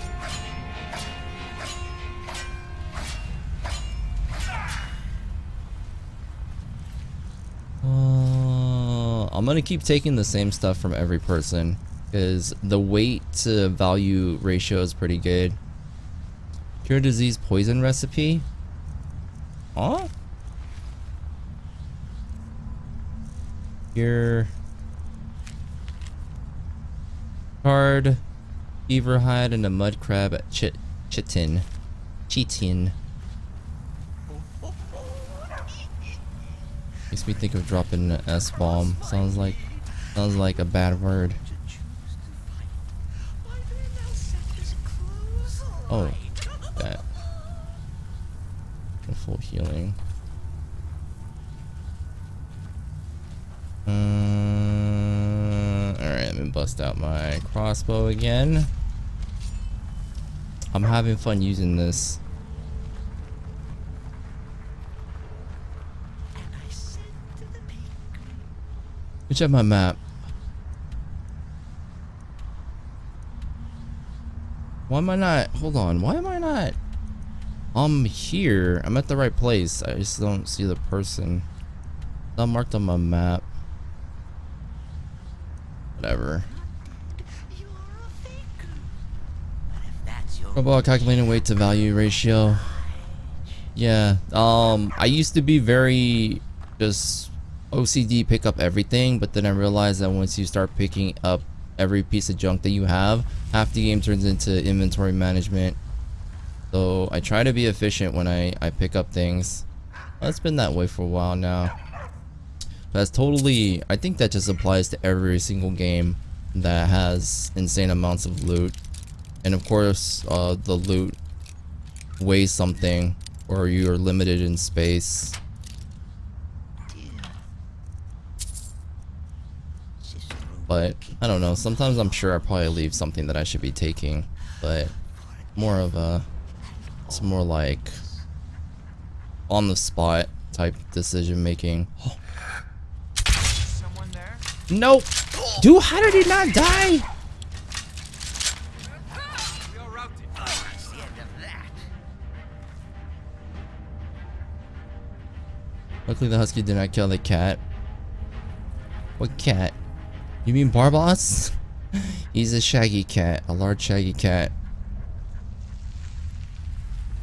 I'm gonna keep taking the same stuff from every person because the weight to value ratio is pretty good. Cure disease poison recipe? Huh? Cure card, beaver hide, and a mud crab chitin. Makes me think of dropping an S-bomb. Sounds like a bad word. Oh, that. Full healing. Alright, let me bust out my crossbow again. I'm having fun using this. Good job, my map. Why am I not? Hold on. Why am I not? I'm here. I'm at the right place. I just don't see the person. It's not marked on my map. Whatever. What about calculating weight to value ratio? Yeah. I used to be very just OCD, pick up everything, but then I realized that once you start picking up every piece of junk that you have, half the game turns into inventory management. So I try to be efficient when I pick up things. Well, it's been that way for a while now. That's totally, I think that just applies to every single game that has insane amounts of loot. And of course, the loot weighs something, or you're limited in space. But I don't know, sometimes I'm sure I probably leave something that I should be taking, but more of a, it's more like on the spot type decision making. Oh. Someone there? Nope. Dude, how did he not die? That's the end of that. Luckily the husky did not kill the cat. What cat? You mean Barboss? He's a shaggy cat, a large shaggy cat.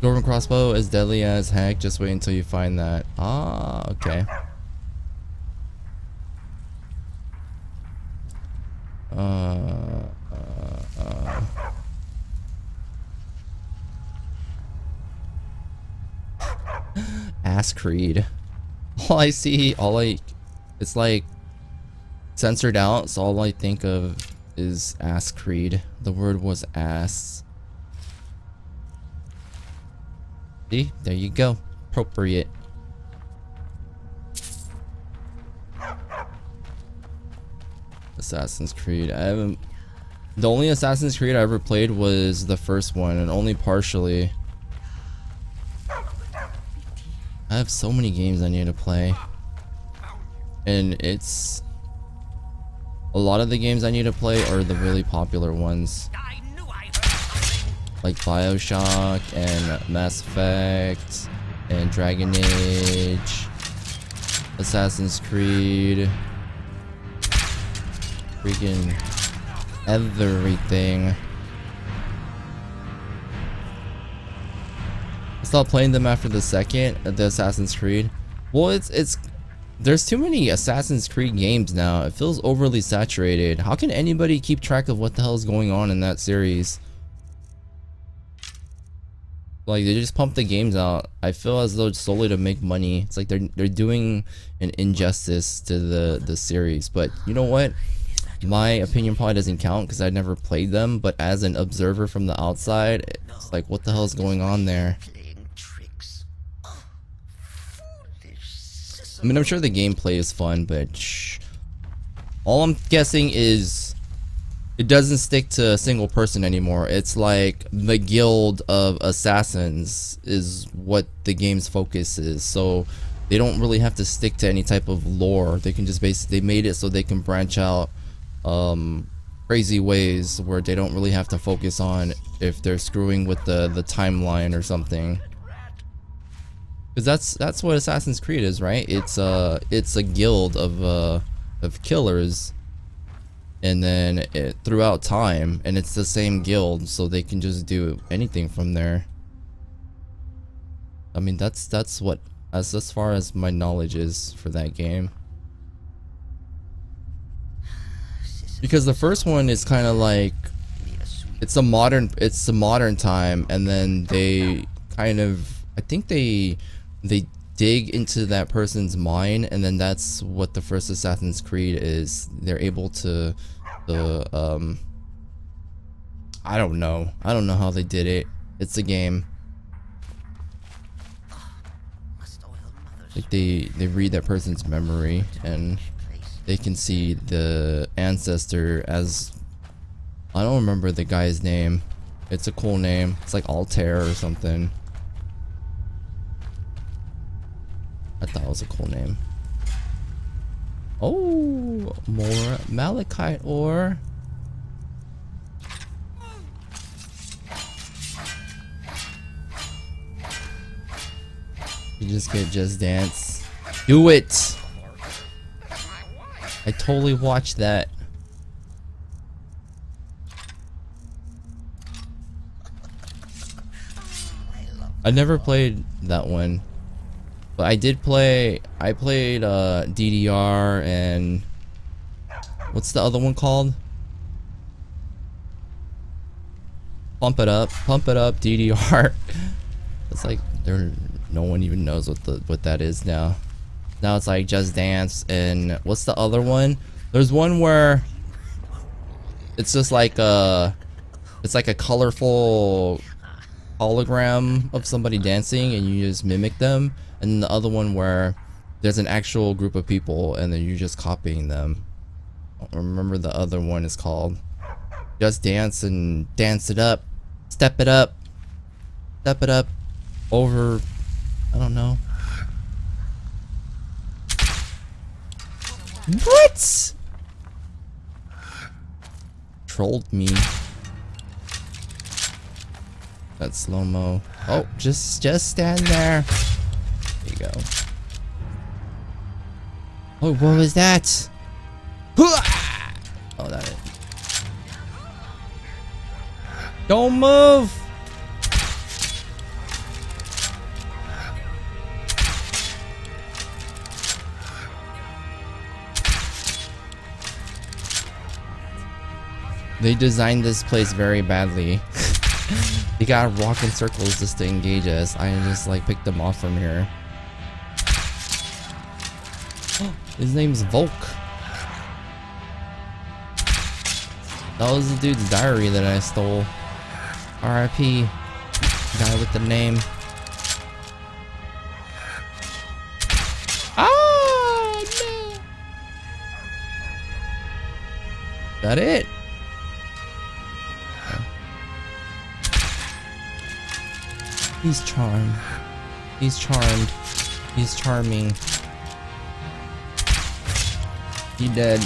Dwarven crossbow is deadly as heck, just wait until you find that. Ah, okay. Ass Creed. All I see, it's like censored out, so all I think of is Ass Creed. The word was ass. See? There you go. Appropriate. Assassin's Creed. The only Assassin's Creed I ever played was the first one, and only partially. I have so many games I need to play. And it's... a lot of the games I need to play are the really popular ones. Like BioShock and Mass Effect and Dragon Age, Assassin's Creed, freaking everything. I stopped playing them after the second, the Assassin's Creed. Well, it's there's too many Assassin's Creed games now. It feels overly saturated. How can anybody keep track of what the hell is going on in that series? Like, they just pump the games out. I feel as though it's solely to make money. It's like they're doing an injustice to the series. But you know what? My opinion probably doesn't count because I never played them. But as an observer from the outside, it's like, what the hell is going on there? I mean, I'm sure the gameplay is fun, but shh. All I'm guessing is it doesn't stick to a single person anymore. It's like the guild of assassins is what the game's focus is. So they don't really have to stick to any type of lore. They can just basically, they made it so they can branch out crazy ways where they don't really have to focus on if they're screwing with the timeline or something. Because that's what Assassin's Creed is, right? It's a guild of killers, and then throughout time, and it's the same guild, so they can just do anything from there. I mean, that's what, as far as my knowledge is for that game. Because the first one is kind of like it's a modern time, and then they kind of, I think they dig into that person's mind, and then that's what the first Assassin's Creed is. They're able to I don't know how they did it. It's a game. Like they read that person's memory, and they can see the ancestor as, I don't remember the guy's name. It's a cool name. It's like Altair or something. I thought it was a cool name. Oh, more malachite ore. You just get Just Dance. Do it! I totally watched that. I never played that one. But I did play, I played DDR and what's the other one called? Pump It Up DDR. It's like no one even knows what that is now. Now it's like Just Dance, and what's the other one? There's one where it's just like it's like a colorful hologram of somebody dancing and you just mimic them. And then the other one where there's an actual group of people and then you're just copying them. I don't remember the other one is called. Just dance and dance it up. Step it up. Step it up. Over. I don't know. What? Trolled me. That slow-mo. Oh, just stand there. There you go. Oh, what was that? Oh, that it. Don't move. They designed this place very badly. They gotta walk in circles just to engage us. I just like picked them off from here. His name's Volk. That was the dude's diary that I stole. R.I.P. Guy with the name. Oh no! That it? He's charmed. He's charmed. He's charming. He dead.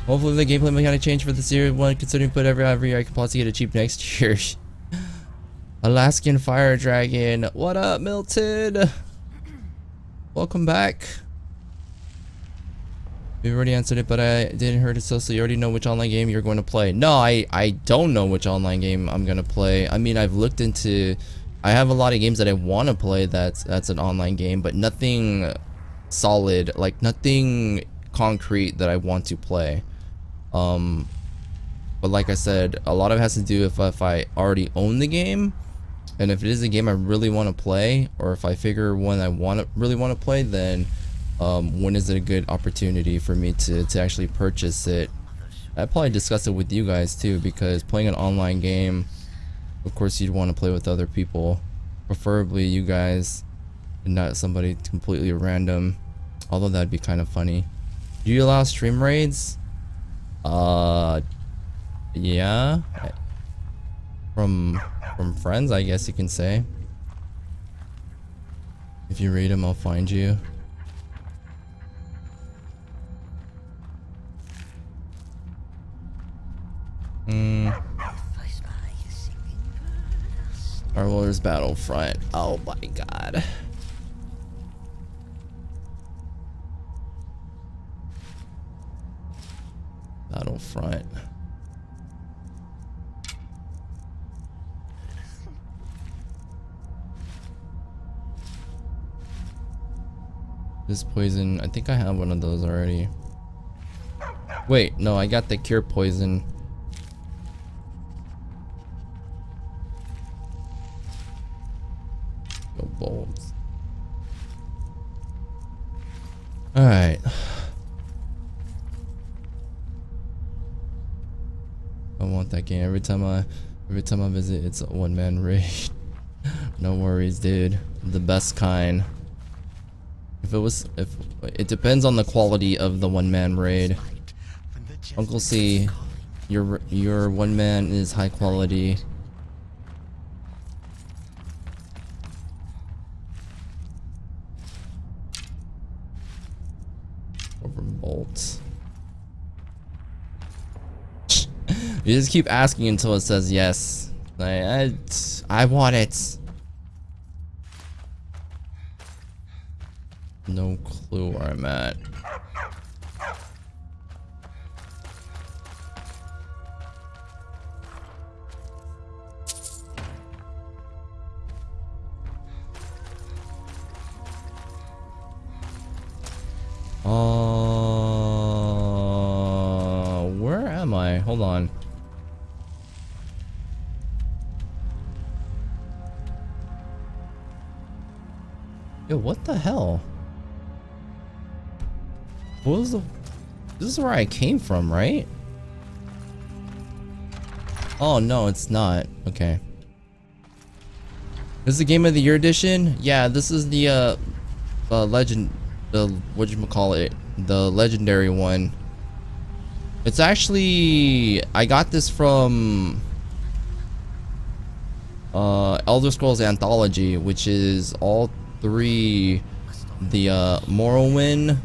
Hopefully the gameplay mechanic change for the series one, considering put every year I can possibly get it cheap next year. Alaskan Fire Dragon. What up, Milton? Welcome back. We already answered it, but I didn't hear it, so you already know which online game you're going to play. No, I don't know which online game I'm going to play. I mean, I've looked into... I have a lot of games that I want to play that's an online game, but nothing solid, like nothing concrete that I want to play. But like I said, a lot of it has to do if I already own the game, and if it is a game I really want to play, or if I figure one I really want to play, then when is it a good opportunity for me to actually purchase it. I'd probably discuss it with you guys too, because playing an online game, of course you'd want to play with other people, preferably you guys and not somebody completely random, although that'd be kind of funny. Do you allow stream raids? Yeah, from friends, I guess you can say. If you raid them, I'll find you. Star Wars Battlefront. Oh my god. Battlefront. This poison, I think I have one of those already. Wait, no, I got the cure poison. Go bolts. Alright. I want that game every time I visit. It's a one-man raid. No worries, dude. The best kind. If it depends on the quality of the one-man raid. Uncle C, your one-man is high quality. Over bolts. You just keep asking until it says yes. I want it. No clue where I'm at. Where am I? Hold on. Yo, what the hell? What was the... This is where I came from, right? Oh, no, it's not. Okay. This is the Game of the Year edition? Yeah, this is the, Legend... whatchamacallit, the legendary one. It's actually, I got this from Elder Scrolls Anthology, which is all three, the Morrowind,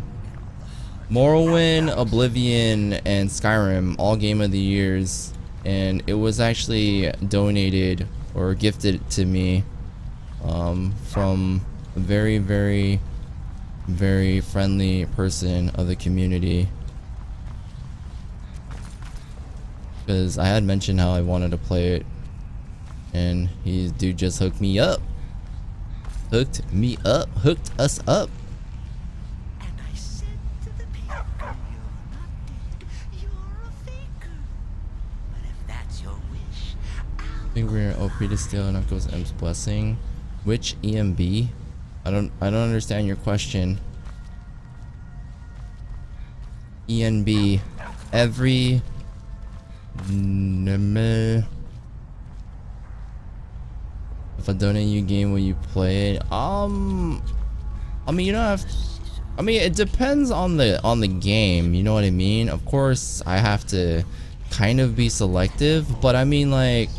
Oblivion, and Skyrim, all Game of the Years, and it was actually donated or gifted to me from a very, very, very friendly person of the community. Because I had mentioned how I wanted to play it, and dude just hooked me up. Hooked us up. And I said to the paper, you're not dead, you're a faker. But if that's your wish, I think we're OP to steal Knuckles M's blessing. Which EMB? I don't understand your question. ENB. Every if I donate you a game, will you play it? I mean, you don't have. I mean, it depends on the game. You know what I mean? Of course, I have to kind of be selective, but I mean, like,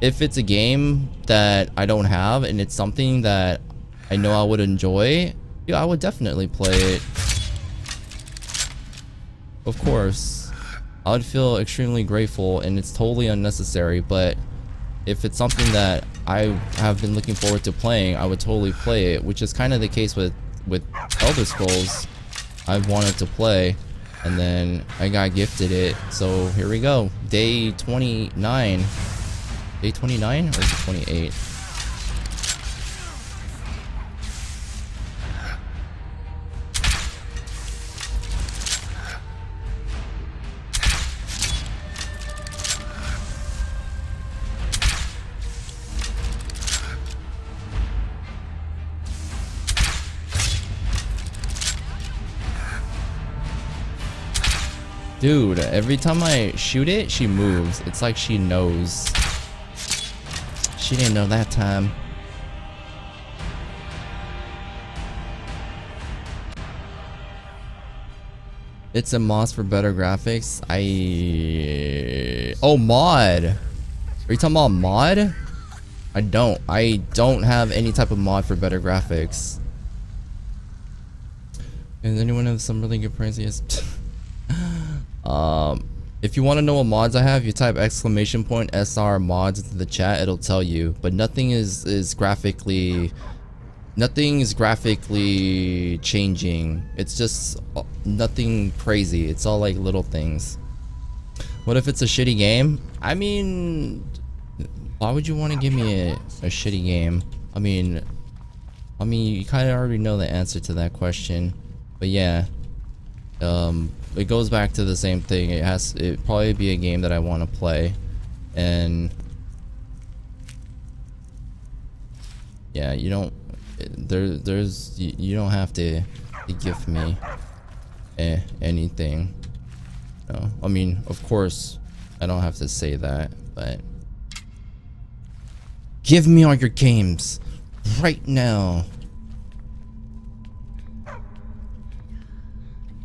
if it's a game that I don't have and it's something that I know I would enjoy, yeah, I would definitely play it. Of course. I would feel extremely grateful, and it's totally unnecessary, but if it's something that I have been looking forward to playing, I would totally play it, which is kind of the case with Elder Scrolls. I've wanted to play, and then I got gifted it, so here we go. Day 29. Day 29 or is it 28? Dude, every time I shoot it, she moves. It's like she knows. She didn't know that time. It's a mod for better graphics. Oh, mod. Are you talking about mod? I don't have any type of mod for better graphics. Does anyone have some really good pranks? Yes. If you want to know what mods I have, you type !SR mods into the chat, it'll tell you. But nothing is graphically changing. It's just nothing crazy. It's all like little things. What if it's a shitty game? I mean, why would you want to give me a shitty game? I mean you kind of already know the answer to that question. But yeah, it goes back to the same thing. It probably be a game that I want to play, and yeah, you don't have to gift me anything. No, I mean, of course I don't have to say that, but give me all your games right now.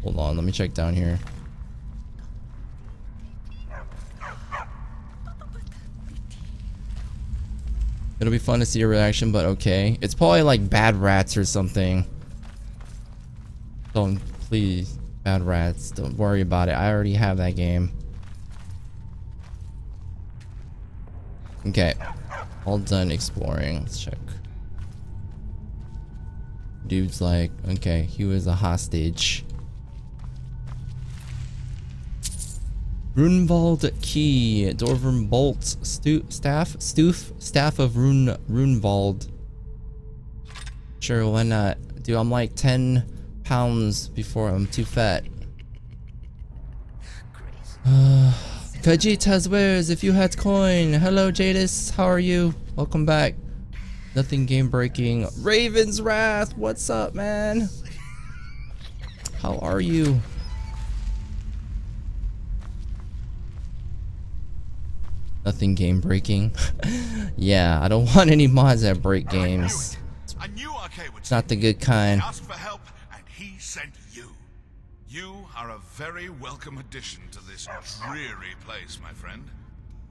Hold on, let me check down here. It'll be fun to see your reaction, but okay. It's probably like Bad Rats or something. Don't, please, Bad Rats, don't worry about it. I already have that game. Okay, all done exploring. Let's check. Dude's like, okay, he was a hostage. Runewald key, Dwarven bolt, staff of Runewald. Sure, why not? Dude, I'm like 10 pounds before I'm too fat. Kajitas wears if you had coin. Hello Jadis, how are you? Welcome back. Nothing game breaking. Raven's Wrath, what's up, man? How are you? Nothing game breaking. Yeah, I don't want any mods that break games. It's not the good kind. You are a very welcome addition to this dreary place, my friend.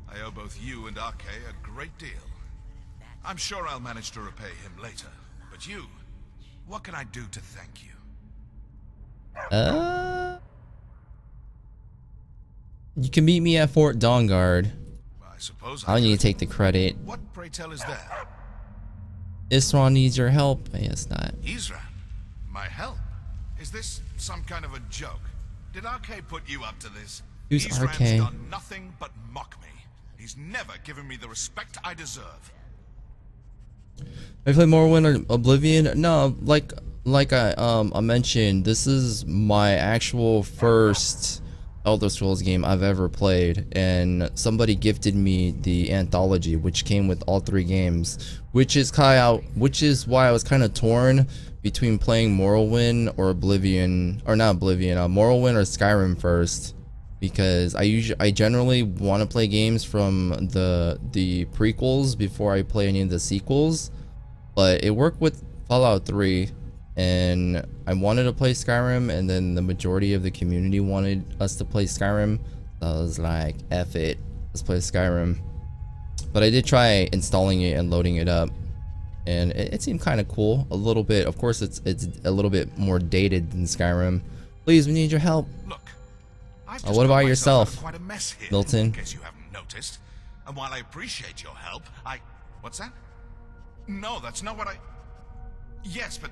I owe both you and RK a great deal. I'm sure I'll manage to repay him later. But you, what can I do to thank you? You can meet me at Fort Dawnguard. I suppose I need to take the credit. What, pray tell, is that? Isran needs your help. It's not. Isran? My help? Is this some kind of a joke? Did RK put you up to this? Who's Isran's RK? done nothing but mock me. He's never given me the respect I deserve. I play Morrowind or Oblivion? No, like I mentioned, this is my actual first Elder Scrolls game I've ever played, and somebody gifted me the anthology, which came with all 3 games, which is why I was kind of torn between playing Morrowind or Oblivion, or not Oblivion, Morrowind or Skyrim first, because I generally want to play games from the prequels before I play any of the sequels, but it worked with Fallout 3, and I wanted to play Skyrim, and then the majority of the community wanted us to play Skyrim, so I was like, F it, let's play Skyrim. But I did try installing it and loading it up, and it seemed kind of cool a little bit. Of course, it's a little bit more dated than Skyrim. Please, we need your help. Look, what about yourself, quite a mess here, Milton? in case you haven't noticed. And while I appreciate your help, what's that? No, that's not what I... Yes, but...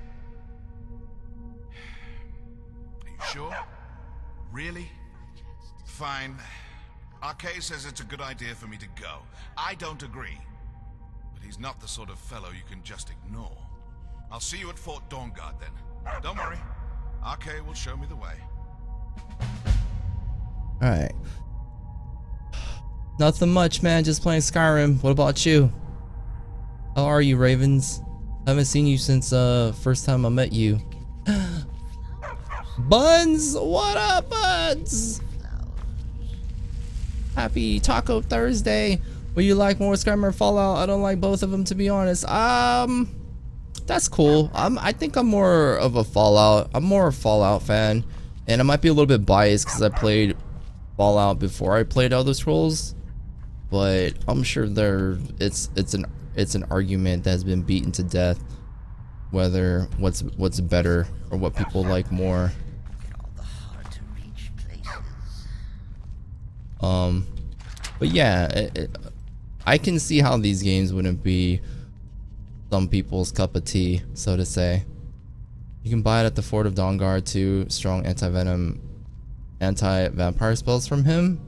Are you sure? Really? Fine. RK says it's a good idea for me to go. I don't agree. But he's not the sort of fellow you can just ignore. I'll see you at Fort Dawnguard then. Don't worry. RK will show me the way. Alright. Nothing much, man. Just playing Skyrim. What about you? How are you, Ravens? I haven't seen you since first time I met you. Buns! What up, Buns? Happy Taco Thursday. Would you like more Skyrim or Fallout? I don't like both of them, to be honest. That's cool. I think I'm more of a Fallout. I'm more a Fallout fan, and I might be a little bit biased because I played Fallout before I played Elder Scrolls, but I'm sure it's an argument that's been beaten to death whether what's better or what people like more. But yeah, I can see how these games wouldn't be some people's cup of tea, so to say. You can buy it at the Fort of Dawnguard too. Strong anti-venom, anti-vampire spells from him.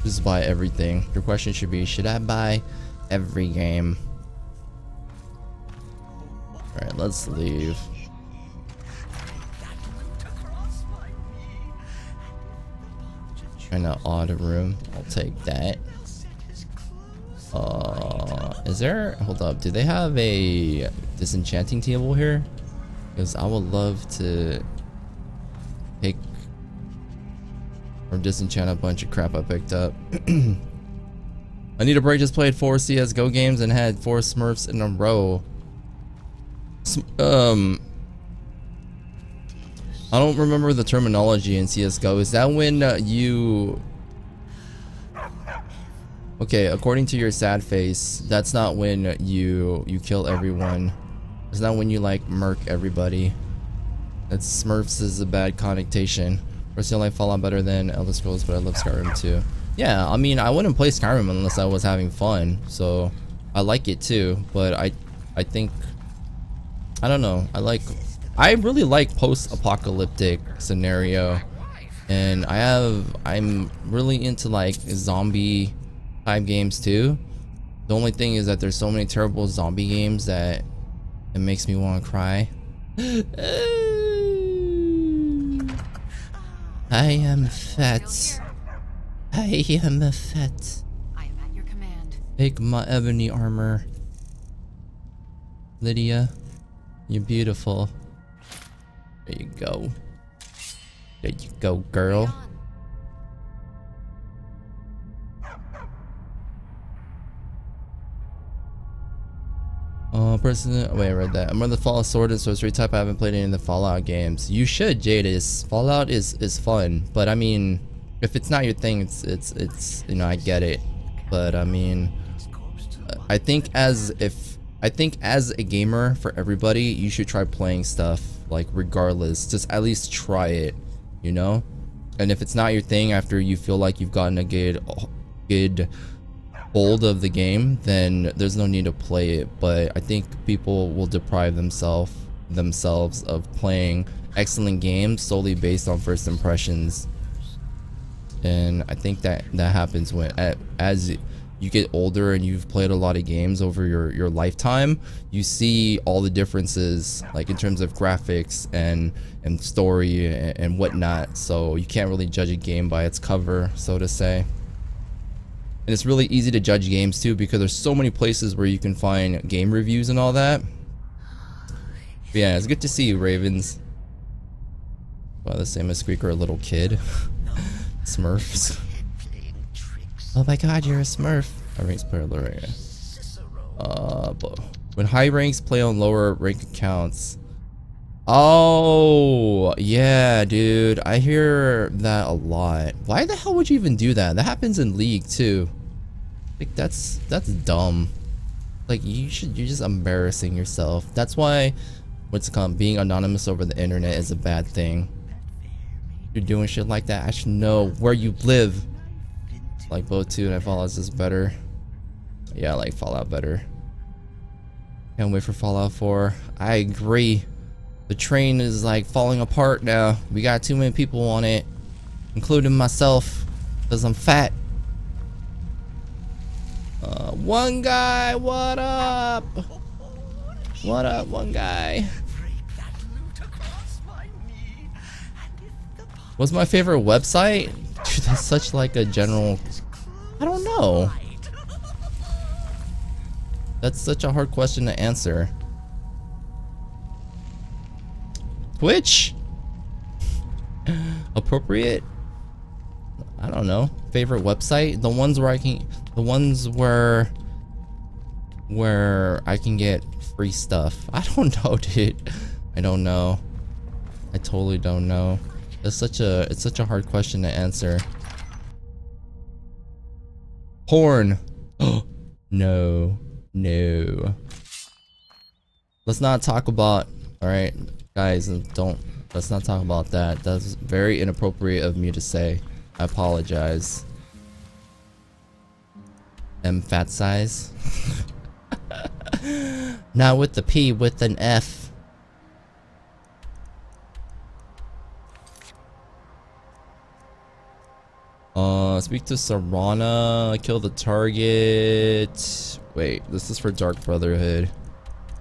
Just buy everything. Your question should be, should I buy every game? Alright, let's leave. Kinda odd room. I'll take that. Is there... Hold up. Do they have a disenchanting table here? Because I would love to pick or disenchant a bunch of crap I picked up. I need a break. Just played 4 CSGO games and had 4 Smurfs in a row. I don't remember the terminology in CSGO. Is that when you... Okay, according to your sad face, that's not when you kill everyone. It's not when you like murk everybody. That's Smurfs is a bad connotation. Personally, I like Fallout better than Elder Scrolls, but I love Skyrim too. Yeah, I mean, I wouldn't play Skyrim unless I was having fun, so I like it too. But I think, I don't know. I really like post-apocalyptic scenario, and I'm really into like zombie type games too. The only thing is that there's so many terrible zombie games that it makes me want to cry. I am fat. I am a fat. I am at your command. Take my ebony armor. Lydia, you're beautiful. There you go. There you go, girl. person. Wait, I read that. I'm on the Fallout Sword and Sorcery type. I haven't played any of the Fallout games. You should, Jadis. Fallout is fun, but I mean, if it's not your thing, it's you know, I get it. But I mean, I think as a gamer, for everybody, you should try playing stuff, like, regardless. Just at least try it, you know? And if it's not your thing after you feel like you've gotten a good hold of the game, then there's no need to play it. But I think people will deprive themselves of playing excellent games solely based on first impressions. And I think that happens when as you get older and you've played a lot of games over your lifetime, you see all the differences, like in terms of graphics and story and whatnot. So you can't really judge a game by its cover, so to say. And it's really easy to judge games too, because there's so many places where you can find game reviews and all that. But yeah, it's good to see you, Ravens. Wow, the same as Squeaker, a little kid. Smurfs. Oh my god, you're a Smurf. High ranks player lower rank. But when high ranks play on lower rank accounts. Oh yeah, dude, I hear that a lot. Why the hell would you even do that? That happens in League too. Like that's dumb. Like you're just embarrassing yourself. That's why what's it called, being anonymous over the internet is a bad thing. You're doing shit like that, I should know where you live. Like both 2 and Fallout is better. Yeah, I like Fallout better. Can't wait for Fallout 4. I agree. The train is like falling apart now. We got too many people on it, including myself, because I'm fat. One guy, what up? What up, one guy? What's my favorite website? Dude, that's such like a general... I don't know. That's such a hard question to answer. Twitch? Appropriate? I don't know. Favorite website? The ones where I can... The ones where I can get free stuff. I don't know, dude. I don't know. I totally don't know. It's such a hard question to answer. Porn. Oh no. No. Let's not talk about, alright guys, let's not talk about that. That's very inappropriate of me to say. I apologize. Fat size. Not with the P, with an F. Speak to Serana, kill the target. Wait, this is for Dark Brotherhood.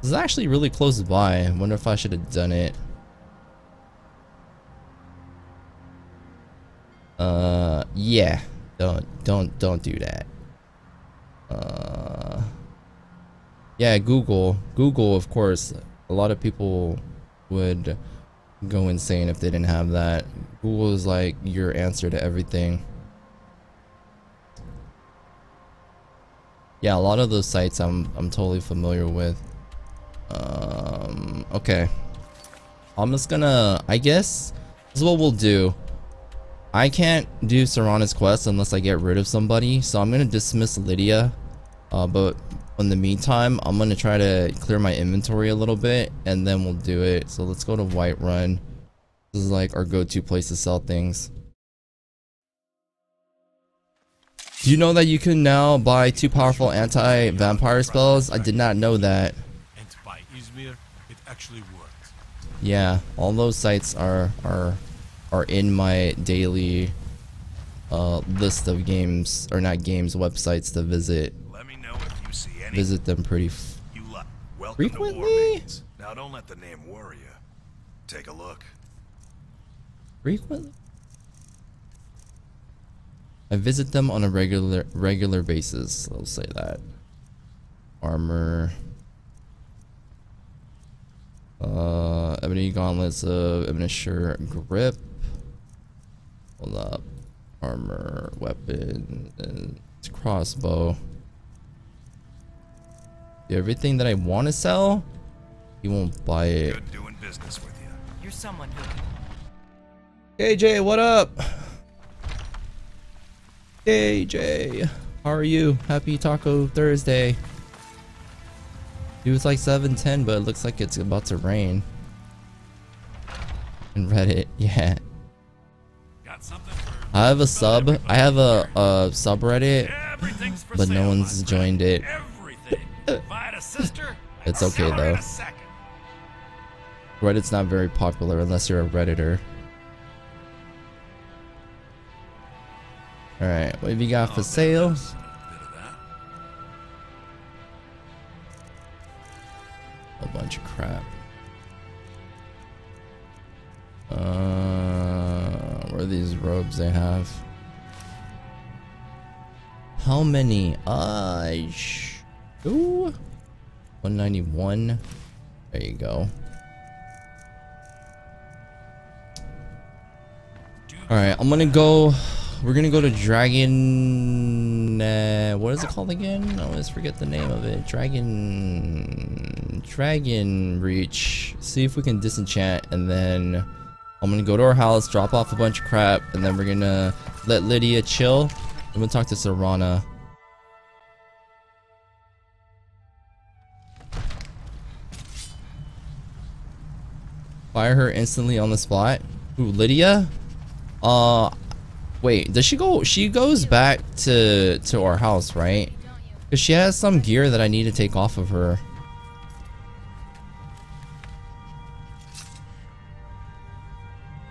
This is actually really close by. I wonder if I should have done it. Yeah. Don't do that. Yeah, Google, of course. A lot of people would go insane if they didn't have that. Google is like your answer to everything. Yeah, a lot of those sites I'm totally familiar with. Okay. I'm just gonna, I guess this is what we'll do. I can't do Serana's quest unless I get rid of somebody, so I'm gonna dismiss Lydia. But in the meantime, I'm gonna try to clear my inventory a little bit, and then we'll do it. So let's go to Whiterun. This is like our go-to place to sell things. Do you know that you can now buy 2 powerful anti-vampire spells? I did not know that. And by Izmir, it actually worked. Yeah, all those sites are in my daily list of games, or not games, websites to visit. Let me know if you see any. Visit them pretty frequently. Now don't let the name worry you. Take a look. Frequently? I visit them on a regular basis. I'll say that. Armor. Ebony gauntlets of Ebony grip. Hold up. Armor, weapon, and crossbow. Everything that I want to sell, he won't buy it. Good doing business with you. You're someone who... KJ, what up? KJ, how are you? Happy Taco Thursday. Dude, it's like 7:10, but it looks like it's about to rain. And Reddit, yeah. I have a sub. I have a subreddit, but no one's joined it. It's okay though. Reddit's not very popular unless you're a Redditor. Alright, what have you got for sale? A bunch of crap. What are these robes they have? How many? Ooh. 191. There you go. Alright, I'm gonna go. We're gonna go to Dragon. What is it called again? I always forget the name of it. Dragon Reach. See if we can disenchant, and then I'm gonna go to our house, drop off a bunch of crap, and then we're gonna let Lydia chill. I'm gonna talk to Serana. Fire her instantly on the spot. Ooh, Lydia? Wait, does she go? She goes back to our house, right? Because she has some gear that I need to take off of her.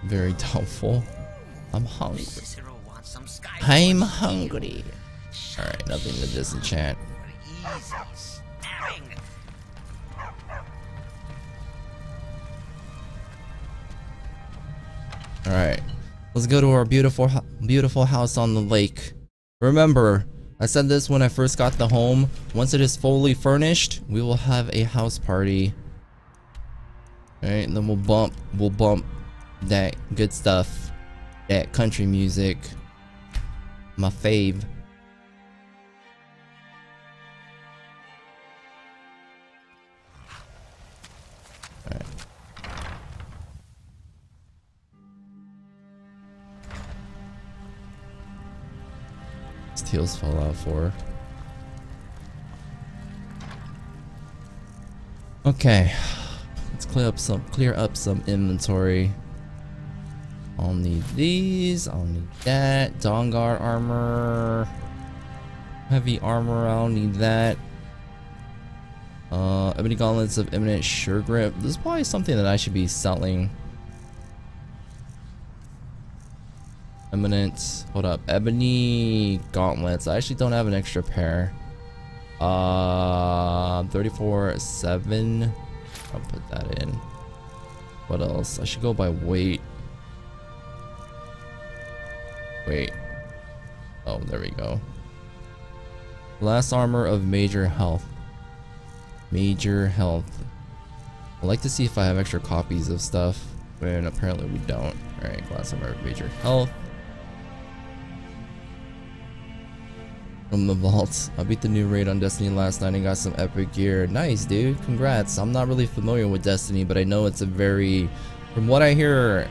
Very doubtful. I'm hungry. I'm hungry. Alright, nothing to disenchant. Alright, let's go to our beautiful house on the lake. Remember, I said this when I first got the home. Once it is fully furnished, we will have a house party. Alright, and then we'll bump that good stuff, that country music, my fave. Alright. Steel's Fallout 4. Okay, let's clear up some inventory. I'll need these, I'll need that, Dawnguard armor, heavy armor, I'll need that. Ebony gauntlets of imminent sure grip. This is probably something that I should be selling. Eminent, hold up, ebony gauntlets. I actually don't have an extra pair. 34/7. I'll put that in. What else? I should go by weight. Wait. Oh, there we go. Glass armor of major health. Major health. I'd like to see if I have extra copies of stuff, and apparently we don't. Alright, glass armor of major health. From the vault. I beat the new raid on Destiny last night and got some epic gear. Nice, dude. Congrats. I'm not really familiar with Destiny, but I know it's a very... From what I hear,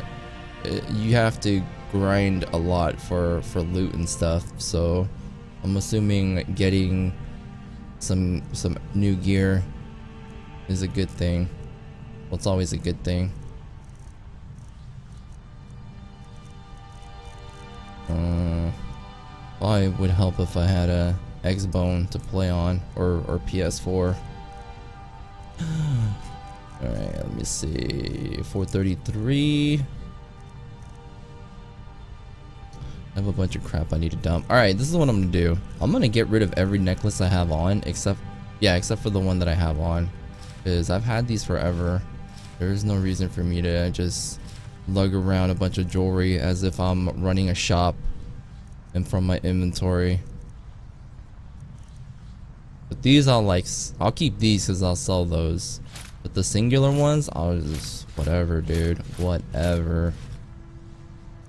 you have to grind a lot for loot and stuff, so I'm assuming getting some new gear is a good thing. Well, it's always a good thing. Probably would help if I had a Xbone to play on, or PS4. Alright, let me see. 433. I have a bunch of crap I need to dump. Alright, this is what I'm gonna do. I'm gonna get rid of every necklace I have on, except for the one that I have on. Because I've had these forever. There's no reason for me to just lug around a bunch of jewelry as if I'm running a shop and from my inventory. But these I'll keep these because I'll sell those. But the singular ones, I'll just, whatever, dude. Whatever.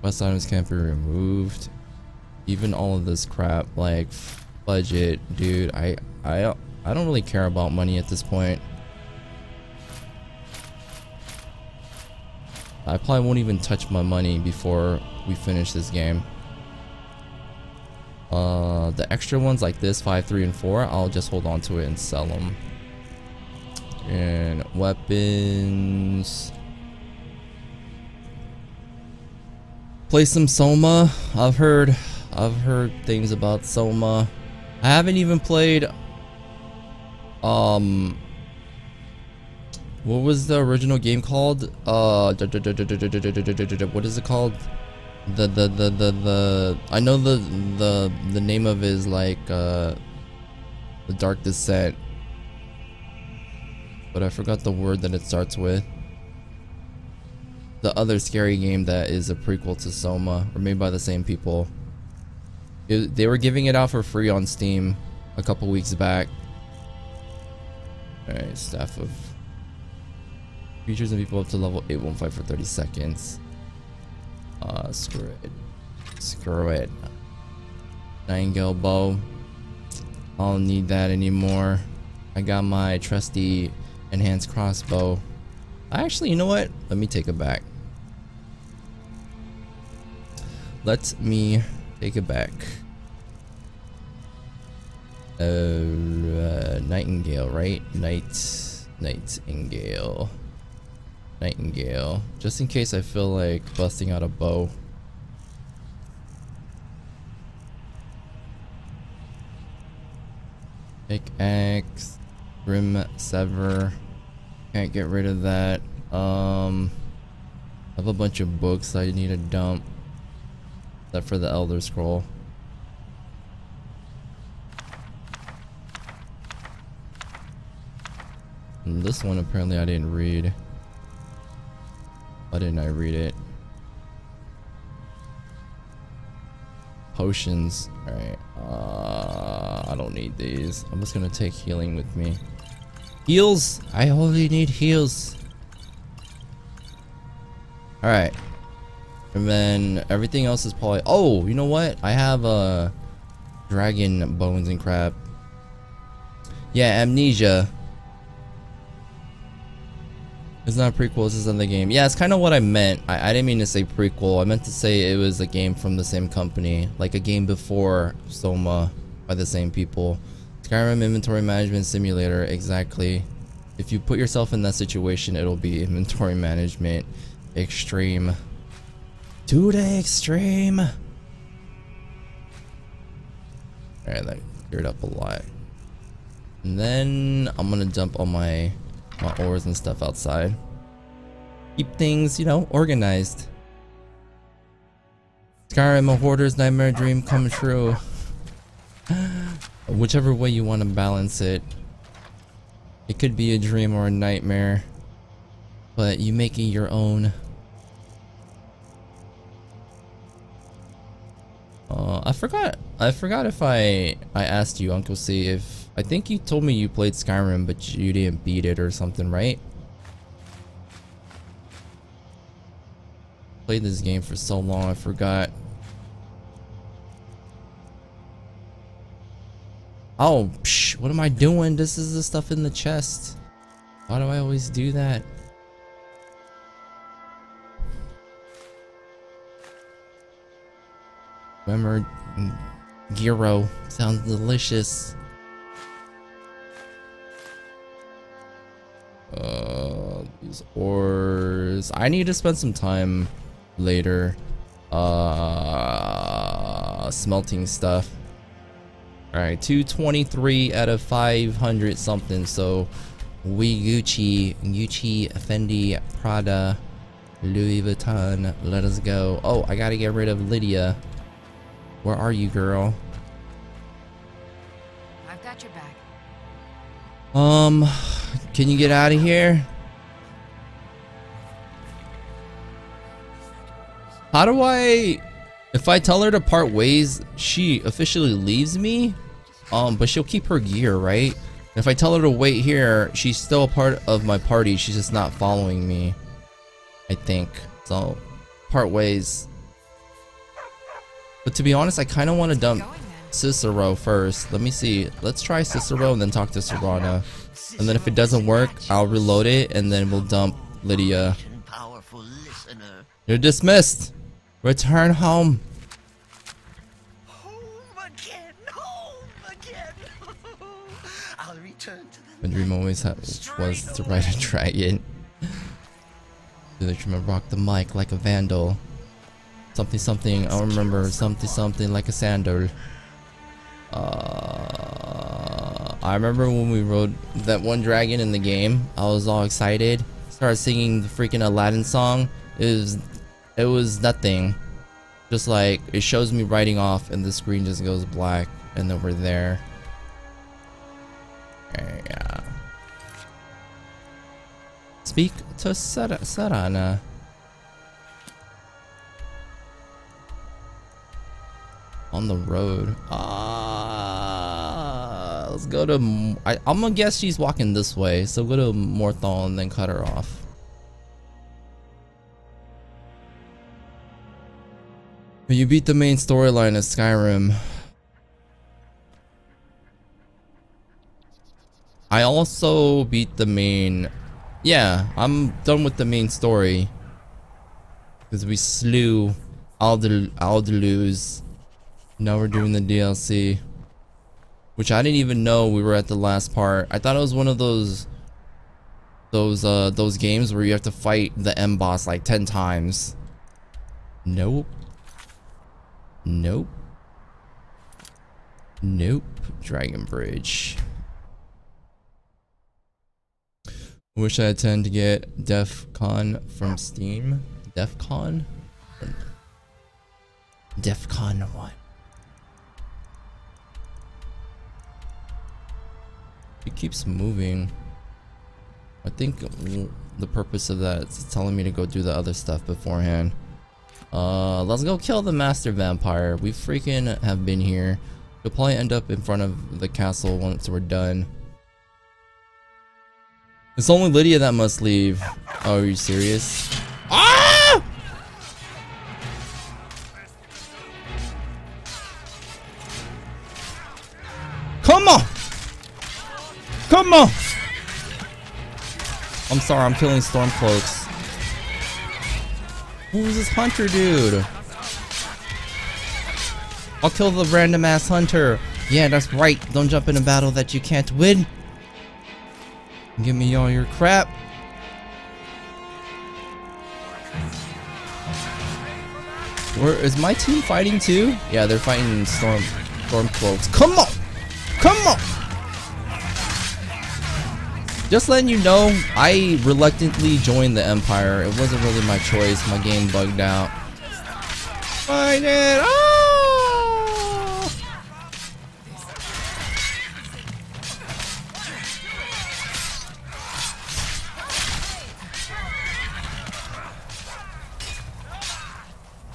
Quest items can't be removed. Even all of this crap, like budget, dude. I don't really care about money at this point. I probably won't even touch my money before we finish this game. The extra ones like this, 5, 3, and 4, I'll just hold on to it and sell them. And weapons. Play some Soma. I've heard things about Soma. I haven't even played. What was the original game called? What is it called? I know the name of it is like The Dark Descent, but I forgot the word that it starts with. The other scary game that is a prequel to Soma, or made by the same people. They were giving it out for free on Steam a couple weeks back. Alright, staff of creatures and people up to level 815 for 30 seconds. Screw it. Screw it. Nightingale bow. I don't need that anymore. I got my trusty enhanced crossbow. Actually, you know what? Let me take it back. Let me take it back. Nightingale, right? Nightingale. Nightingale. Just in case I feel like busting out a bow. Pickaxe. Grim Sever. Can't get rid of that. I have a bunch of books I need to dump. Except for the Elder Scroll. And this one apparently I didn't read. Why didn't I read it? Potions. Alright. I don't need these. I'm just gonna take healing with me. Heals! I only need heals. Alright. And then everything else is probably... Oh, you know what? I have dragon bones and crap. Yeah, Amnesia. It's not a prequel, it's another game. Yeah, it's kind of what I meant. I didn't mean to say prequel. I meant to say it was a game from the same company. Like a game before Soma by the same people. Skyrim Inventory Management Simulator, exactly. If you put yourself in that situation, it'll be inventory management extreme. To the extreme. Alright, that cleared up a lot. And then I'm gonna dump all my ores and stuff outside. Keep things, you know, organized. Skyrim, a hoarder's nightmare dream come true. Whichever way you want to balance it. It could be a dream or a nightmare, but you make it your own. I forgot if I asked you, Uncle C, if I think you told me you played Skyrim but you didn't beat it or something, right? Played this game for so long, I forgot. Oh, psh, what am I doing? This is the stuff in the chest. Why do I always do that? Remember, gyro sounds delicious. These ores. I need to spend some time later smelting stuff. Alright, 223 out of 500 something, so we Gucci, Fendi, Prada, Louis Vuitton, let us go. Oh, I gotta get rid of Lydia. Where are you, girl? I've got your back. Can you get out of here? How do I... If I tell her to part ways, she officially leaves me? But she'll keep her gear, right? And if I tell her to wait here, she's still a part of my party. She's just not following me, I think. So, part ways. But to be honest, I kind of want to dump Cicero first. Let me see. Let's try Cicero and then talk to Serana. And then if it doesn't work, I'll reload it and then we'll dump Lydia. You're dismissed. Return home. I'll return to My dream always was to ride a dragon. Do they remember rock the mic like a vandal? Something something, I don't remember. Something something like a sandal. I remember when we rode that one dragon in the game. I was all excited. Started singing the freaking Aladdin song. It was nothing. Just like it shows me riding off, and the screen just goes black, and then we're there. Yeah. Speak to Serana. On the road. Let's go to. I'm gonna guess she's walking this way, so go to Morthal and then cut her off. You beat the main storyline of Skyrim. I also beat the main. Yeah, I'm done with the main story because we slew Aldaluz. Now we're doing the DLC, which I didn't even know we were at the last part. I thought it was one of those games where you have to fight the M boss like 10 times. Nope. Nope. Nope. Dragon Bridge. Wish I had 10 to get DEF CON from Steam. DEF CON? DEF CON 1. It keeps moving. I think the purpose of that is telling me to go do the other stuff beforehand. Let's go kill the master vampire. We freaking have been here. We'll probably end up in front of the castle once we're done. It's only Lydia that must leave. Oh, are you serious? Ah! Come on! Come on! I'm sorry, I'm killing Stormcloaks. Who's this hunter dude? I'll kill the random ass hunter. Yeah, that's right. Don't jump in a battle that you can't win. Give me all your crap. Where is my team fighting too? Yeah, they're fighting Stormcloaks. Come on! Come on! Just letting you know, I reluctantly joined the Empire. It wasn't really my choice. My game bugged out. Fight it! Oh!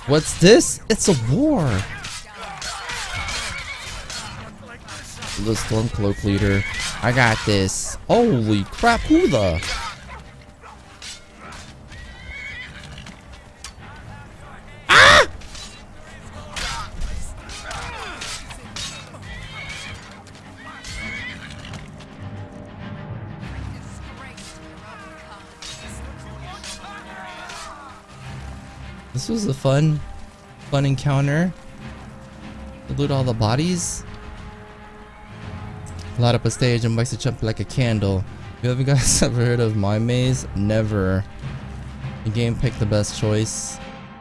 What's this? It's a war. The Stormcloak leader. I got this. Holy crap, who the? Ah! This was a fun encounter. Loot all the bodies. Light up a stage and makes it jump like a candle. You guys ever heard of My Maze? Never. The game picked the best choice.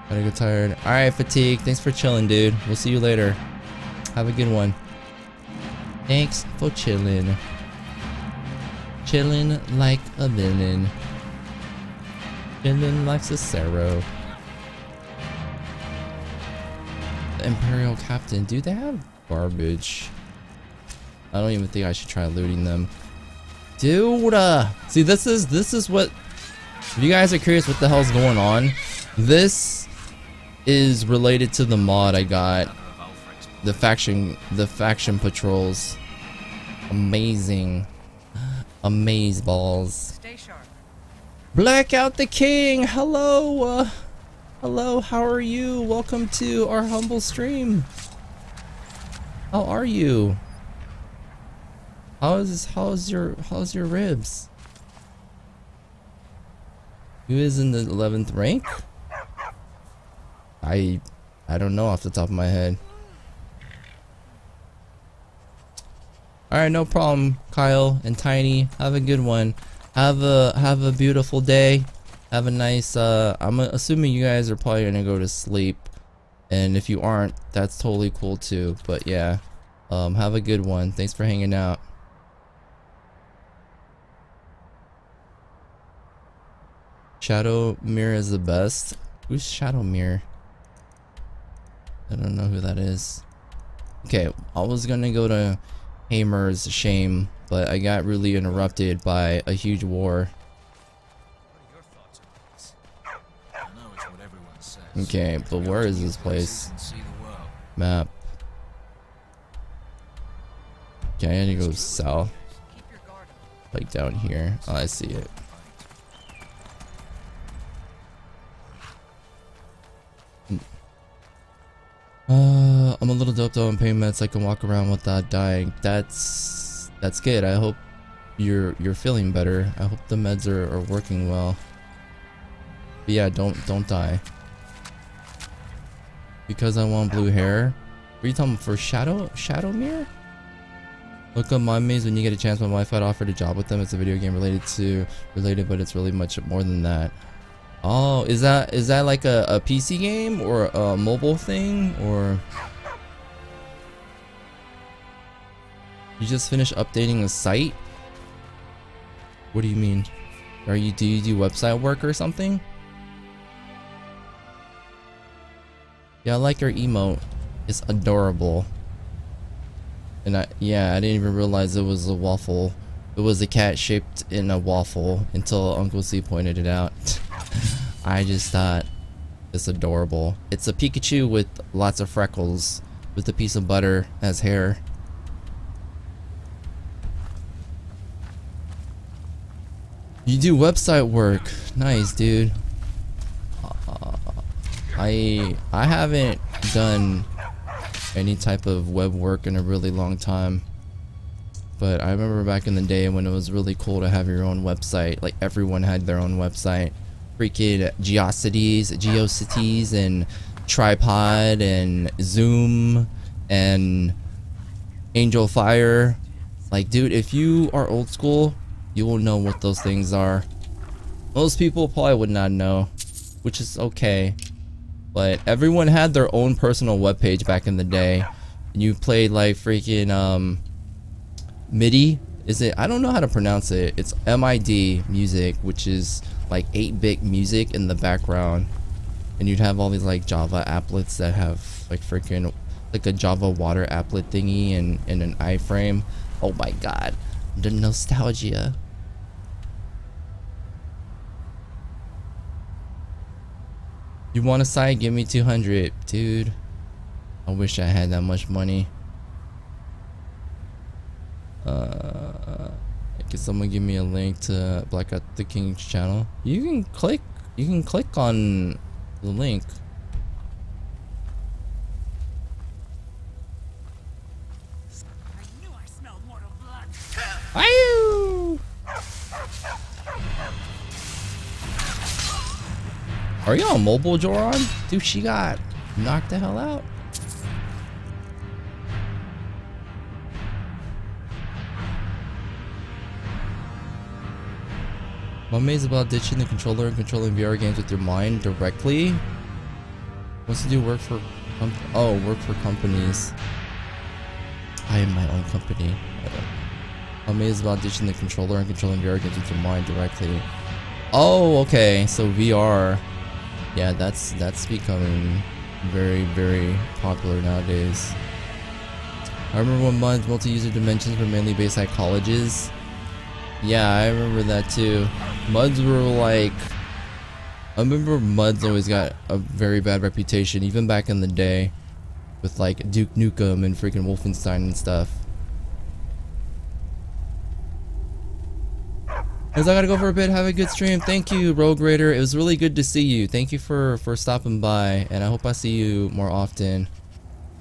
Gotta get tired. Alright, Fatigue. Thanks for chilling, dude. We'll see you later. Have a good one. Thanks for chilling. Chilling like a villain. Chilling like Cicero. The Imperial Captain. Dude, they have garbage. I don't even think I should try looting them. Dude, see, this is what, if you guys are curious what the hell's going on, this is related to the mod I got. The faction patrols. Amazing. Amaze balls. Stay sharp. Blackout the King, hello. Hello, how are you? Welcome to our humble stream. How are you? How's your ribs? Who is in the 11th rank? I don't know off the top of my head. Alright, no problem, Kyle and Tiny. Have a good one. Have a beautiful day. Have a nice I'm assuming you guys are probably gonna go to sleep. And if you aren't, that's totally cool too. But yeah. Have a good one. Thanks for hanging out. Shadowmere is the best. Who's Shadowmere? I don't know who that is. Okay, I was gonna go to Hamer's Shame, but I got really interrupted by a huge war. Okay, but where is this place? Map. Okay, I need to go south. Like down here. Oh, I see it. I'm a little doped on pain meds. I can walk around without dying. That's good. I hope you're feeling better. I hope the meds are working well. But yeah, don't die. Because I want blue hair. What are you talking about for Shadowmere? Look up Mind Maze when you get a chance. My wife had offered a job with them. It's a video game related, but it's really much more than that. Oh, is that like a PC game or a mobile thing, or you just finished updating the site? What do you mean? Do you do website work or something? Yeah, I like your emote. It's adorable. And I didn't even realize it was a waffle. It was a cat shaped in a waffle until Uncle C pointed it out. I just thought it's adorable. It's a Pikachu with lots of freckles with a piece of butter as hair. You do website work. Nice, dude. I haven't done any type of web work in a really long time. But I remember back in the day when it was really cool to have your own website. Like everyone had their own website. Freaking Geocities and Tripod and Zoom and Angel Fire. Like, dude, if you are old school, you will know what those things are. Most people probably would not know, which is okay. But everyone had their own personal webpage back in the day. And you played like freaking MIDI. Is it? I don't know how to pronounce it. It's MID music, which is like 8-bit music in the background. And you'd have all these like Java applets that have like freaking like a Java water applet thingy and an iframe. Oh my god, the nostalgia. You want a site? Give me 200, dude. I wish I had that much money. Can someone give me a link to Black Out the King's channel? You can click on the link. I knew I smelled mortal blood. Ayoo! Are you on mobile, Joron? Dude, she got knocked the hell out. My maze about ditching the controller and controlling VR games with your mind directly. What's to do work for work for companies. I am my own company. My maze about ditching the controller and controlling VR games with your mind directly. Oh, okay. So VR. Yeah, that's becoming very, very popular nowadays. I remember when MUD's multi-user dimensions were mainly based at colleges. Yeah, I remember that too. MUDs were like... I remember MUDs always got a very bad reputation, even back in the day. With like Duke Nukem and freaking Wolfenstein and stuff. Cause I gotta go for a bit. Have a good stream. Thank you, Rogue Raider. It was really good to see you. Thank you for stopping by, and I hope I see you more often.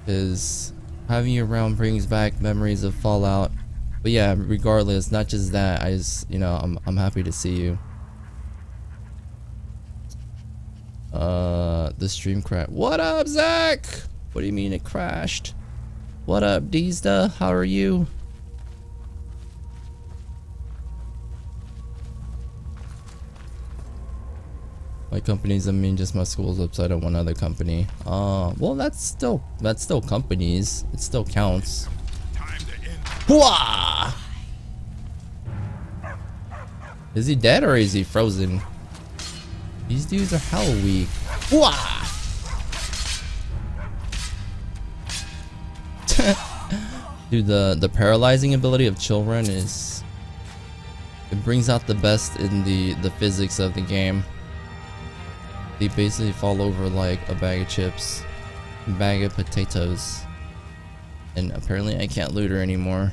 Cause Having you around brings back memories of Fallout. But yeah, regardless, not just that, I just, you know, I'm happy to see you. The stream crashed. What up, Zach? What do you mean it crashed? What up, Deezda? How are you? My companies, I mean just my school's website on one other company. Well, that's still companies. It still counts. Hooah! Is he dead or is he frozen? These dudes are hella weak. Hooah! Dude, the paralyzing ability of children is, it brings out the best in the physics of the game. They basically fall over like a bag of chips, a bag of potatoes. And apparently I can't loot her anymore.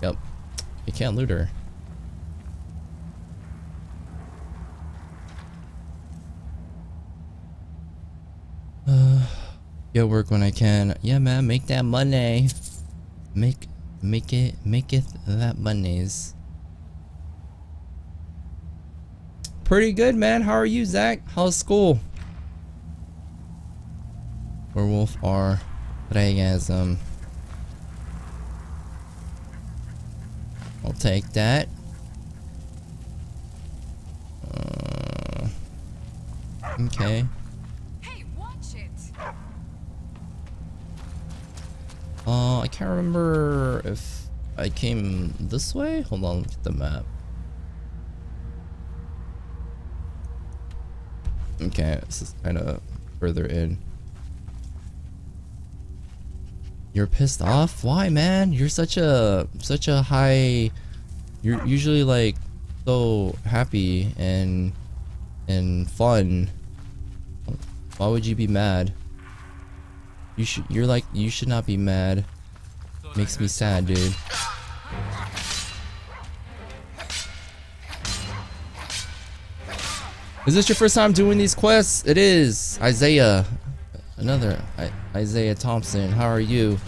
Yep, I can't loot her. Get work when I can. Yeah, man, make that money. Make it that monies. Pretty good, man. How are you, Zach? How's school? Werewolf R. Regasm. I'll take that. Okay. Hey, watch it. I can't remember if I came this way. Hold on, look at the map. Okay, this is kind of further in. You're pissed off? Why, man? You're such a high. You're usually like so happy and fun. Why would you be mad? You should not be mad. Makes me sad, dude. Is this your first time doing these quests? It is. Isaiah. Another Isaiah Thompson. How are you?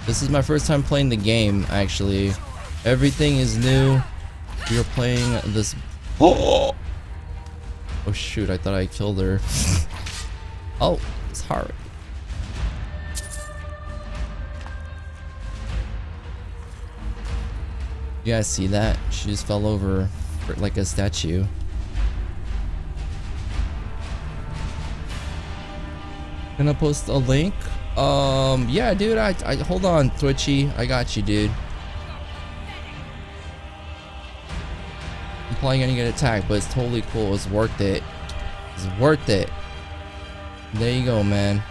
This is my first time playing the game, actually. Everything is new. We are playing this. Oh shoot, I thought I killed her. Oh, it's hard. You guys see that? She just fell over like a statue. Gonna post a link. Yeah, dude. I hold on, Twitchy. I got you, dude. I'm probably gonna get attacked, but it's totally cool. It's worth it. It's worth it. There you go, man.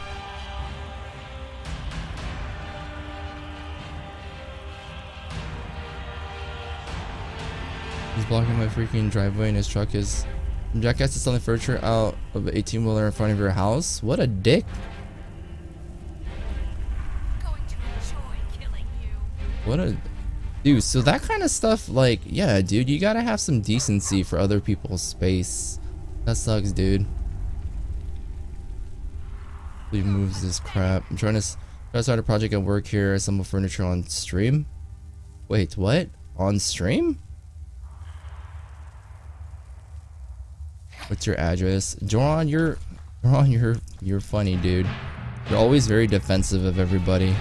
He's blocking my freaking driveway and his truck is... Jackass is selling furniture out of an 18-wheeler in front of your house? What a dick. Going to enjoy killing you. What a... Dude, so that kind of stuff, like, yeah, dude, you gotta have some decency for other people's space. That sucks, dude. He moves this crap. I'm trying to start a project at work here. Assemble furniture on stream. Wait, what? On stream? What's your address? Joran, you're funny, dude. You're always very defensive of everybody.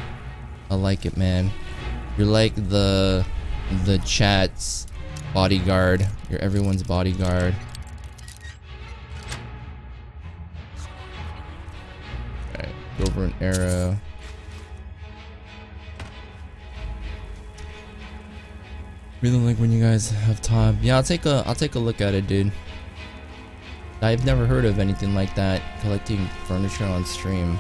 I like it, man. You're like the chat's bodyguard. You're everyone's bodyguard. Alright, go over an arrow. Really like when you guys have time. Yeah, I'll take a look at it, dude. I've never heard of anything like that, collecting furniture on stream.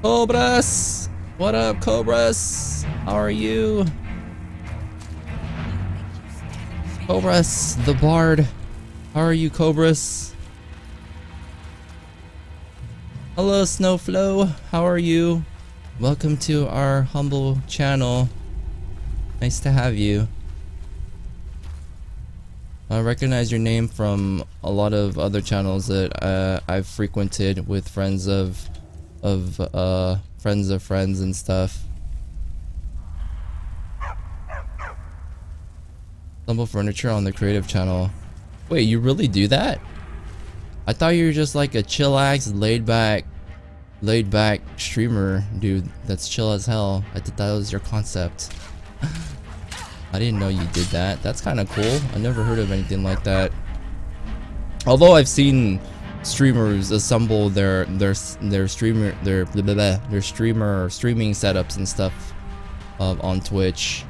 Cobras! What up, Cobras? How are you? Cobras, the Bard. How are you, Cobras? Hello, Snowflow. How are you? Welcome to our humble channel. Nice to have you. I recognize your name from a lot of other channels that I've frequented with friends of friends and stuff. Stumble Furniture on the creative channel. Wait, you really do that? I thought you were just like a chillax, laid back streamer dude that's chill as hell. I thought that was your concept. I didn't know you did that. That's kind of cool. I never heard of anything like that. Although I've seen streamers assemble their streaming setups and stuff on Twitch.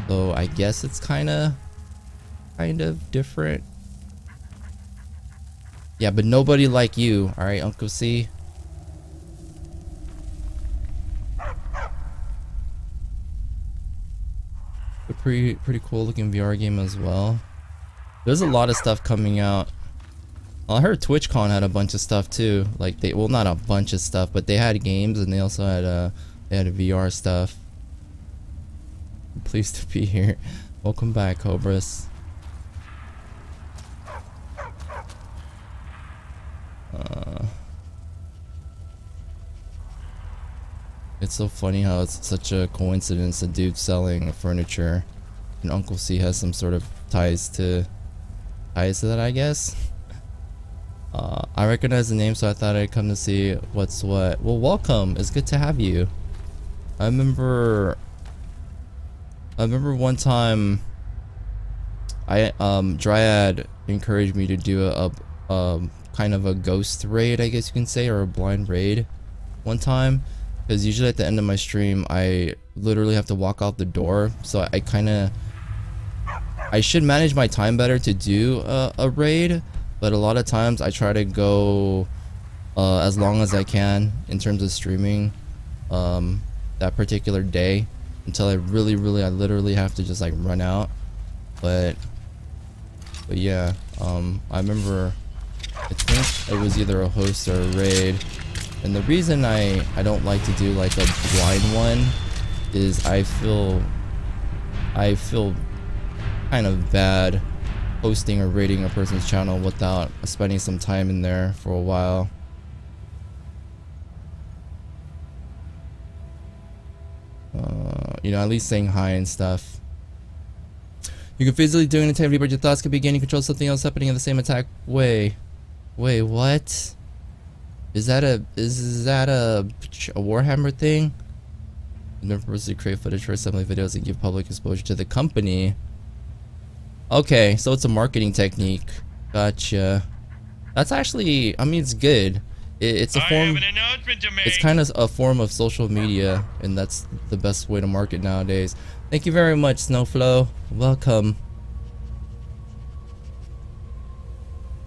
So I guess it's kind of different. Yeah, but nobody like you, all right, Uncle C. A pretty cool looking VR game as well. There's a lot of stuff coming out. I heard TwitchCon had a bunch of stuff too. Like well, not a bunch of stuff, but they had games and they also had VR stuff. I'm pleased to be here. Welcome back, Cobras. It's so funny how it's such a coincidence, a dude selling furniture and Uncle C has some sort of ties to that, I guess. I recognize the name, so I thought I'd come to see what's what. Well, welcome. It's good to have you. I remember one time Dryad encouraged me to do a kind of a ghost raid, I guess you can say, or a blind raid one time, because usually at the end of my stream I literally have to walk out the door, so I should manage my time better to do a raid, but a lot of times I try to go as long as I can in terms of streaming that particular day until I literally have to just like run out. But yeah, I remember, I think it was either a host or a raid, and the reason I don't like to do like a blind one is I feel kind of bad hosting or raiding a person's channel without spending some time in there for a while. You know, at least saying hi and stuff. You can physically do an activity, but your thoughts can begin. You control something else happening in the same attack way. Wait, what? Is that a Warhammer thing? Never supposed to create footage for assembly videos and give public exposure to the company. Okay, so it's a marketing technique. Gotcha. That's actually, I mean, it's good. It's a form. I have an announcement to make. It's kind of a form of social media, and that's the best way to market nowadays. Thank you very much, Snowflow. Welcome.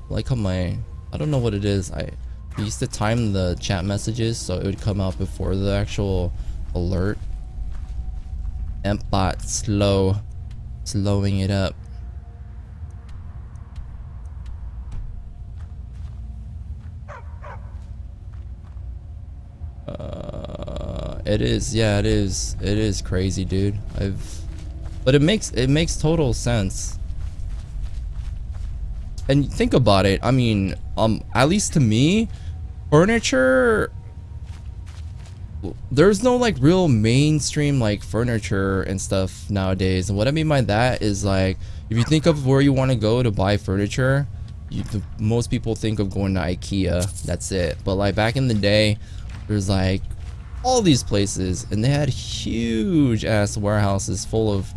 Like how I don't know what it is. I used to time the chat messages so it would come out before the actual alert. Empbot slowing it up. It is, yeah, it is crazy, dude. But it makes total sense. And think about it. I mean, at least to me, furniture, there's no like real mainstream like furniture and stuff nowadays. And what I mean by that is, like, if you think of where you want to go to buy furniture, most people think of going to IKEA. That's it. But like back in the day, there's like all these places, and they had huge ass warehouses full of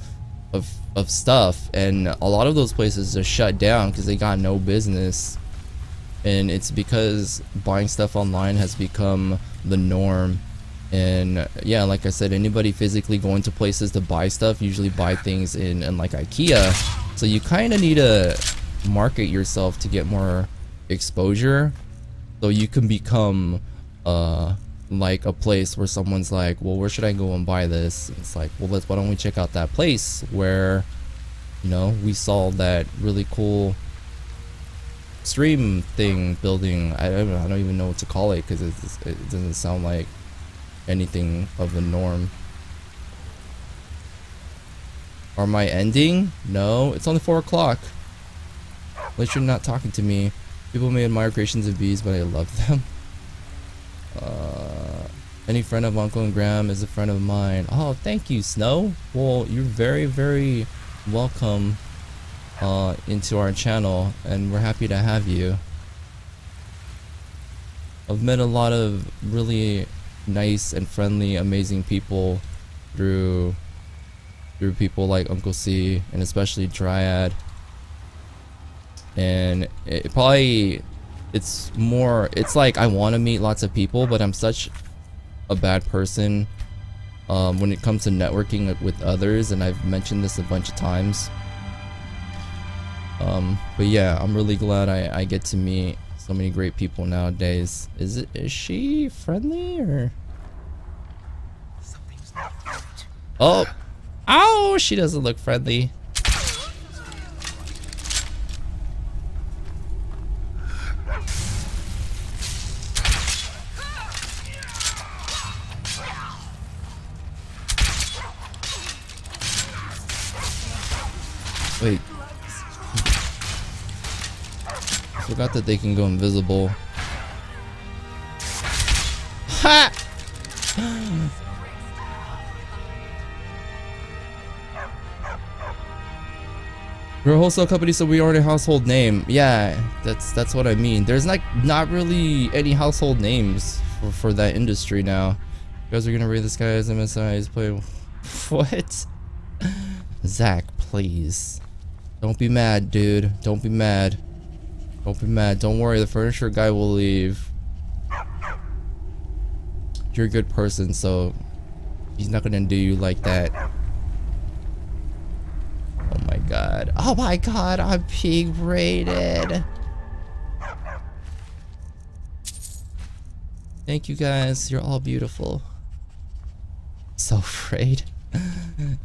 stuff, and a lot of those places are shut down because they got no business. And it's because buying stuff online has become the norm. And yeah, like I said, anybody physically going to places to buy stuff usually buy things in like IKEA. So you kind of need to market yourself to get more exposure, so you can become like a place where someone's like, well, where should I go and buy this? And it's like, well, why don't we check out that place where, you know, we saw that really cool stream thing building. I don't even know what to call it, because it doesn't sound like anything of the norm. Or am I ending? No, it's only 4 o'clock. At least you're not talking to me. People may admire creations of bees, but I love them. Any friend of Uncle and Graham is a friend of mine. Oh, thank you, Snow. Well, you're very, very welcome into our channel, and we're happy to have you. I've met a lot of really nice and friendly, amazing people through people like Uncle C and especially Dryad. And it's like I want to meet lots of people, but I'm such a bad person when it comes to networking with others, and I've mentioned this a bunch of times. But yeah, I'm really glad I get to meet so many great people nowadays. Is she friendly or? Oh, ow! She doesn't look friendly. Wait. I forgot that they can go invisible. Ha! We're a wholesale company, so we aren't a household name. Yeah, that's what I mean. There's not really any household names for that industry now. You guys are gonna read this guy's MSI's play. What? Zach, please. Don't be mad, dude. Don't be mad. Don't be mad. Don't worry, the furniture guy will leave. You're a good person, so he's not gonna do you like that. Oh my god. Oh my god, I'm being raided. Thank you guys. You're all beautiful. So afraid.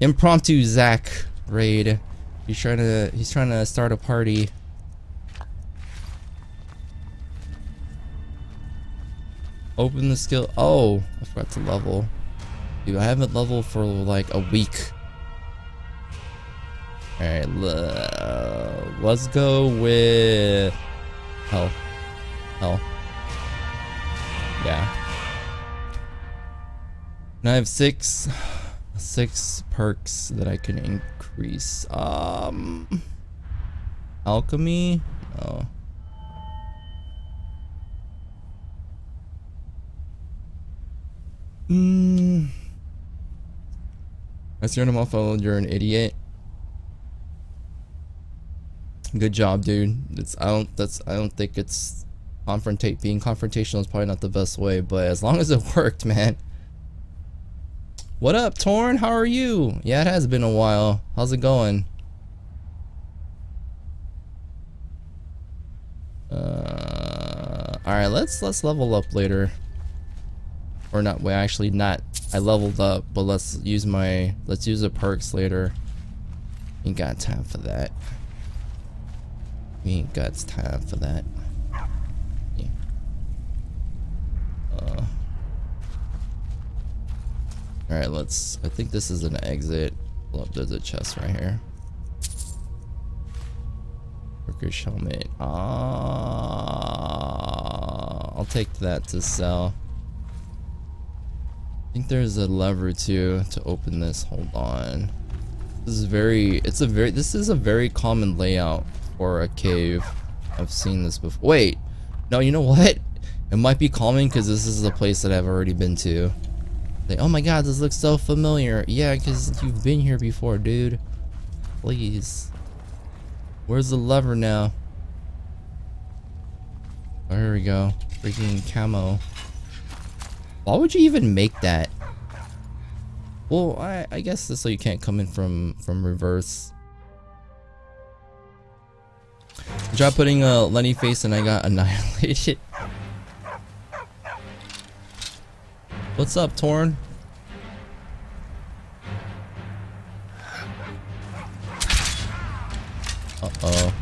Impromptu Zach raid. He's trying to start a party. Open the skill. Oh, I forgot to level. Dude, I haven't leveled for like a week. Alright, let's go with health. Yeah. And I have six perks that I can increase. Alchemy? Oh. I see him off. You're an idiot. Good job, dude. I don't think it's being confrontational is probably not the best way, but as long as it worked, man. What up, Torn? How are you? Yeah, it has been a while. How's it going? Alright, let's level up later. Or not, well, actually not. I leveled up, but let's use the perks later. Ain't got time for that. We ain't got time for that. Yeah. Alright, I think this is an exit. Oh, there's a chest right here. Worker's helmet. I'll take that to sell. I think there's a lever too to open this. Hold on. This is a very common layout for a cave. I've seen this before. Wait, no, you know what? It might be calming because this is a place that I've already been to. Like, oh my god, this looks so familiar. Yeah, because you've been here before, dude. Please. Where's the lever now? Oh, here we go. Freaking camo. Why would you even make that? Well, I guess that's so you can't come in from reverse. I tried putting a Lenny face and I got annihilated. What's up, Torn? Uh-oh.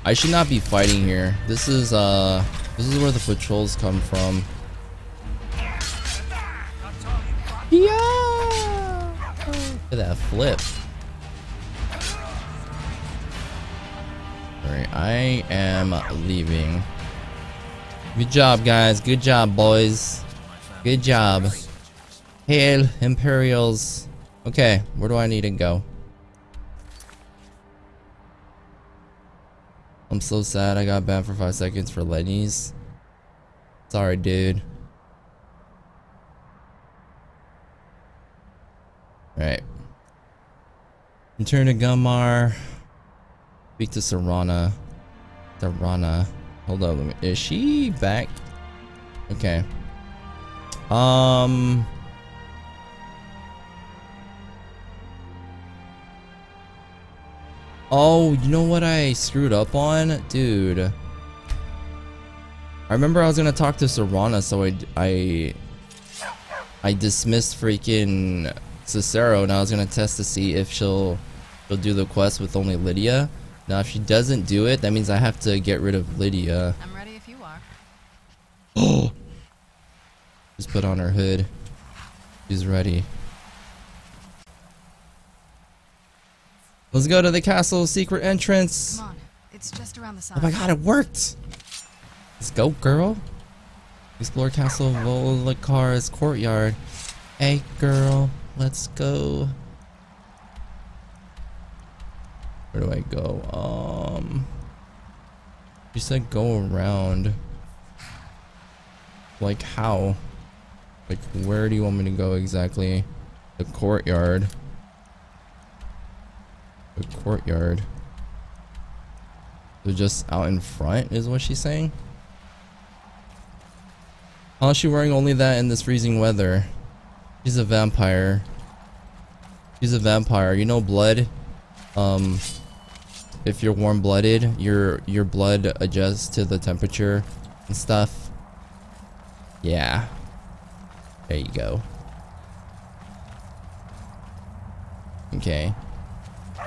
I should not be fighting here. This is where the patrols come from. Yeah! Look at that flip. Alright, I am leaving. Good job, guys. Good job, boys. Good job. Hail, Imperials. Okay, where do I need to go? I'm so sad I got banned for 5 seconds for Lenny's. Sorry, dude. Alright. Return to Gumar. Speak to Serana. Hold on, is she back? Okay. Oh, you know what I screwed up on? Dude. I remember I was gonna talk to Serana, so I dismissed freaking Cicero, and I was gonna test to see if she'll do the quest with only Lydia. Now if she doesn't do it, that means I have to get rid of Lydia. I'm ready if you are. Oh! Just put on her hood. She's ready. Let's go to the castle secret entrance. Come on, it's just around the side. Oh my god, it worked! Let's go, girl. Explore Castle Volkar's courtyard. Hey, girl, let's go. Where do I go? You said go around. Like how? Like where do you want me to go exactly? The courtyard. The courtyard. So just out in front is what she's saying? How is she wearing only that in this freezing weather? She's a vampire. She's a vampire. You know blood? If you're warm-blooded, your blood adjusts to the temperature and stuff. Yeah. There you go. Okay.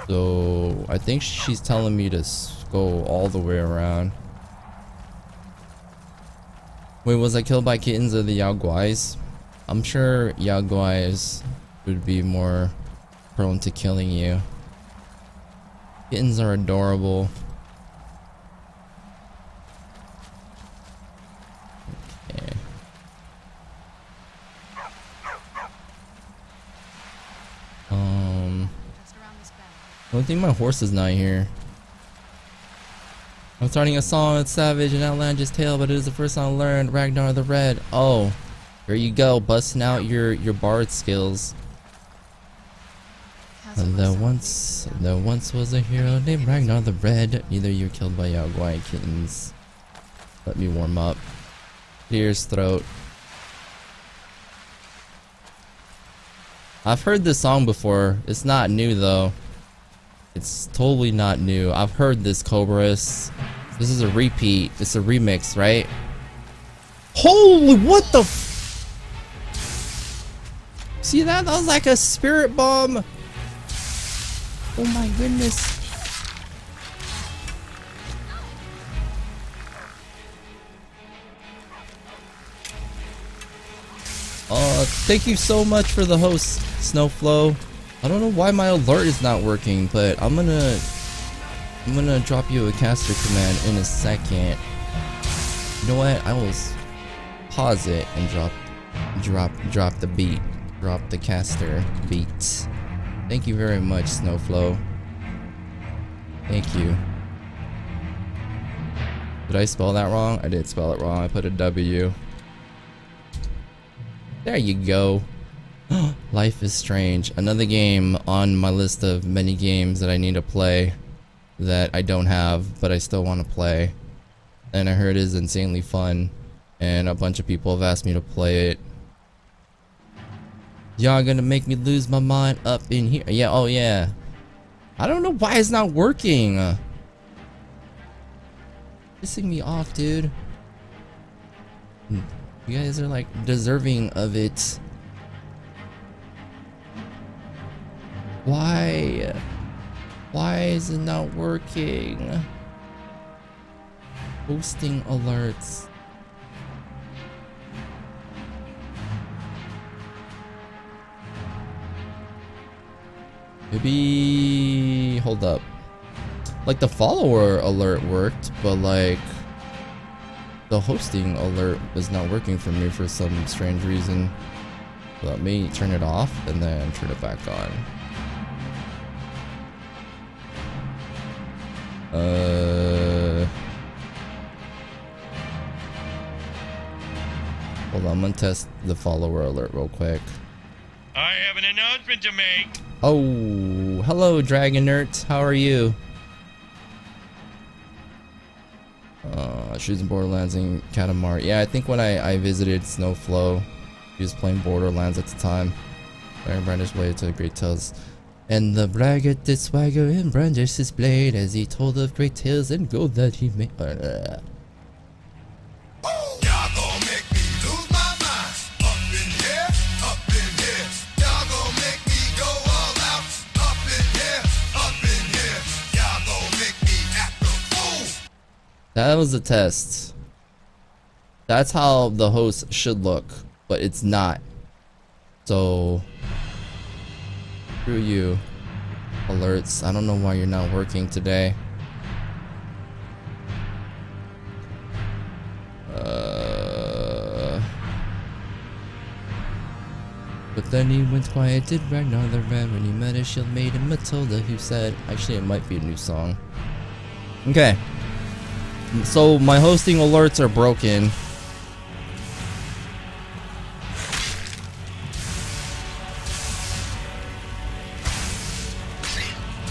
So I think she's telling me to go all the way around. Wait, was I killed by kittens or the Yaoguais? I'm sure Yaoguais would be more prone to killing you. Kittens are adorable. Okay. I don't think my horse is not here. I'm starting a song with Savage and Outlandish Tale, but it is the first song I learned, Ragnar the Red. Oh, there you go, busting out your bard skills. There once was a hero named Ragnar the Red. Neither you were killed by Yaoguai kittens. Let me warm up. Clear's throat. I've heard this song before. It's not new though. It's totally not new. I've heard this chorus. This is a repeat. It's a remix, right? Holy, what the see that? That was like a spirit bomb. Oh my goodness. Thank you so much for the host, Snowflow. I don't know why my alert is not working, but I'm gonna drop you a caster command in a second. You know what? I will pause it and drop the beat. Drop the caster beat. Thank you very much, Snowflow. Thank you. Did I spell that wrong? I did spell it wrong. I put a W. There you go. Life is Strange. Another game on my list of many games that I need to play that I don't have, but I still want to play. And I heard it is insanely fun, and a bunch of people have asked me to play it. Y'all gonna make me lose my mind up in here. Yeah, oh yeah. I don't know why it's not working. Pissing me off, dude. You guys are like deserving of it. Why? Why is it not working? Hosting alerts. Maybe hold up. Like the follower alert worked, but like the hosting alert was not working for me for some strange reason. Let me turn it off and then turn it back on. Hold on, I'm gonna test the follower alert real quick. I have an announcement to make. Oh, hello, Dragon Nerd. How are you? Shooting Borderlands in Katamari. Yeah, I think when I visited Snowflow, he was playing Borderlands at the time. Baron Brandish blade to the Great Tales. And the braggart did swagger and brandish his blade as he told of great tales and gold that he made. That was a test. That's how the host should look, but it's not. So, screw you. Alerts. I don't know why you're not working today. But then he went quiet, did Ragnar the Red when he met a shield maiden Matilda who said, actually it might be a new song. Okay. So my hosting alerts are broken.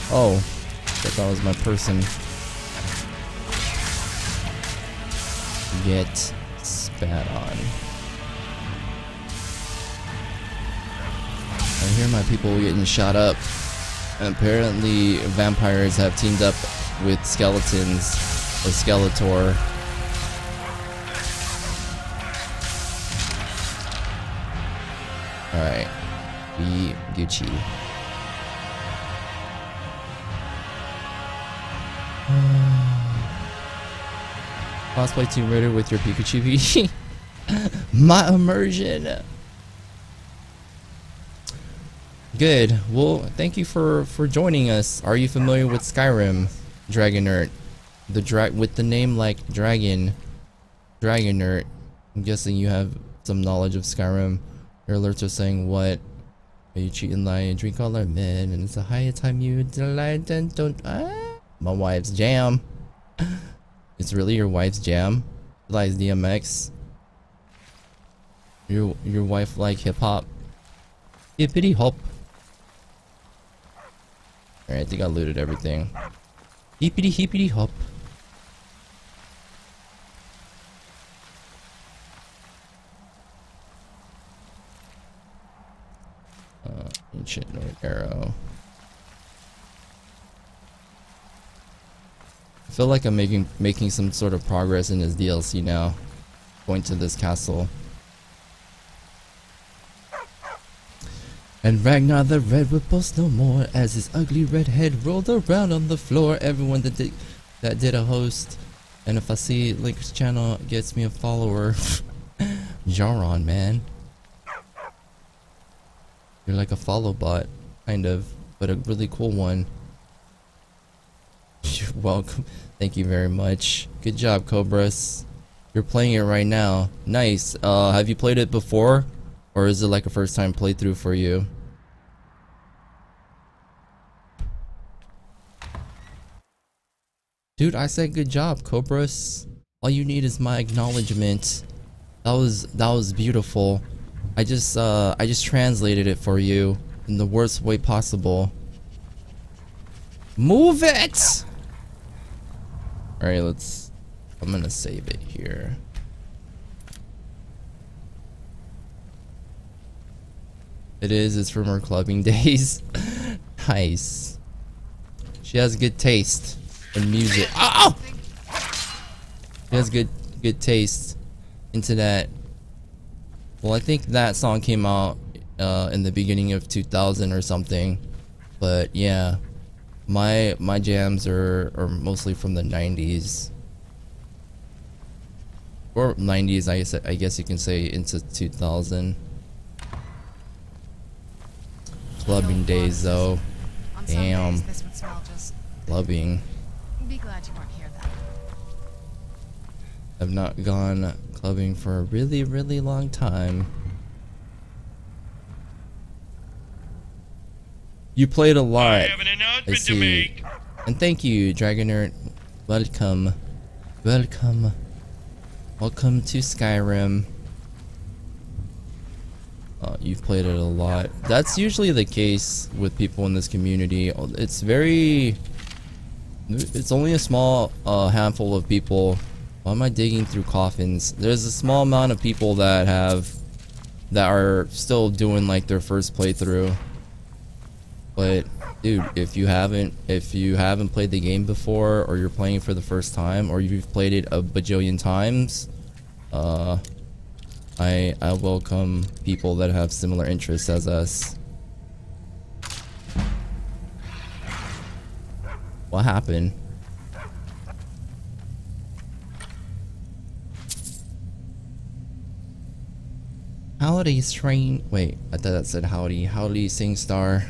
Oh, thought that was my person. Get spat on. I hear my people getting shot up. And apparently vampires have teamed up with skeletons. Or Skeletor. Alright. Be Gucci. Cosplay Tomb Raider with your Pikachu VG. My immersion. Good. Well, thank you for joining us. Are you familiar with Skyrim, Dragon Nerd? With the name like Dragon Nerd. I'm guessing you have some knowledge of Skyrim. Your alerts are saying what? Are you cheating, lying, drink all our men, and it's a higher time you delight and don't. My wife's jam. It's really your wife's jam. Lies DMX. Your wife like hip hop. Hippity hop. Alright, I think I looted everything. Hippity hippity hop. Ancient North Arrow. I feel like I'm making some sort of progress in this DLC now. Going to this castle. And Ragnar the Red would boast no more as his ugly red head rolled around on the floor. Everyone that did a host, and if I see Link's channel gets me a follower. Jaron, man. You're like a follow bot, kind of, but a really cool one. You're welcome. Thank you very much. Good job, Cobras. You're playing it right now. Nice. Have you played it before? Or is it like a first time playthrough for you? Dude, I said good job, Cobras. All you need is my acknowledgement. That was beautiful. I just translated it for you in the worst way possible. Move it! Alright, I'm gonna save it here. It's from her clubbing days. Nice. She has good taste in music. Oh! She has good taste into that. Well, I think that song came out in the beginning of 2000 or something. But yeah, my jams are mostly from the 90s. Or 90s, I guess you can say, into 2000. Clubbing days, though. On some Damn. days, this would smell just... Clubbing. Be glad you weren't here then. I've not gone clubbing for a really, really long time. You played a lot. I have an announcement to make. And thank you, Dragoner. Welcome. Welcome. Welcome to Skyrim. You've played it a lot. That's usually the case with people in this community. It's only a small handful of people. Why am I digging through coffins? There's a small amount of people that are still doing like their first playthrough. But dude, if you haven't played the game before, or you're playing for the first time, or you've played it a bajillion times, I welcome people that have similar interests as us. What happened? Howdy, train. Wait, I thought that said howdy. Howdy, SingStar.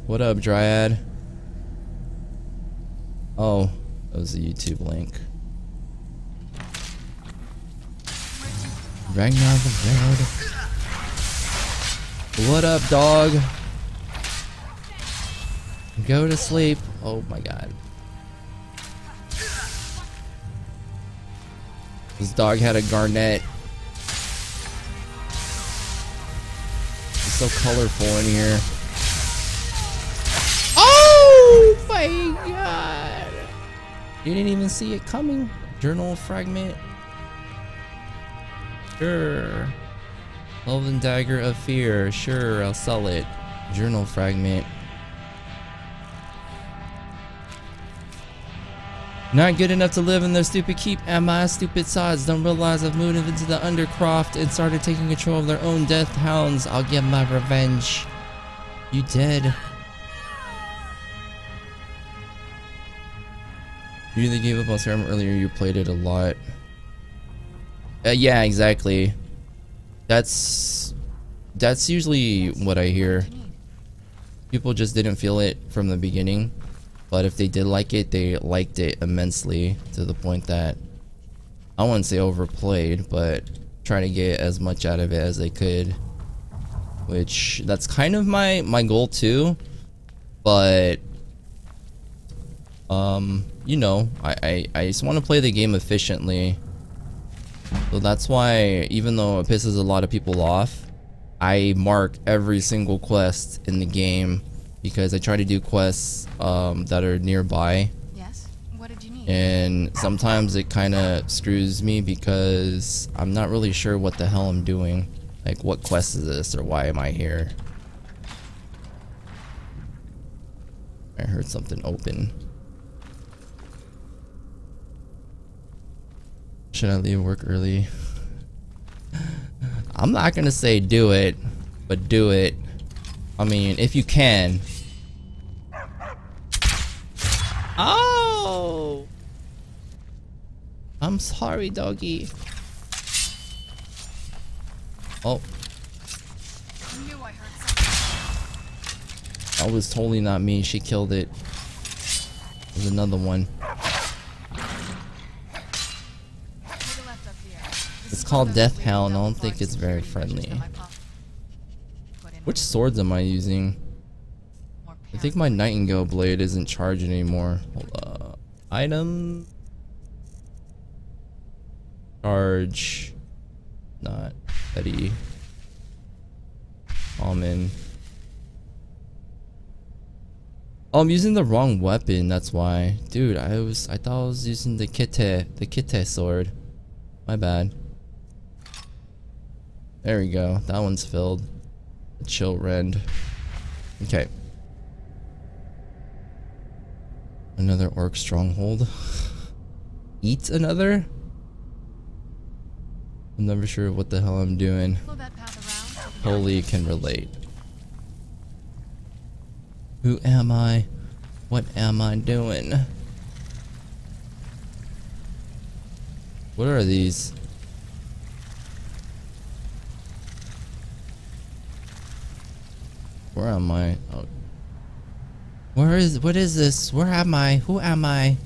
What up, Dryad? Oh, that was a YouTube link. Ragnar the Red. What up, dog? Go to sleep. Oh my god. This dog had a garnet. It's so colorful in here. Oh my god. You didn't even see it coming. Journal fragment. Sure. Elven Dagger of Fear. Sure, I'll sell it. Journal fragment. Not good enough to live in their stupid keep, am I? Stupid sods don't realize I've moved into the Undercroft and started taking control of their own death hounds. I'll get my revenge. You dead. You either gave up on Skyrim earlier, you played it a lot. Yeah, exactly. That's usually what I hear. People just didn't feel it from the beginning. But if they did like it, they liked it immensely to the point that I wouldn't say overplayed, but trying to get as much out of it as they could. Which that's kind of my goal too. But you know, I just want to play the game efficiently. So that's why, even though it pisses a lot of people off, I mark every single quest in the game. Because I try to do quests that are nearby. Yes. What did you need? And sometimes it kind of screws me because I'm not really sure what the hell I'm doing. Like, what quest is this, or why am I here? I heard something open. Should I leave work early? I'm not gonna say do it, but do it. I mean, if you can. Oh! I'm sorry, doggy. Oh. Knew I heard something. That was totally not me. She killed it. There's another one. It's called Death Hound. I don't think it's very friendly. Which swords am I using? I think my Nightingale blade isn't charged anymore. Hold up. Item. Charge. Not Petty. Common. Oh, I'm using the wrong weapon, that's why. Dude, I thought I was using the Kite sword. My bad. There we go. That one's filled. Chill rend. Okay. Another orc stronghold. Eat another? I'm never sure what the hell I'm doing. Totally can relate. Who am I? What am I doing? What are these? Where am I? Oh. What is this? Where am I? Who am I?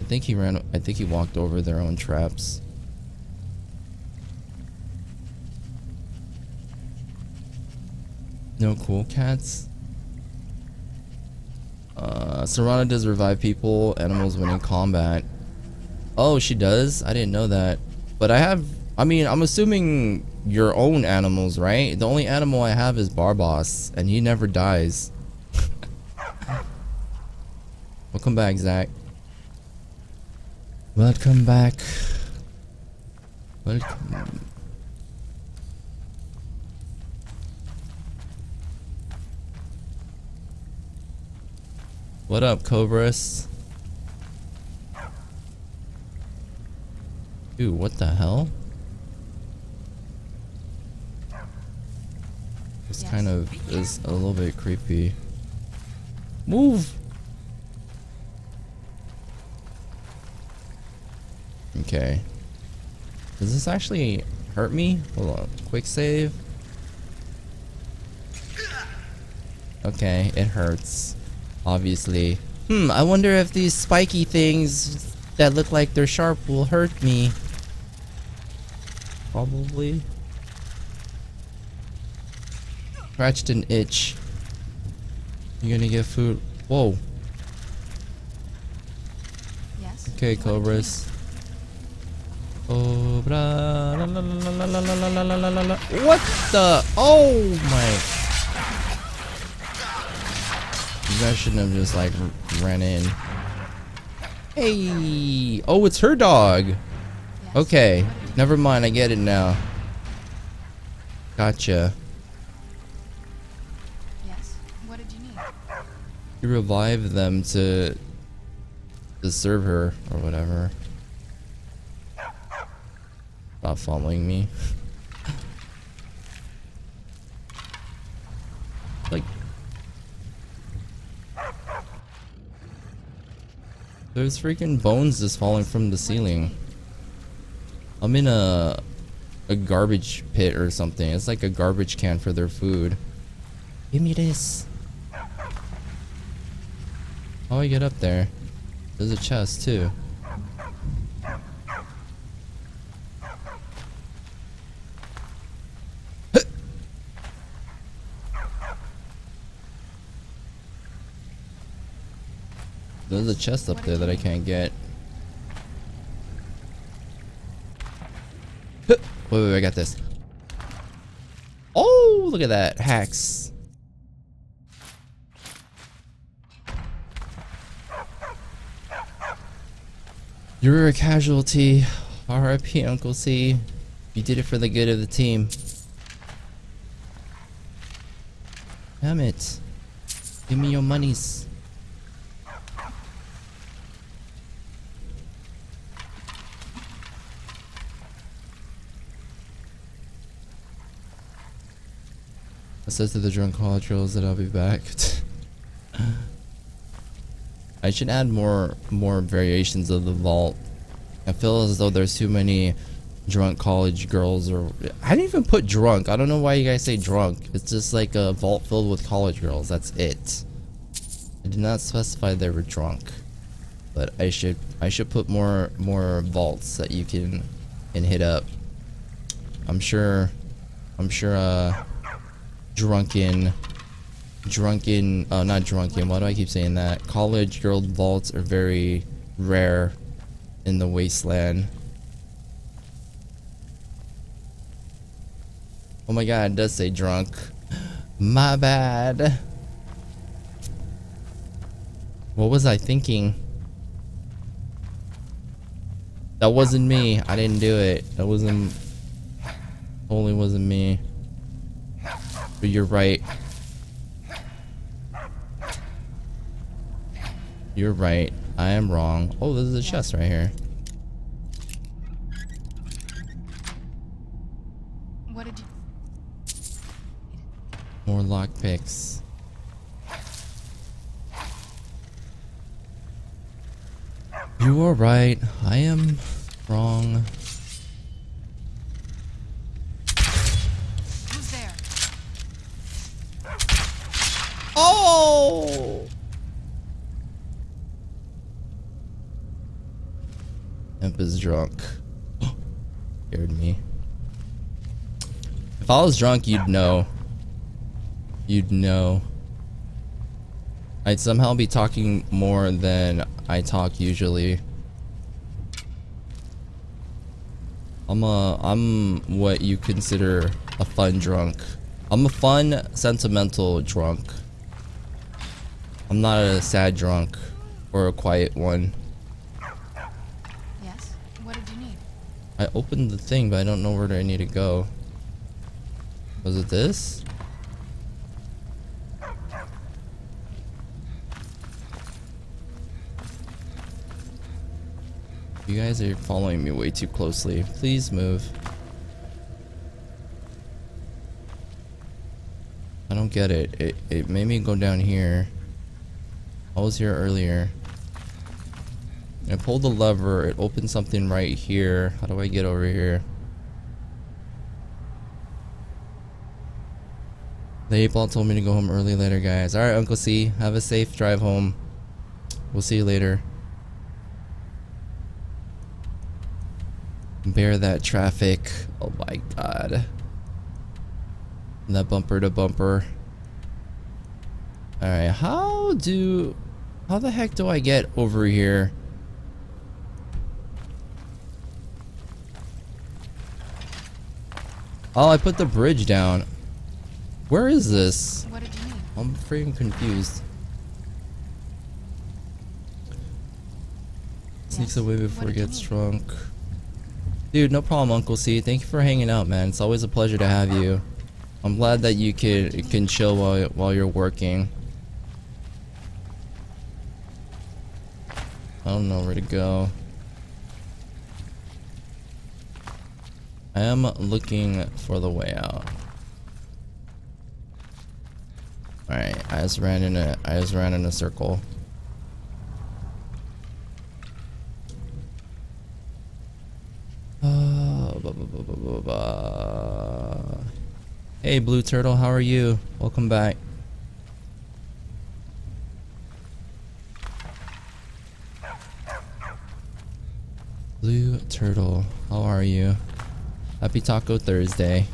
I think he walked over their own traps. No cool cats. Serana does revive people, animals when in combat. Oh, she does? I didn't know that. But I mean, I'm assuming your own animals, right? The only animal I have is Barboss, and he never dies. Welcome back, Zach. Welcome back. Welcome. What up, Cobras? Dude, what the hell? This kind of is a little bit creepy. Move! Okay. Does this actually hurt me? Hold on. Quick save. Okay, it hurts. Obviously. I wonder if these spiky things that look like they're sharp will hurt me. Probably. Scratched an itch. You gonna get food? Whoa. Yes. Okay, Cobras. Cobra. La, la, la, la, la, la, la, la, la, la. What the? Oh my. You guys shouldn't have just like ran in. Hey. Oh, it's her dog. Yes. Okay. Never mind. I get it now. Gotcha. Yes. What did you need? You revived them to serve her or whatever. Stop following me. Like, there's freaking bones just falling from the ceiling. I'm in a garbage pit or something. It's like a garbage can for their food. Give me this. How do I get up there? There's a chest too. There's a chest up there that I can't get. Wait, I got this. Oh, look at that. Hacks. You were a casualty. R.I.P. Uncle C. You did it for the good of the team. Damn it. Give me your monies. I said to the drunk college girls that I'll be back. I should add more variations of the vault. I feel as though there's too many drunk college girls, or I didn't even put drunk. I don't know why you guys say drunk. It's just like a vault filled with college girls. That's it. I did not specify they were drunk, but I should put more vaults that you can hit up. I'm sure drunken, not drunken, why do I keep saying that? College girl vaults are very rare in the wasteland. Oh my god, it does say drunk. My bad. What was I thinking? That wasn't me. I didn't do it. That wasn't... Totally wasn't me. But you're right. You're right. I am wrong. Oh, there's a chest right here. What did you... More lockpicks. You are right. I am wrong. Who's there? Oh! Imp is drunk. Scared me. If I was drunk, you'd know. You'd know. I'd somehow be talking more than I talk usually. I'm what you consider a fun drunk. I'm a fun, sentimental drunk. I'm not a sad drunk or a quiet one. Yes? What did you need? I opened the thing, but I don't know where I need to go. Was it this? You guys are following me way too closely. Please move. I don't get it. It made me go down here. I was here earlier. I pulled the lever. It opened something right here. How do I get over here? The 8-ball told me to go home early later, guys. Alright, Uncle C. Have a safe drive home. We'll see you later. Bear that traffic. Oh my god. That bumper to bumper. Alright, how the heck do I get over here? Oh, I put the bridge down. Where is this? What did you need? I'm freaking confused. Sneaks away before he gets drunk. Dude, no problem, Uncle C. Thank you for hanging out, man. It's always a pleasure to have you. I'm glad that you can chill while you're working. I don't know where to go. I am looking for the way out. Alright, I just ran in a circle. Hey Blue Turtle, how are you? Welcome back. Blue Turtle, how are you? Happy Taco Thursday.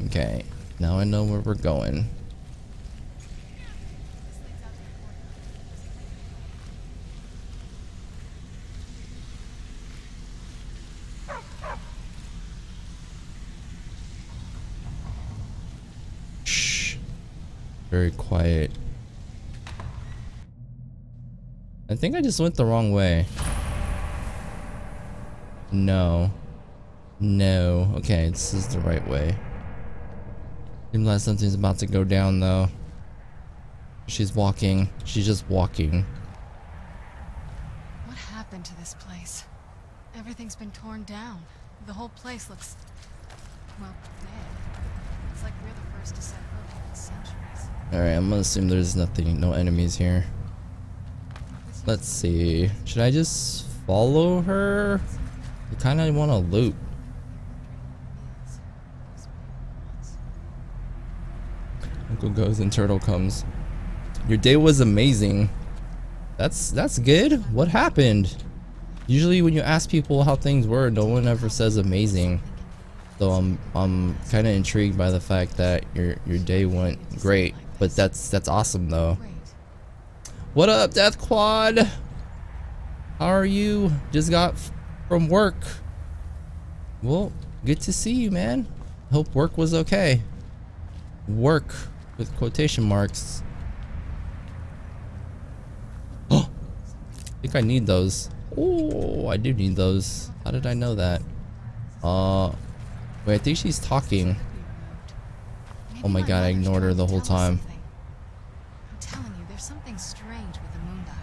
Okay, now I know where we're going. Shh. Very quiet. I think I just went the wrong way. No. No. Okay, this is the right way. Seems like something's about to go down though. She's walking. She's just walking. What happened to this place? Everything's been torn down. The whole place looks, well, dead. It's like we're the first to set foot here in centuries. Alright, I'm gonna assume there's nothing, no enemies here. Let's see. Should I just follow her? I kinda wanna loot. Uncle goes and Turtle comes. Your day was amazing. That's good. What happened? Usually when you ask people how things were, no one ever says amazing. So I'm kind of intrigued by the fact that your day went great. But that's awesome though. What up, Death Quad? How are you? Just got from work. Well, good to see you, man. Hope work was okay. Work with quotation marks. Oh, I think I need those. Oh, I do need those. How did I know that? Wait, I think she's talking. Oh my god, I ignored her the whole time. I'm telling you, there's something strange with the moon dial.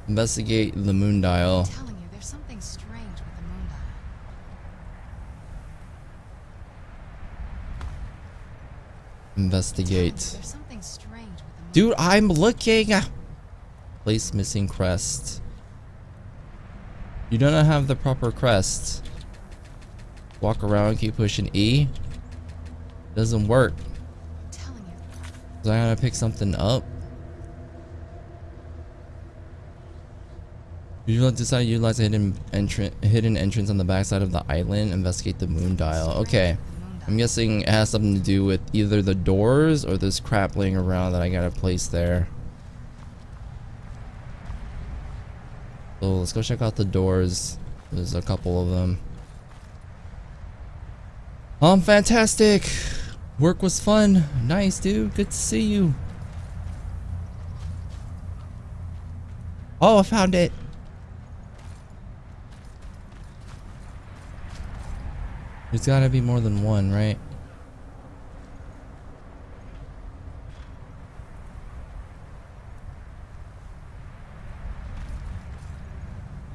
Investigate the moon dial. I'm telling you, there's something strange with the moon dial. Investigate. There's something strange with the Dude, I'm looking. Place missing crest. You do not have the proper crest. Walk around, keep pushing E. Doesn't work. I'm telling you. So I gotta pick something up. You decide to utilize a hidden entrance on the backside of the island. Investigate the moon dial. Okay. I'm guessing it has something to do with either the doors or this crap laying around that I gotta place there. So let's go check out the doors. There's a couple of them. Fantastic. Work was fun. Nice, dude. Good to see you. Oh, I found it. There's gotta be more than one, right?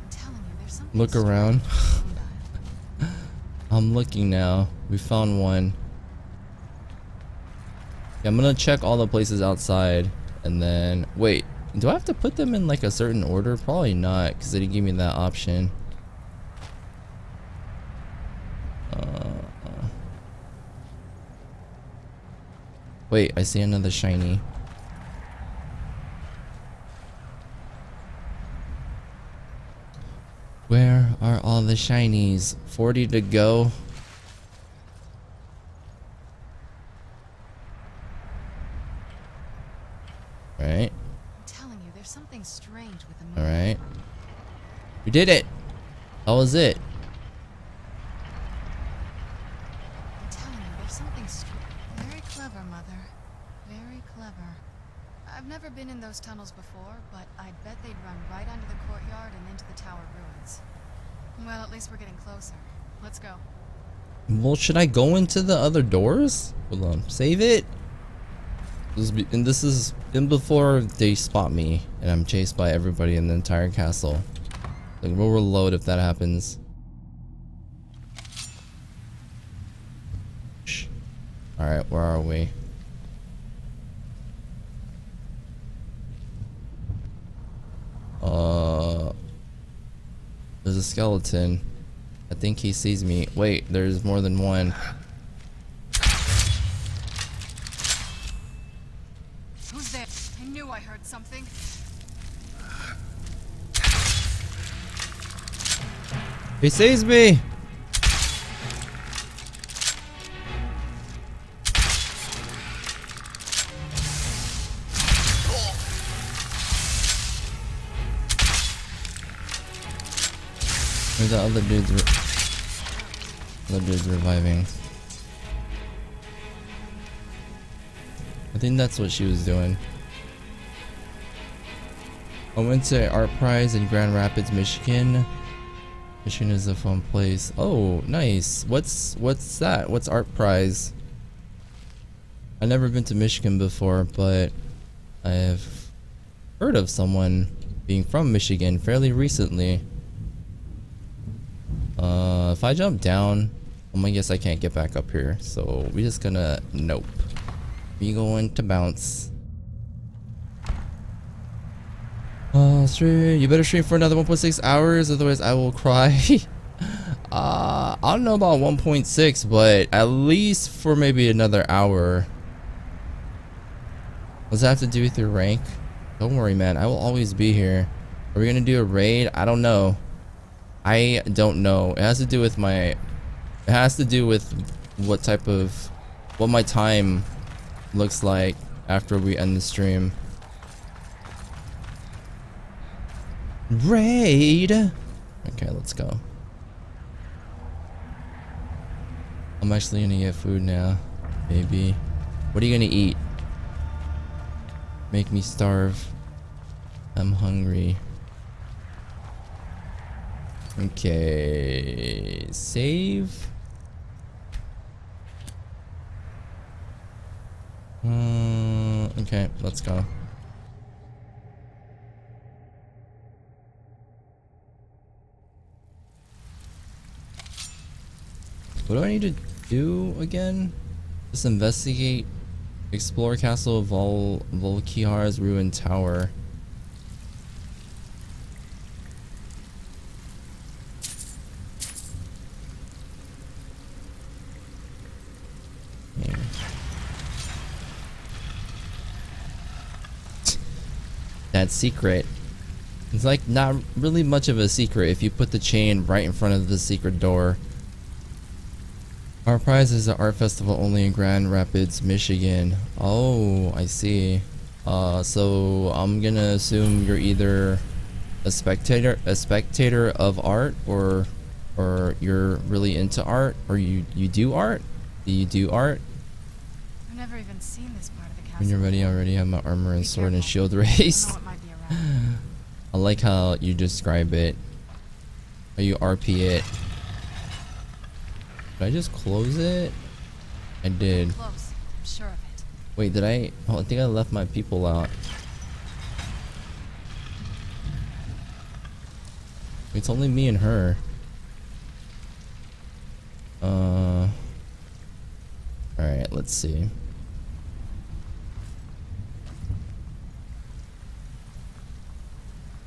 I'm telling you, there's something Look around. I'm looking now. We found one. Yeah, I'm gonna check all the places outside and then wait, do I have to put them in like a certain order? Probably not, because they didn't give me that option. Wait, I see another shiny. Where are all the shinies? 40 to go. Alright. I'm telling you, there's something strange with the moon. Alright. We did it! That was it. I'm telling you, there's something strange. Very clever, Mother. Very clever. I've never been in those tunnels before, but I bet they'd run right under the courtyard and into the tower ruins. Well, at least we're getting closer. Let's go. Well, should I go into the other doors? Hold on. Save it? This is in before they spot me and I'm chased by everybody in the entire castle. Like, we'll reload if that happens. Shh. Alright, where are we? There's a skeleton. I think he sees me. Wait, there's more than one. Who's there? I knew I heard something. He sees me! There's the other dude's reviving. I think that's what she was doing. I went to Art Prize in Grand Rapids, Michigan. Michigan is a fun place. Oh, nice. What's that? What's Art Prize? I've never been to Michigan before, but I've heard of someone being from Michigan fairly recently. If I jump down, I guess I can't get back up here, so we're just gonna nope. We going to bounce. Stream. You better stream for another 1.6 hours, otherwise I will cry. I don't know about 1.6, but at least for maybe another hour. What's that have to do with your rank? Don't worry, man. I will always be here. Are we gonna do a raid? I don't know. I don't know. It has to do with my. It has to do with what my time looks like after we end the stream. Raid. Okay, let's go. I'm actually gonna get food now. Maybe. What are you gonna eat? Make me starve. I'm hungry. Okay, save. Okay, let's go. What do I need to do again? Just investigate Explore Castle Volkihar's ruined tower. Yeah. That secret. It's like not really much of a secret if you put the chain right in front of the secret door. Our prize is the art festival only in Grand Rapids, Michigan. Oh, I see. So I'm gonna assume you're either a spectator of art, or you're really into art, or you do art. Do you do art? I've never even seen this part of the castle. When you're ready, I already have my armor and sword and shield raised. I like how you describe it. How you RP it. Did I just close it? I did. Close. I'm sure of it. Wait, did I? Oh, I think I left my people out. It's only me and her. Alright, let's see.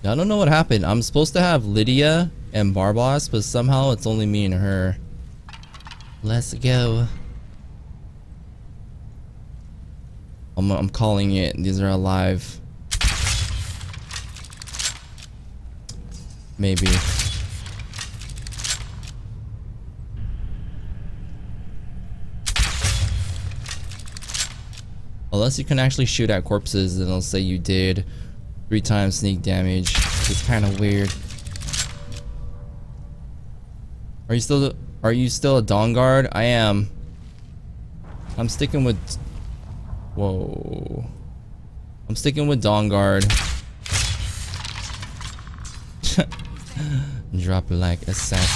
I don't know what happened. I'm supposed to have Lydia and Barbos, but somehow it's only me and her. Let's go. I'm calling it. These are alive. Maybe. Unless you can actually shoot at corpses, then it'll say you did 3 times sneak damage. It's kind of weird. Are you still a Dawnguard? I am. I'm sticking with. Whoa. I'm sticking with Dawnguard. Drop it like a sack.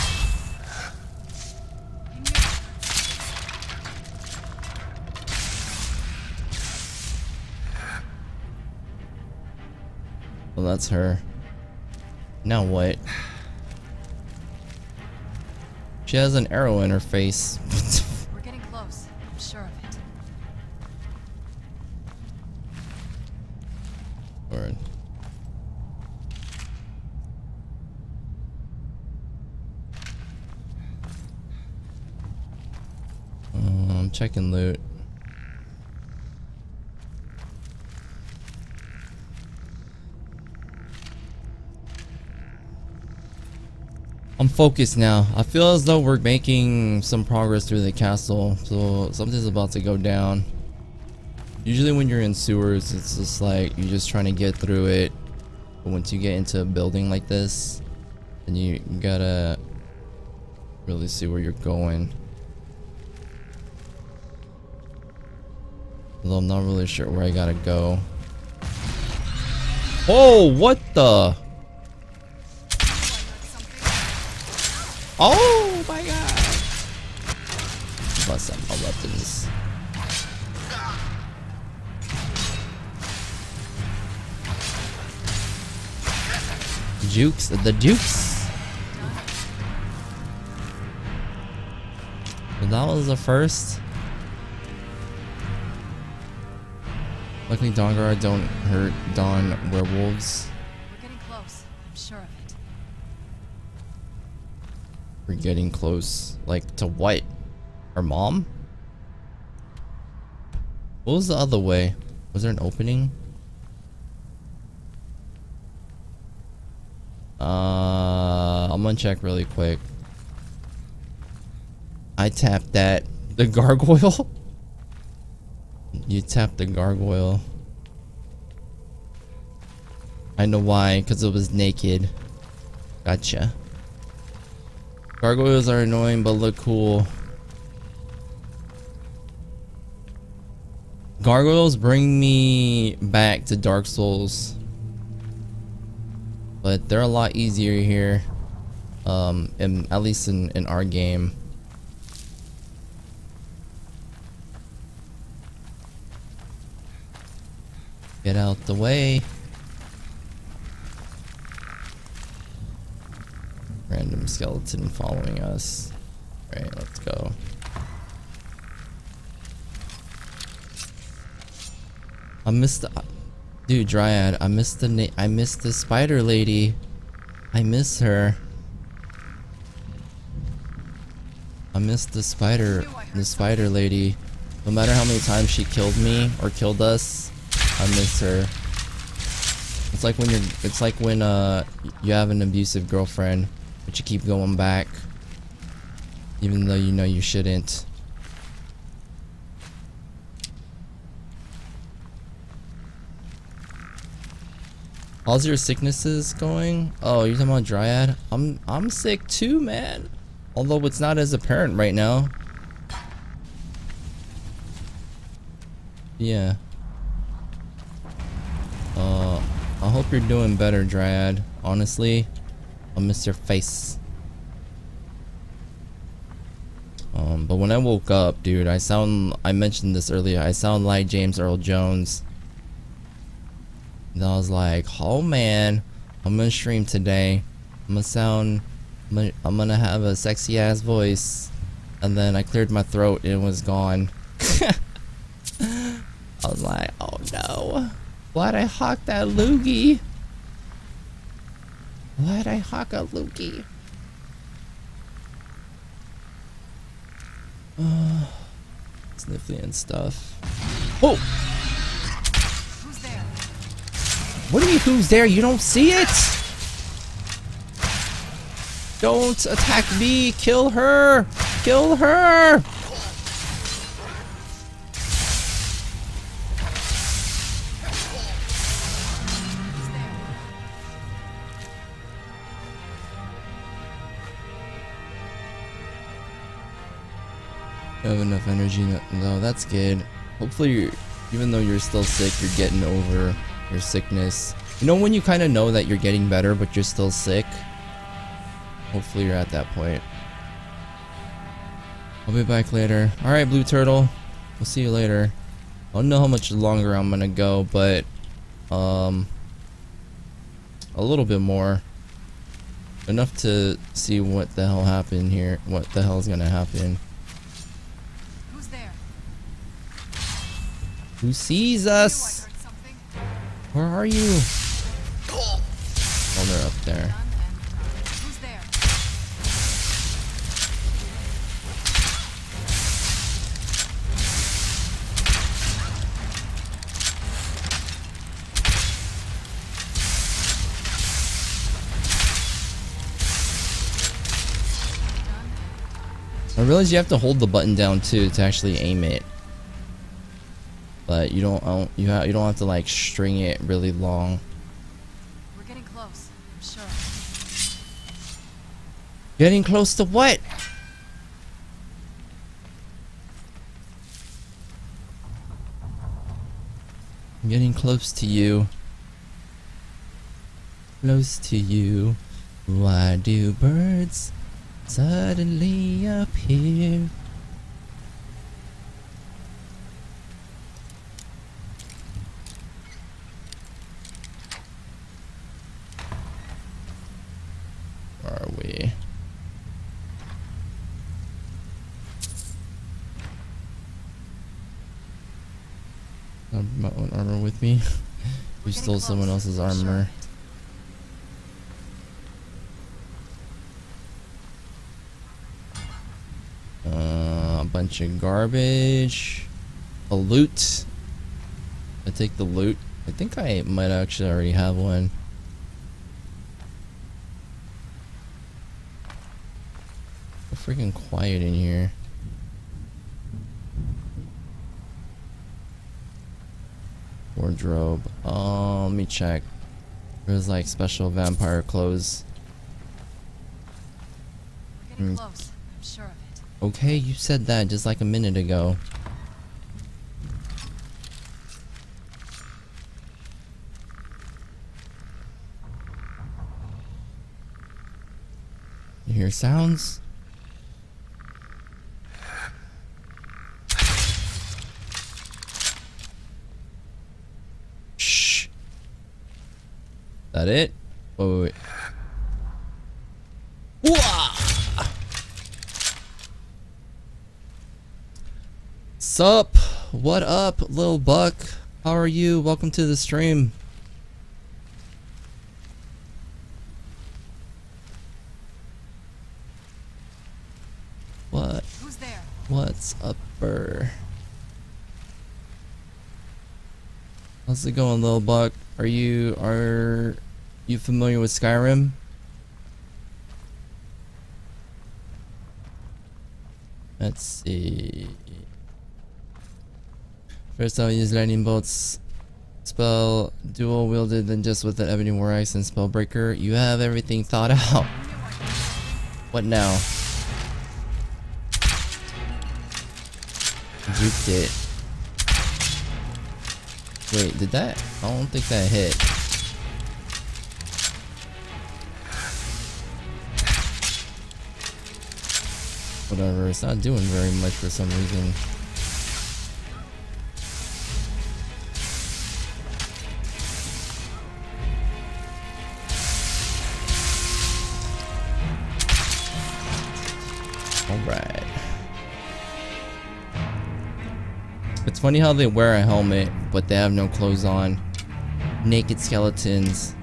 Well, that's her. Now what? She has an arrow in her face. We're getting close. I'm sure of it. Word. I'm checking loot. I'm focused now. I feel as though we're making some progress through the castle, so something's about to go down. Usually when you're in sewers, it's just like you're just trying to get through it. But once you get into a building like this, then you gotta really see where you're going. Although I'm not really sure where I gotta go. Oh, what the? Oh my god! Bust up my weapons. Jukes, the Dukes. But that was the first. Luckily, Dawnguard don't hurt Dawn werewolves. We're getting close. I'm sure of it. We're getting close. Like, to what? Her mom? What was the other way? Was there an opening? I'm gonna check really quick. I tapped that. The gargoyle? You tapped the gargoyle. I know why, because it was naked. Gotcha. Gargoyles are annoying but look cool. Gargoyles bring me back to Dark Souls. But they're a lot easier here. At least in our game. Get out the way. Random skeleton following us. Alright, let's go. I missed the... Dude, Dryad, I missed the spider lady. I miss her. I missed the spider lady. No matter how many times she killed me or killed us, I miss her. It's like when you have an abusive girlfriend, but you keep going back, even though you know you shouldn't. How's your sicknesses going? Oh, you're talking about Dryad? I'm sick too, man. Although it's not as apparent right now. Yeah. I hope you're doing better, Dryad. Honestly, I'll miss your face. But when I woke up, dude, I mentioned this earlier, I sound like James Earl Jones. And I was like, oh man, I'm gonna stream today. I'm gonna have a sexy ass voice. And then I cleared my throat and it was gone. I was like, oh no. Why'd I hawk that loogie? Why'd I hawk a loogie? Sniffly and stuff. Oh! Who's there? What do you mean who's there? You don't see it? Don't attack me! Kill her! Kill her! You have enough energy. No, that's good. Hopefully, even though you're still sick, you're getting over your sickness. You know when you kind of know that you're getting better, but you're still sick? Hopefully you're at that point. I'll be back later. Alright, Blue Turtle. We'll see you later. I don't know how much longer I'm gonna go, but a little bit more. Enough to see what the hell happened here. What the hell is gonna happen. Who's there? Who sees us? Where are you? Oh, they're up there. Who's there? I realize you have to hold the button down too to actually aim it, but you don't. You don't have to like string it really long. We're getting close, I'm sure. Getting close to what? I'm getting close to you. Close to you. Why do birds suddenly appear? Where are we? I have my own armor with me. You stole someone else's armor. A bunch of garbage. A loot. I take the loot. I think I might actually already have one. So freaking quiet in here. Wardrobe. Let me check. There's like special vampire clothes. We're getting close, I'm sure of it. Okay, you said that just like a minute ago. You hear sounds? Shh. That it? Wait. Whoa! Sup? What up, little buck? How are you? Welcome to the stream. What? Who's there? What's up, burr? How's it going, little buck? Are you familiar with Skyrim? Let's see. First I'll use lightning bolts. Spell dual wielded than just with an ebony war axe and spellbreaker. You have everything thought out. What now? Juked it. Wait, did that? I don't think that hit. Whatever, it's not doing very much for some reason. Alright. It's funny how they wear a helmet, but they have no clothes on. Naked skeletons.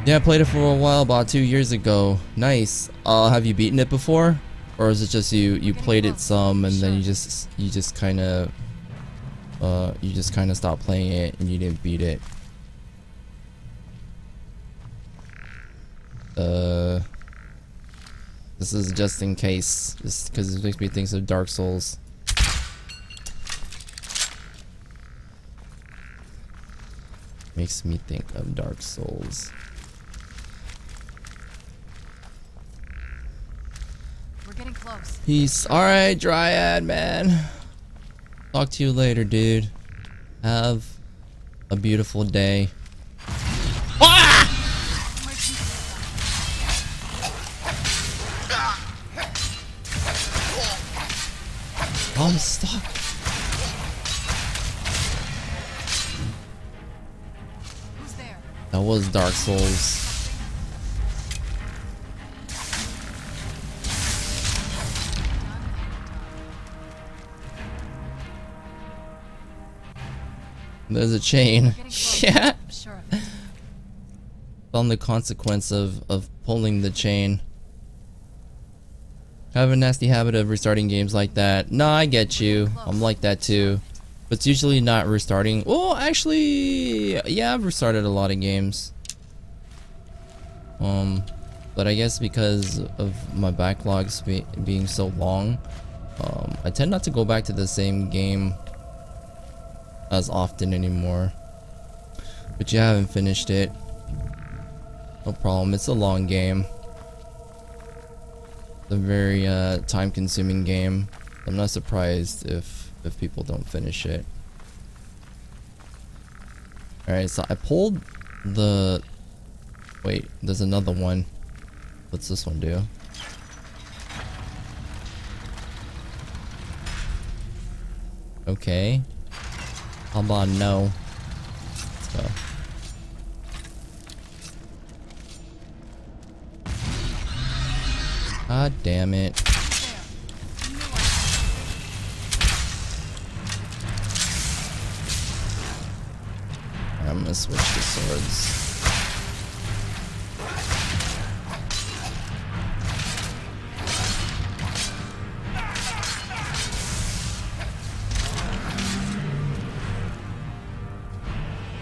Yeah, I played it for a while, about 2 years ago. Nice. Have you beaten it before? Or is it just you played it some and then you just kind of stopped playing it and you didn't beat it? This is just in case, just because it makes me think of Dark Souls. Makes me think of Dark Souls. We're getting close. Peace. Alright, Dryad, man. Talk to you later, dude. Have a beautiful day. I'm stuck. Who's there? That was Dark Souls. There's a chain. Yeah. Sure. On the consequence of pulling the chain. I have a nasty habit of restarting games like that. Nah, I get you. I'm like that too. But it's usually not restarting. Oh, actually, yeah, I've restarted a lot of games. But I guess because of my backlogs being so long, I tend not to go back to the same game as often anymore. But you haven't finished it. No problem. It's a long game. It's a very time-consuming game. I'm not surprised if people don't finish it. Alright, so I pulled the... Wait, there's another one. What's this one do? Okay. How about no? Let's go. God damn it. I'm gonna switch to swords.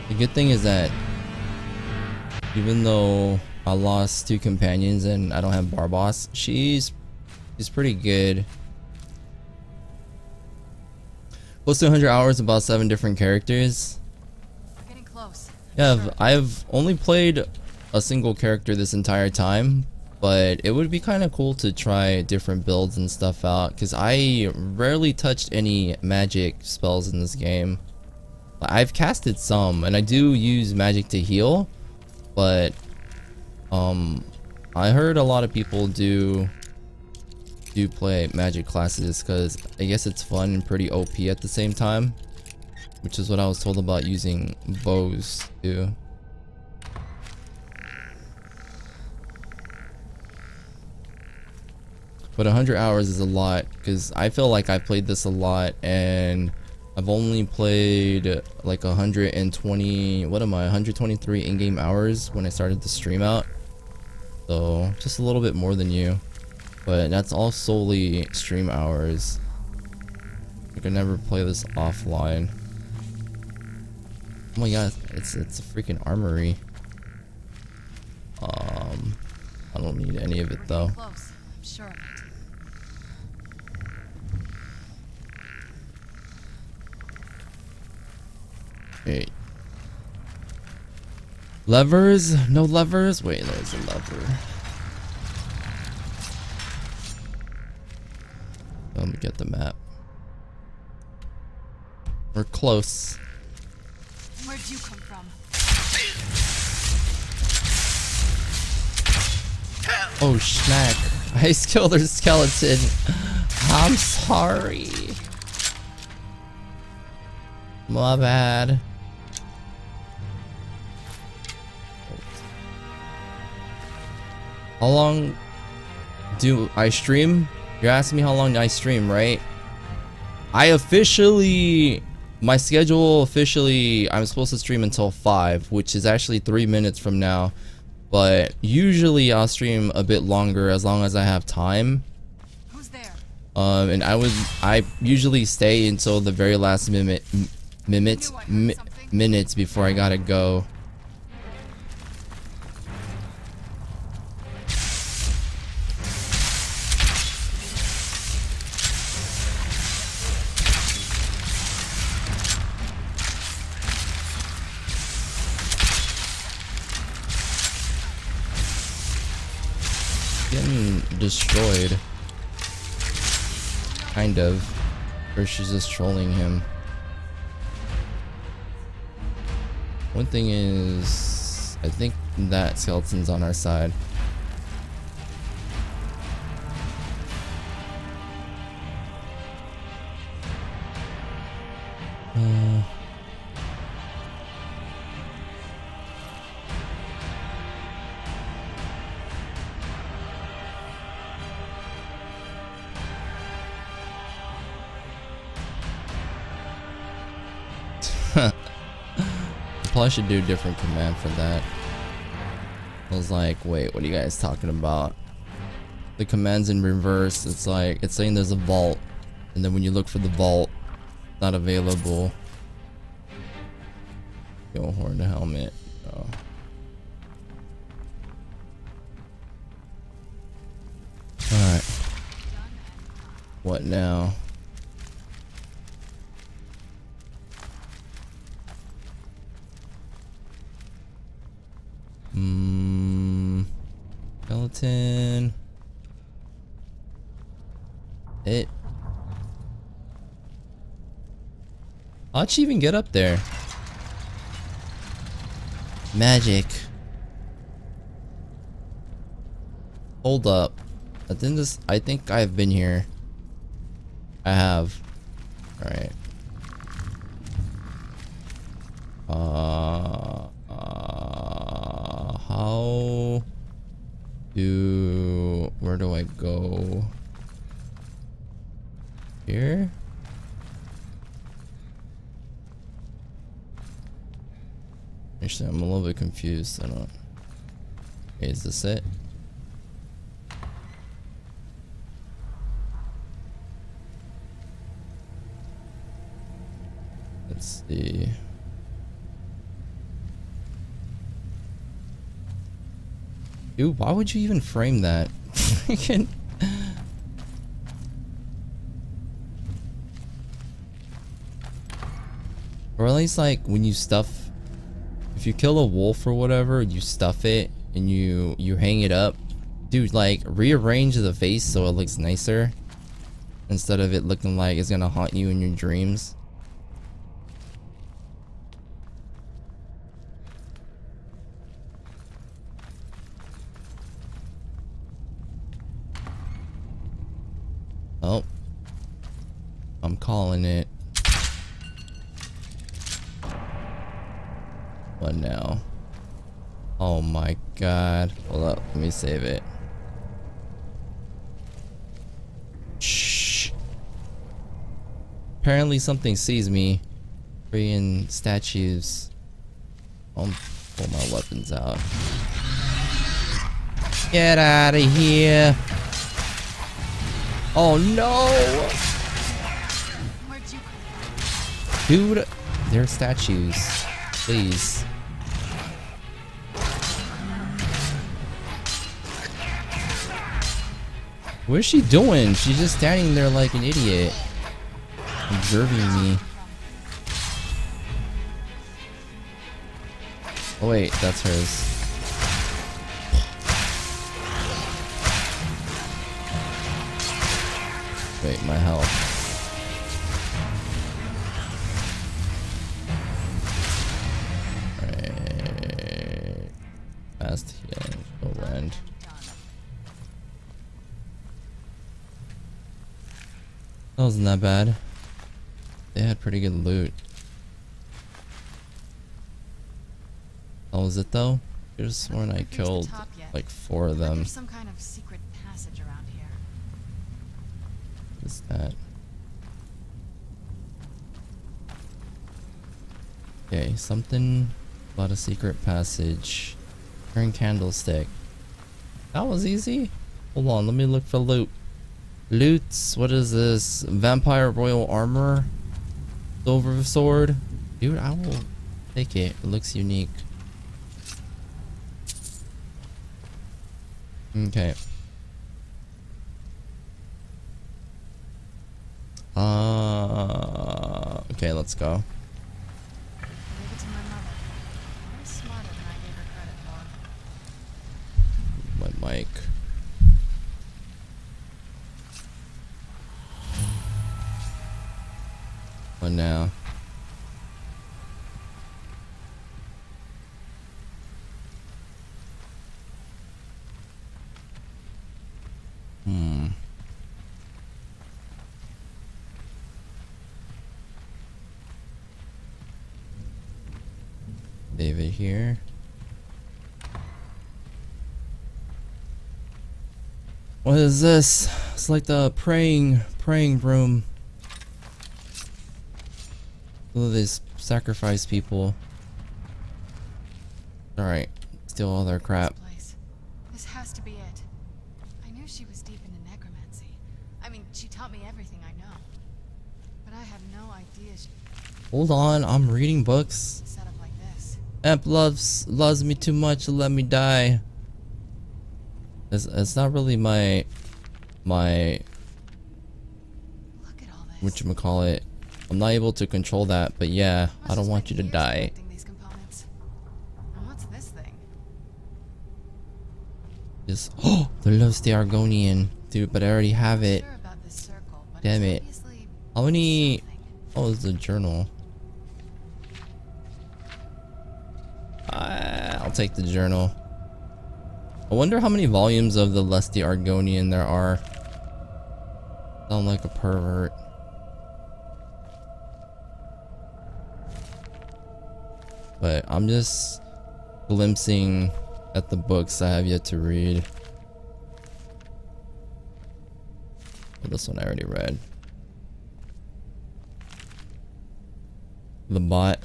The good thing is that even though I lost 2 companions and I don't have Barboss, she's pretty good. Close to 100 hours, about 7 different characters. We're getting close. Yeah, I've only played a single character this entire time, but it would be kind of cool to try different builds and stuff out, because I rarely touched any magic spells in this game. I've casted some, and I do use magic to heal, but I heard a lot of people do play magic classes because I guess it's fun and pretty OP at the same time, which is what I was told about using bows too. But 100 hours is a lot because I feel like I played this a lot, and I've only played like 120, what am I, 123 in-game hours when I started to stream out. So just a little bit more than you, but that's all solely stream hours. I could never play this offline. Oh my god, it's a freaking armory. I don't need any of it though. Close, I'm sure of it. Wait. Levers? No levers? Wait, there's a lever. Let me get the map. We're close. Where'd you come from? Oh, snack. I killed their skeleton. I'm sorry. My bad. How long do I stream? You're asking me how long I stream, right? My schedule officially, I'm supposed to stream until 5, which is actually 3 minutes from now. But usually I'll stream a bit longer as long as I have time. Who's there? And I usually stay until the very last minutes before I gotta go. Getting destroyed. Kind of. Or she's just trolling him. One thing is, I think that skeleton's on our side. Probably should do a different command for that. I was like, wait, what are you guys talking about? The command's in reverse. It's like, it's saying there's a vault, and then when you look for the vault, it's not available. Yo, horn helmet. Oh. Alright. What now? Skeleton. How'd she even get up there? Magic. Hold up. I think I've been here. I have. Alright. Where do I go? Here? Actually, I'm a little bit confused. I don't. Okay, is this it? Let's see. Dude, why would you even frame that? Freaking. Or at least like when you stuff, if you kill a wolf or whatever, you stuff it and you hang it up. Dude, like rearrange the face so it looks nicer instead of it looking like it's gonna haunt you in your dreams. Oh, I'm calling it. What now? Oh my god. Hold up, let me save it. Shh. Apparently something sees me. Freaking statues. I'll pull my weapons out. Get out of here. Oh no! Dude, they're statues. Please. What is she doing? She's just standing there like an idiot. Observing me. Oh wait, that's hers. Wait, my health. Alright. Fast healing. Go end. That wasn't that bad. They had pretty good loot. How was it though? I could have sworn I killed like 4 of them. There's some kind of secret passage around here. What's that? Okay, something about a secret passage. Turn candlestick. That was easy. Hold on, let me look for loot. Loots, what is this? Vampire royal armor? Silver sword? Dude, I will take it. It looks unique. Okay. Okay, let's go. Leave it to my mother. Way smarter than I gave her credit for. My mic. What now? David here. What is this? It's like the praying room. Look at this sacrifice people. Alright, steal all their crap. This has to be it. I knew she was deep into necromancy. I mean, she taught me everything I know. But I had no idea she... Hold on, I'm reading books. Set up like this. Amp loves me too much to let me die. It's not really my whatchamacallit. I'm not able to control that, but yeah, I don't want you to die. What's this thing? Just the Lusty Argonian. Dude, but I already have it. Damn it. How many... Oh, it's a journal. I'll take the journal. I wonder how many volumes of the Lusty Argonian there are. Sound like a pervert. But I'm just glimpsing at the books I have yet to read. Well, this one I already read. The bot.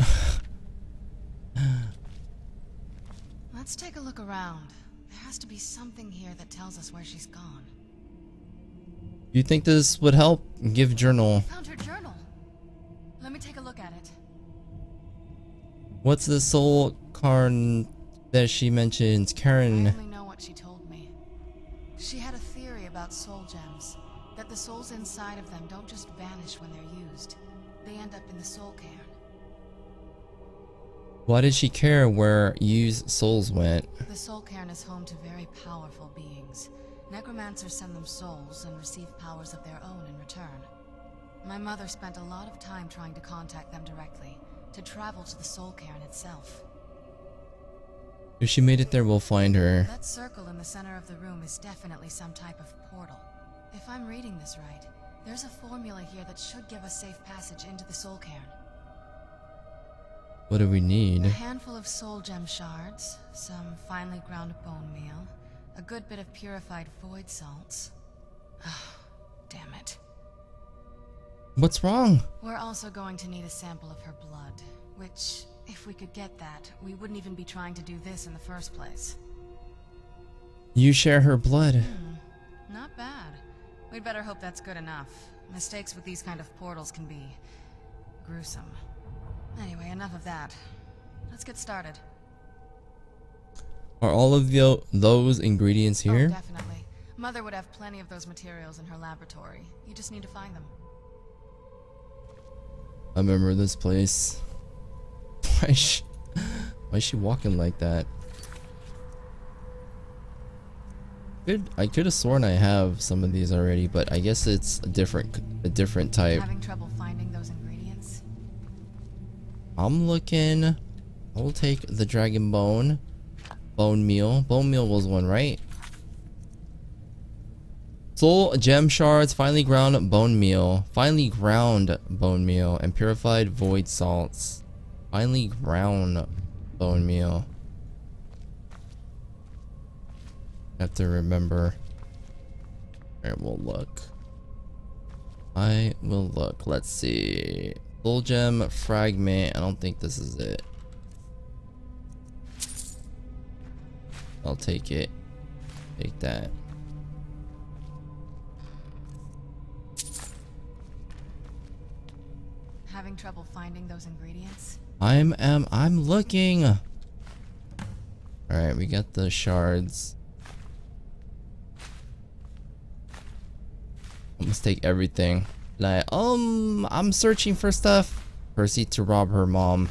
Let's take a look around. There has to be something here that tells us where she's gone. You think this would help? Give journal. Found her journal. Let me take a look at it. What's the soul Karn that she mentions? Karen. I only know what she told me. She had a theory about soul gems. That the souls inside of them don't just vanish when they're used. They end up in the soul cairn. Why did she care where used souls went? The soul cairn is home to very powerful beings. Necromancers send them souls and receive powers of their own in return. My mother spent a lot of time trying to contact them directly, to travel to the soul cairn itself. If she made it there, we'll find her. That circle in the center of the room is definitely some type of portal. If I'm reading this right, there's a formula here that should give us safe passage into the soul cairn. What do we need? A handful of soul gem shards, some finely ground bone meal, a good bit of purified void salts. Oh, damn it. What's wrong? We're also going to need a sample of her blood, which, if we could get that, we wouldn't even be trying to do this in the first place. You share her blood. Not bad. We'd better hope that's good enough. Mistakes with these kind of portals can be gruesome. Anyway, enough of that. Let's get started. Are all of those ingredients here? Oh, definitely. Mother would have plenty of those materials in her laboratory. You just need to find them. I remember this place. Why is she walking like that? I could have sworn I have some of these already, but I guess it's a different type. Having trouble finding those ingredients? I'm looking. I'll take the dragon bone. Bone meal. Bone meal was one, right? Soul gem shards, finely ground bone meal. Finely ground bone meal. And purified void salts. Finely ground bone meal. Have to remember. Alright, we'll look. I will look. Let's see. Soul gem fragment. I don't think this is it. I'll take it. Take that. Having trouble finding those ingredients? I'm looking. All right, we got the shards. Let's take everything. Like, I'm searching for stuff. Proceed to rob her mom.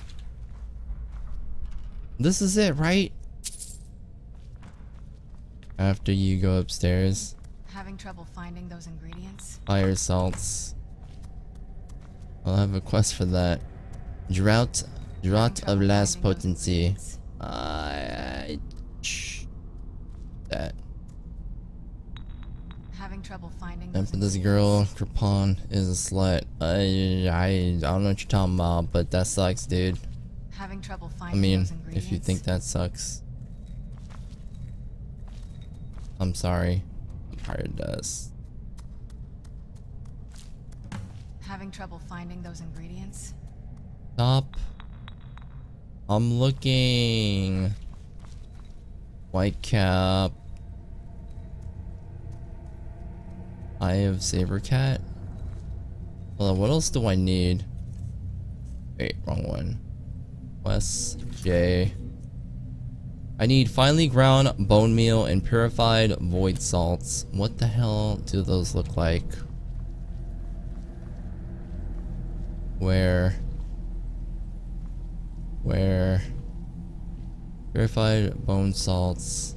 This is it, right? After you go upstairs. Having trouble finding those ingredients? Fire salts. I'll have a quest for that. Drought of last potency. That. Having trouble finding And for this girl, Kripon is a slut. I don't know what you're talking about, but that sucks, dude. Having trouble I finding mean, those ingredients? if you think that sucks, I'm sorry. Empire Dust. Having trouble finding those ingredients? Stop. I'm looking. White cap. Eye of Sabercat. Hold on, what else do I need? Wait, wrong one. West J. I need finely ground bone meal and purified void salts. What the hell do those look like? Where? Purified bone salts.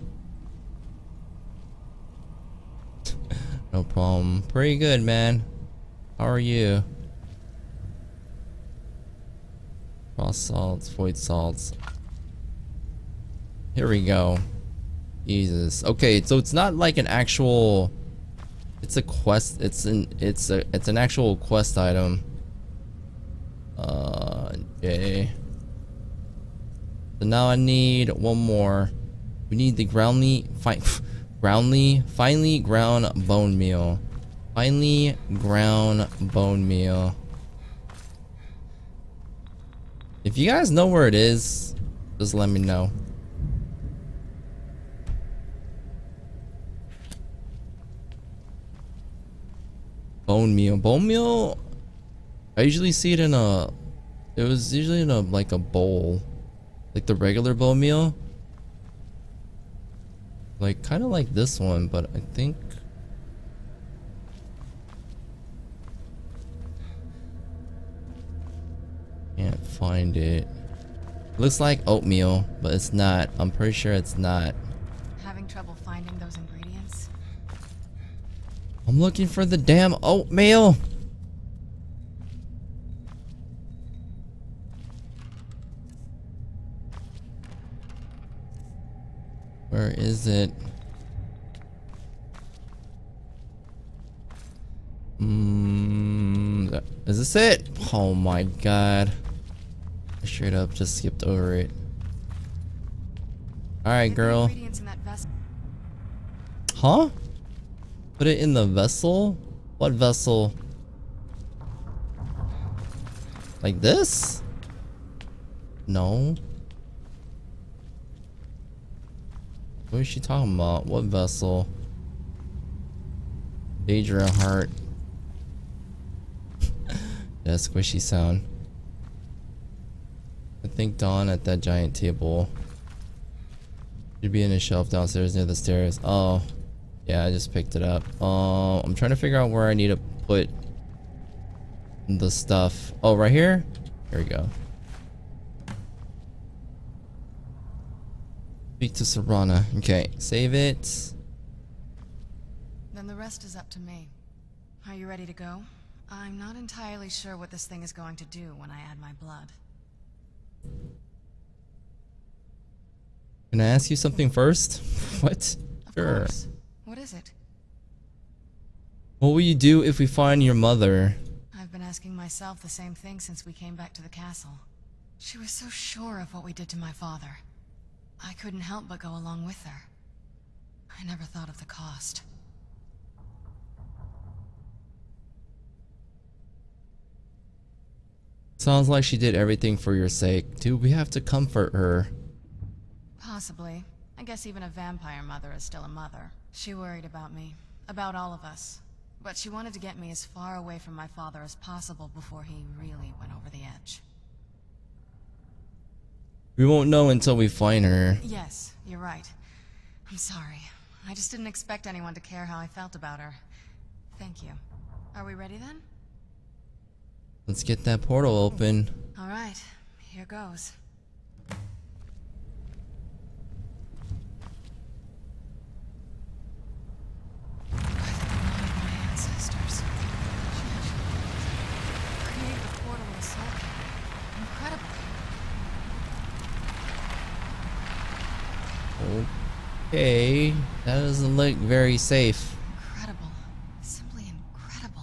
No problem. Pretty good, man. How are you? Cross salts, void salts. Here we go. Jesus. Okay, so it's not like an actual. It's a quest. It's an actual quest item. Okay. So now I need one more. We need the finely ground bone meal. Finely ground bone meal. If you guys know where it is, just let me know. Bone meal. Bone meal. I usually see it in a. It was usually in a like a bowl, like the regular bone meal. Like kind of like this one, but I think. Can't find it. Looks like oatmeal, but it's not. I'm pretty sure it's not. Having trouble finding those ingredients? I'm looking for the damn oatmeal. Where is it? Is this it? Oh my god. I straight up just skipped over it. Alright, girl. Huh? Put it in the vessel? What vessel? Like this? No. What is she talking about? What vessel? Daedra heart. That squishy sound. I think Dawn at that giant table. Should be in a shelf downstairs near the stairs. Oh, yeah, I just picked it up. I'm trying to figure out where I need to put the stuff. Oh, right here? Here we go. Speak to Serana. Okay, save it. Then the rest is up to me. Are you ready to go? I'm not entirely sure what this thing is going to do when I add my blood. Can I ask you something first? What? Sure. Of course. What is it? What will you do if we find your mother? I've been asking myself the same thing since we came back to the castle. She was so sure of what we did to my father. I couldn't help but go along with her. I never thought of the cost. Sounds like she did everything for your sake. Do we have to comfort her? Possibly. I guess even a vampire mother is still a mother. She worried about me. About all of us. But she wanted to get me as far away from my father as possible before he really went over the edge. We won't know until we find her. Yes, you're right. I'm sorry. I just didn't expect anyone to care how I felt about her. Thank you. Are we ready then? Let's get that portal open. All right, here goes. My ancestors. Create the portal with a soul cannon. Incredible. Okay, that doesn't look very safe. Incredible. Simply incredible.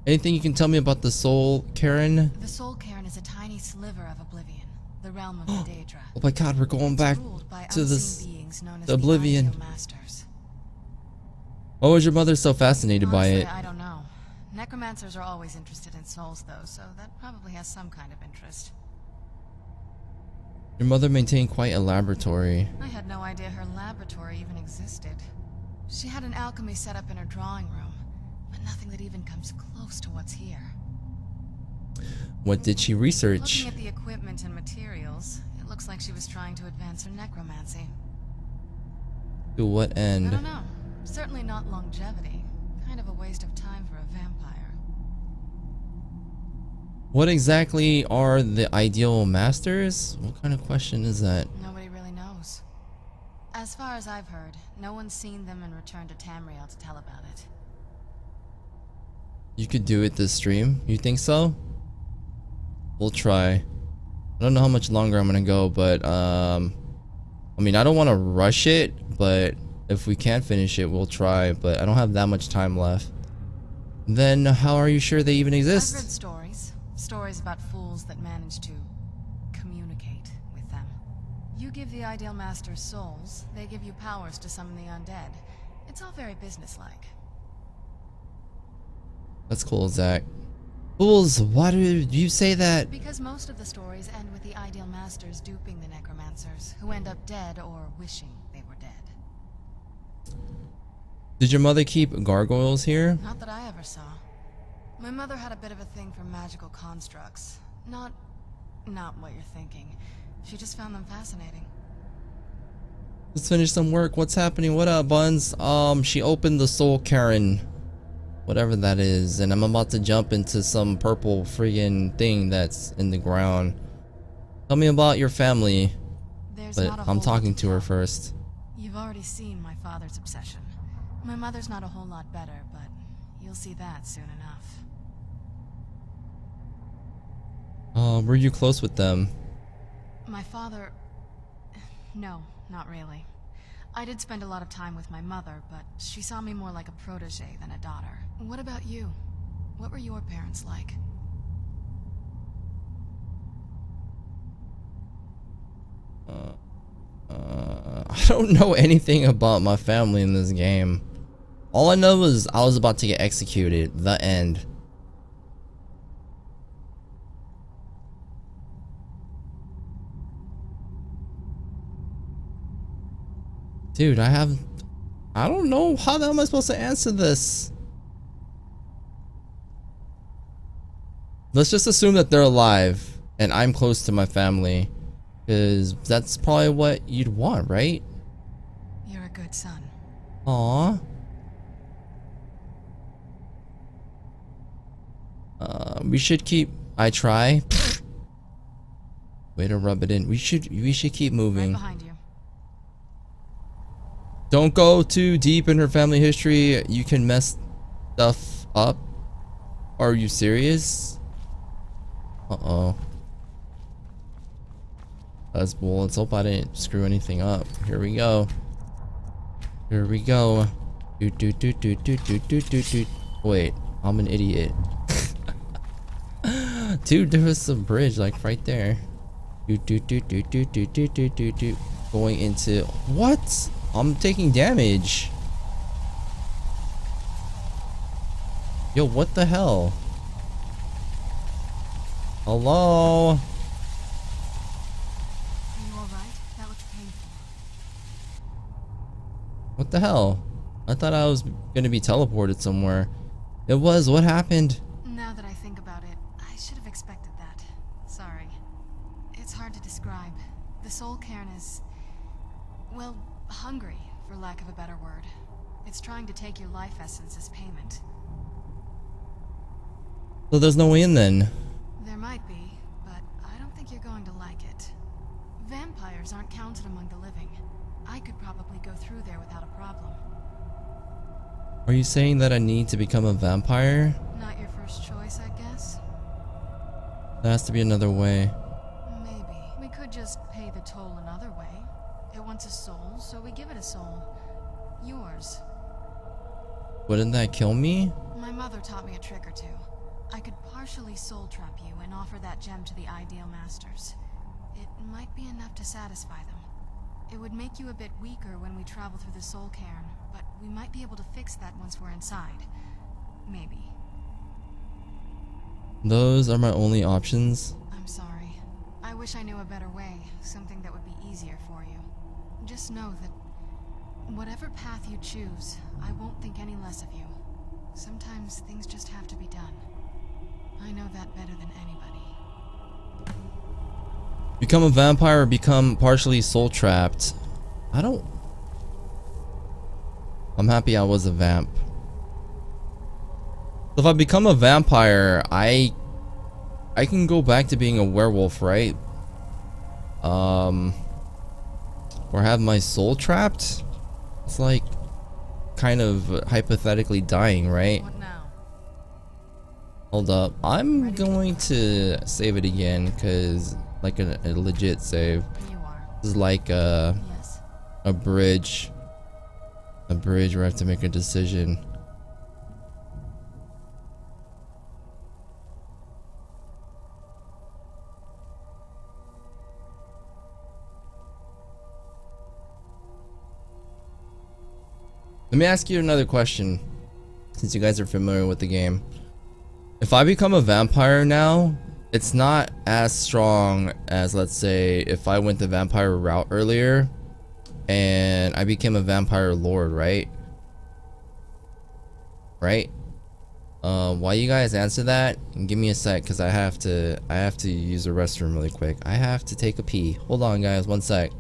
Anything you can tell me about the soul, Karen? The soul cairn is a tiny sliver of oblivion, the realm of the Daedra. Oh my god, we're going back to this Oblivion. Why was your mother so fascinated by it? I don't know. Necromancers are always interested in souls though, so that probably has some kind of interest. Your mother maintained quite a laboratory. I had no idea her laboratory even existed. She had an alchemy set up in her drawing room, but nothing that even comes close to what's here. What did she research? Looking at the equipment and materials, it looks like she was trying to advance her necromancy. To what end? I don't know. Certainly not longevity. Kind of a waste of time for a vampire. What exactly are the ideal masters? What kind of question is that? Nobody really knows. As far as I've heard, no one's seen them and returned to Tamriel to tell about it. You could do it this stream? You think so? We'll try. I don't know how much longer I'm gonna go, but I mean, I don't want to rush it, but if we can't finish it, we'll try. But I don't have that much time left. Then how are you sure they even exist? I've read stories. Stories about fools that manage to communicate with them. You give the Ideal Masters souls, they give you powers to summon the undead. It's all very businesslike. That's cool, Zach. Fools, why do you say that? Because most of the stories end with the Ideal Masters duping the necromancers, who end up dead or wishing they were dead. Did your mother keep gargoyles here? Not that I ever saw. My mother had a bit of a thing for magical constructs. Not what you're thinking. She just found them fascinating. Let's finish some work. What's happening? What up, Buns? She opened the soul Karen. Whatever that is. And I'm about to jump into some purple friggin' thing that's in the ground. Tell me about your family. But I'm talking to her first. You've already seen my father's obsession. My mother's not a whole lot better, but you'll see that soon enough. Were you close with them? My father... No, not really. I did spend a lot of time with my mother, but she saw me more like a protege than a daughter. What about you? What were your parents like? I don't know anything about my family in this game. All I know is I was about to get executed. The end. Dude, I don't know how the hell am I supposed to answer this. Let's just assume that they're alive and I'm close to my family, because that's probably what you'd want, right? You're a good son. Aww. We should keep. I try. Way to rub it in. We should keep moving. Right behind you. Don't go too deep in her family history. You can mess stuff up. Are you serious? Uh-oh. Let's hope I didn't screw anything up. Here we go. Here we go. Wait, I'm an idiot. Dude, there was a bridge like right there. Going into what? I'm taking damage. Yo, what the hell? Hello? Are you alright? That looks painful. What the hell? I thought I was gonna be teleported somewhere. It was. What happened? Now that I think about it, I should have expected that. Sorry. It's hard to describe. The soul cairn is, well, hungry, for lack of a better word. It's trying to take your life essence as payment. So there's no way in then. There might be, but I don't think you're going to like it. Vampires aren't counted among the living. I could probably go through there without a problem. Are you saying that I need to become a vampire? Not your first choice, I guess. There has to be another way. Maybe. We could just pay the toll another way. It wants a soul, so we give it a soul. Yours. Wouldn't that kill me? My mother taught me a trick or two. I could partially soul trap you and offer that gem to the ideal masters. It might be enough to satisfy them. It would make you a bit weaker when we travel through the soul cairn, but we might be able to fix that once we're inside. Maybe. Those are my only options. I'm sorry. I wish I knew a better way, something that would be easier for you. Just know that whatever path you choose, I won't think any less of you. Sometimes things just have to be done. I know that better than anybody. Become a vampire or become partially soul trapped? I'm happy I was a vamp. If I become a vampire, I can go back to being a werewolf, right? Or have my soul trapped? It's like kind of hypothetically dying, right? What now? Hold up. I'm going to save it again because like a legit save. You are. This is like a bridge. A bridge where I have to make a decision. Let me ask you another question, since you guys are familiar with the game. If I become a vampire now, it's not as strong as, let's say, if I went the vampire route earlier and I became a vampire lord, right? Right? While you guys answer that, and give me a sec, because I have to use the restroom really quick. I have to take a pee. Hold on, guys, one sec.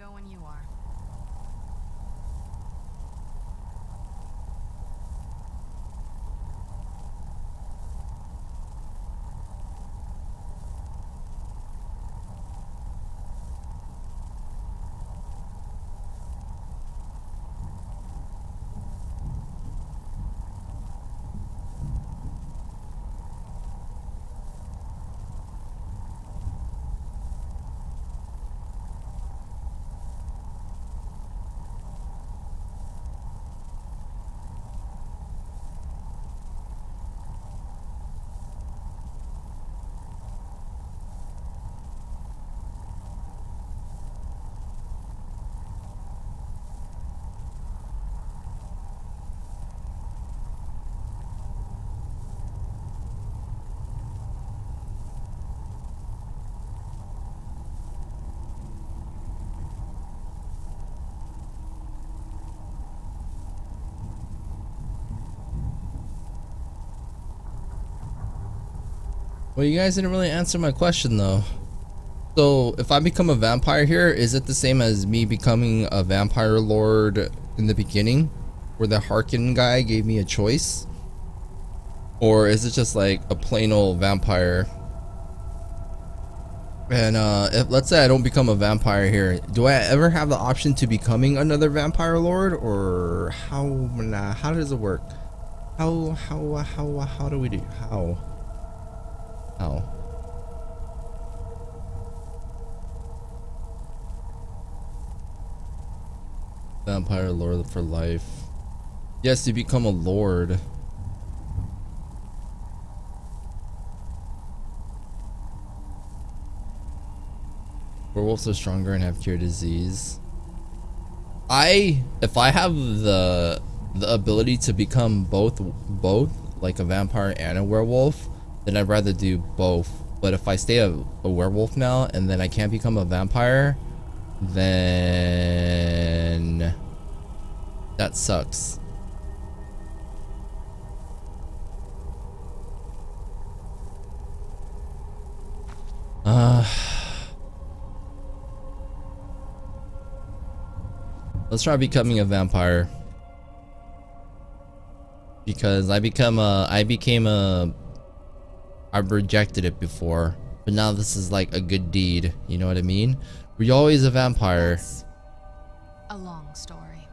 go when you are. Well, you guys didn't really answer my question though. So if I become a vampire here, is it the same as me becoming a vampire lord in the beginning, where the Harkin guy gave me a choice? Or is it just like a plain old vampire? And if, let's say I don't become a vampire here, do I ever have the option to becoming another vampire lord, or how does it work? How do we do? How? Vampire lord for life. Yes, you become a lord. Werewolves are stronger and have cure disease. If I have the ability to become both like a vampire and a werewolf, then I'd rather do both. But if I stay a werewolf now and then I can't become a vampire, then that sucks. Let's try becoming a vampire, because I rejected it before, but now this is like a good deed, you know what I mean? Were you always a vampire? That's a long story.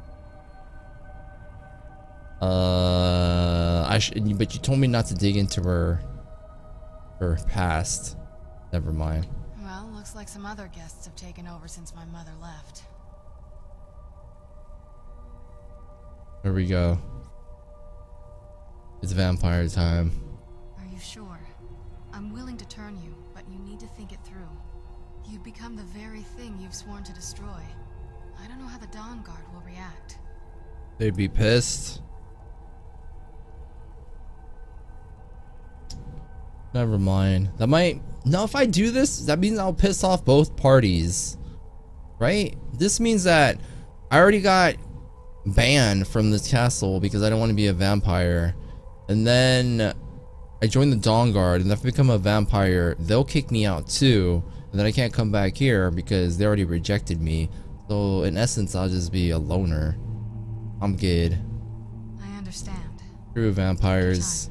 But you told me not to dig into her past. Never mind. Well, looks like some other guests have taken over since my mother left. Here we go. It's vampire time. Are you sure? I'm willing to turn you, but you need to think it through. You become the very thing you've sworn to destroy. I don't know how the Dawnguard will react. They'd be pissed. Never mind. That might... No, if I do this, that means I'll piss off both parties. Right? This means that I already got banned from this castle because I don't want to be a vampire. And then I joined the Dawnguard, and if I become a vampire, they'll kick me out too. And then I can't come back here because they already rejected me. So in essence, I'll just be a loner. I'm good. I understand. Screw vampires.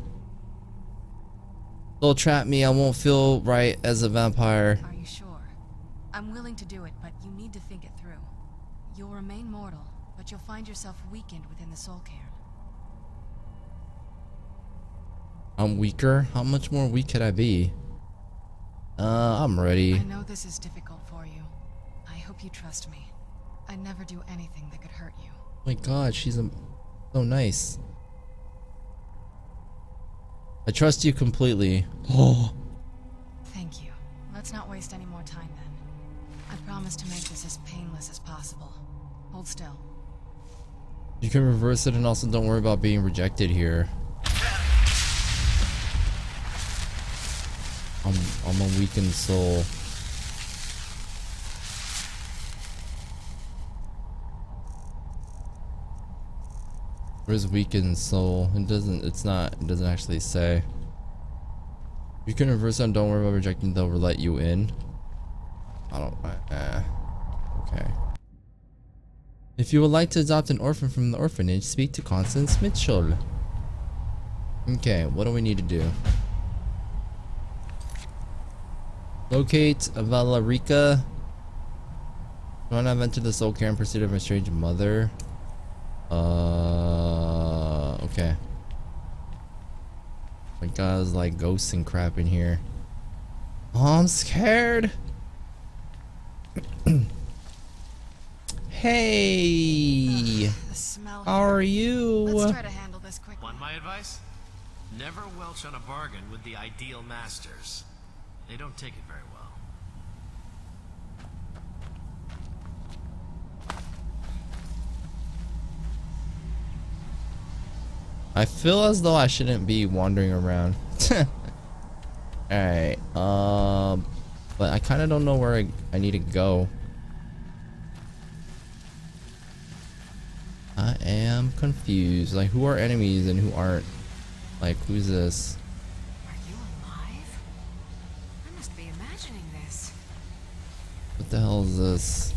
They'll trap me. I won't feel right as a vampire. Are you sure? I'm willing to do it, but you need to think it through. You'll remain mortal, but you'll find yourself weakened within the soul cairn. I'm weaker? How much more weak could I be? I'm ready. I know this is difficult for you. I hope you trust me. I'd never do anything that could hurt you. Oh my god, she's so nice. I trust you completely. Oh. Thank you. Let's not waste any more time then. I promise to make this as painless as possible. Hold still. You can reverse it, and also don't worry about being rejected here. I'm a weakened soul. Where's weakened soul? It doesn't actually say. You can reverse it, and don't worry about rejecting, they'll let you in. I don't okay. If you would like to adopt an orphan from the orphanage, speak to Constance Mitchell. Okay, what do we need to do? Locate Valerica. Do not enter the soul care in pursuit of a strange mother. Okay. My God, there's like ghosts and crap in here. Oh, I'm scared. Hey, how are you? Let's try to handle this quickly. Want my advice? Never welch on a bargain with the ideal masters. They don't take it very well. I feel as though I shouldn't be wandering around. Alright, but I kind of don't know where I need to go. I am confused. Like, who are enemies and who aren't? Like, who's this? Are you alive? I must be imagining this. What the hell is this?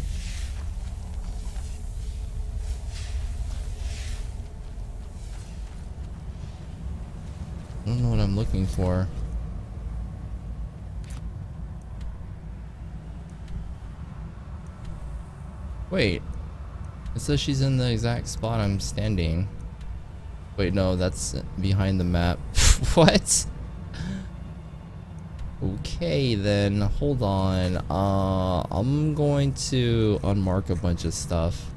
I don't know what I'm looking for. Wait. It says she's in the exact spot I'm standing. Wait, no, that's behind the map. What? Okay, then hold on. I'm going to unmark a bunch of stuff.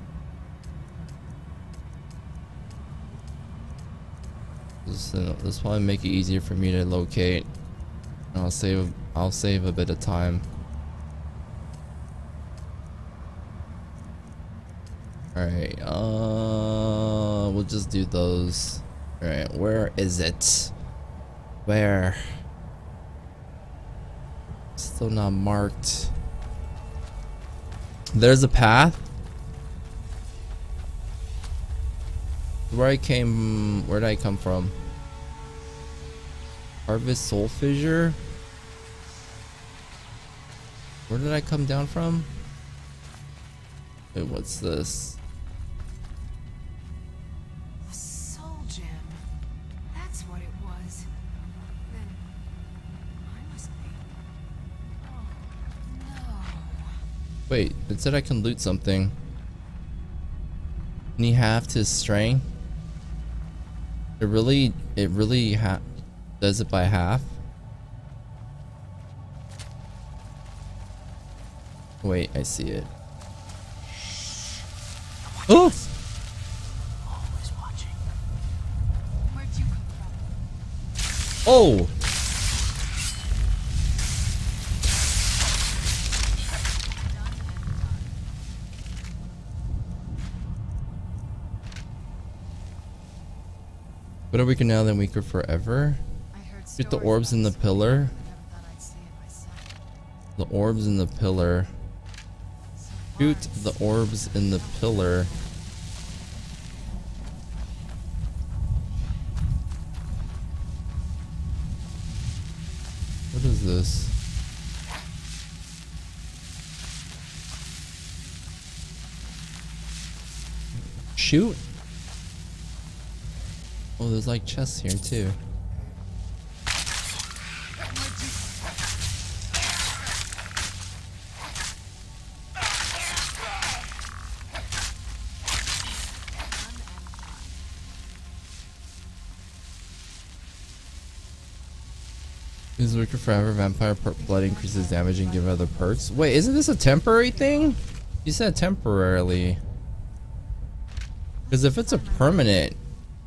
This probably make it easier for me to locate. I'll save a bit of time. Alright, we'll just do those. Alright, where is it? Where? Still not marked. There's a path. Where did I come from? Harvest Soul Fissure? Where did I come down from? Wait, what's this? A soul gem. That's what it was. Then I must be. Oh no. Wait, it said I can loot something. Can he halve his strength? It really does it by half? Wait, I see it. Oh! Always watching. Where'd you come from? Oh! Better weaker now than weaker forever. Shoot the orbs in the pillar. The orbs in the pillar. Shoot the orbs in the pillar. What is this? Shoot. Oh, there's like chests here too. Is weaker forever. Vampire blood increases damage and give other perks. Wait, isn't this a temporary thing? You said temporarily. Because if it's a permanent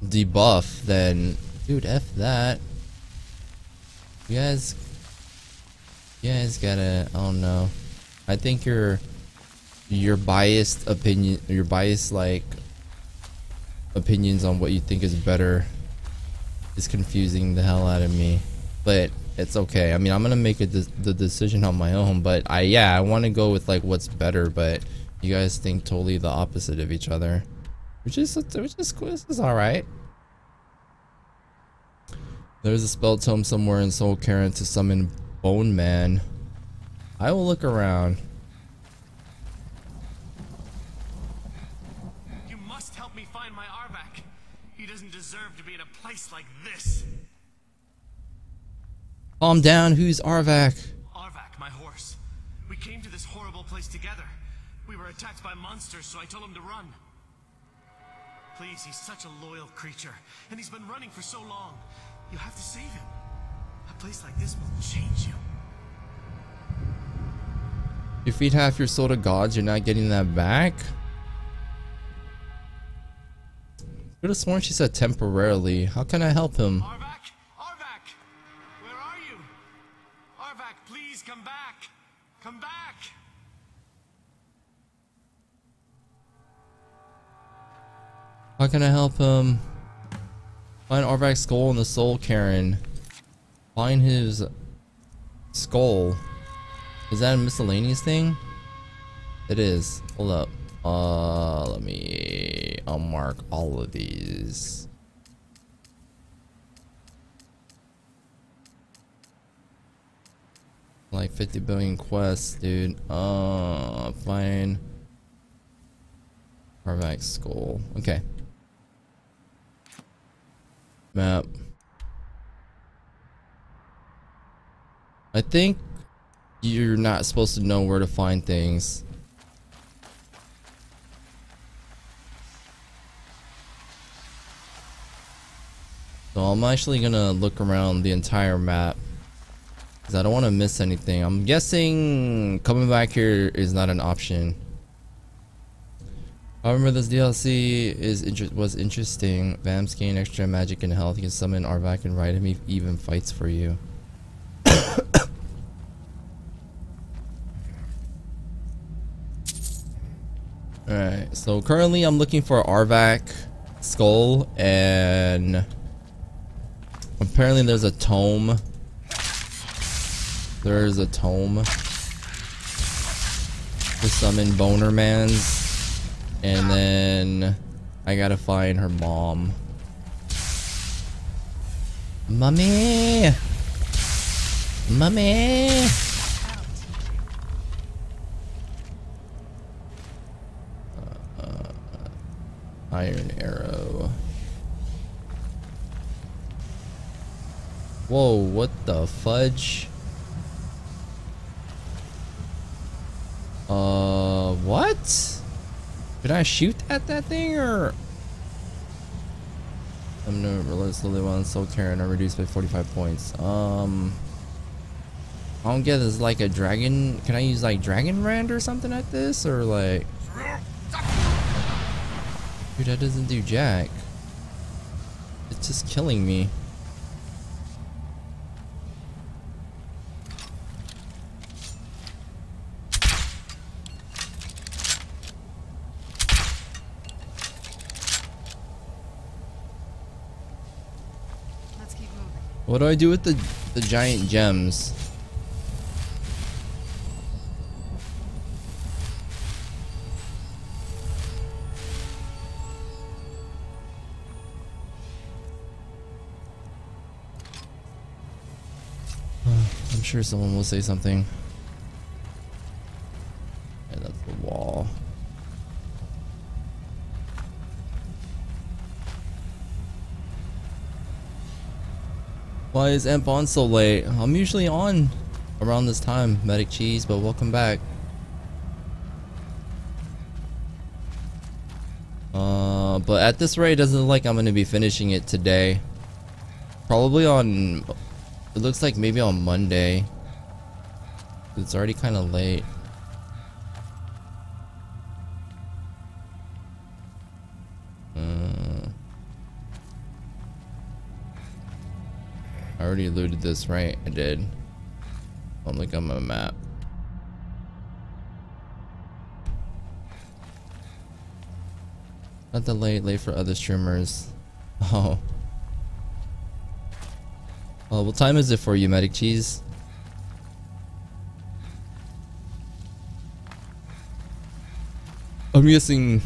debuff, then dude, F that. You guys gotta, I don't know. I think your biased opinion, your biased like opinions on what you think is better is confusing the hell out of me. But it's okay. I mean, I'm gonna make the decision on my own. But I want to go with like what's better. But you guys think totally the opposite of each other, which is cool. This is all right. There's a spell tome somewhere in Soul Karen to summon Bone Man. I will look around. He doesn't deserve to be in a place like this. Calm down. Who's Arvak? Arvak, my horse. We came to this horrible place together. We were attacked by monsters, so I told him to run. Please, he's such a loyal creature, and he's been running for so long. You have to save him. A place like this will change you. You feed half your soul to gods, you're not getting that back? Could have sworn she said temporarily. How can I help him? Arvak? Arvak! Where are you? Arvak, please come back! Come back! How can I help him? Find Arvak's skull in the soul Karen. Find his skull. Is that a miscellaneous thing? It is. Hold up. Let me unmark all of these. Like 50 billion quests, dude. Find Arvak's skull. Okay. Map. I think you're not supposed to know where to find things. So I'm actually gonna look around the entire map because I don't want to miss anything. I'm guessing coming back here is not an option. I remember this DLC was interesting. Vamps gain extra magic and health. You can summon Arvak and ride him. He even fights for you. Alright, so currently I'm looking for Arvak skull, and apparently there's a tome. There's a tome to summon Boner Mans. And then I gotta find her mom. Mommy! Mommy! Iron arrow. Whoa, what the fudge? What? Did I shoot at that thing, or? I'm gonna relentlessly on Soul Karen are reduced by 45 points. I don't get this, like a dragon. Can I use like Dragon Rand or something like this, or like? Dude, that doesn't do jack. It's just killing me. What do I do with the giant gems? I'm sure someone will say something. Yeah, that's the wall. Why is Amp on so late? I'm usually on around this time, Medic Cheese, but welcome back. But at this rate, it doesn't look like I'm going to be finishing it today. Probably on, it looks like maybe on Monday. It's already kind of late. I already looted this, right? I did. I'm looking on my map. Not that late for other streamers. Oh. Oh, what time is it for you, Medic Cheese? I'm guessing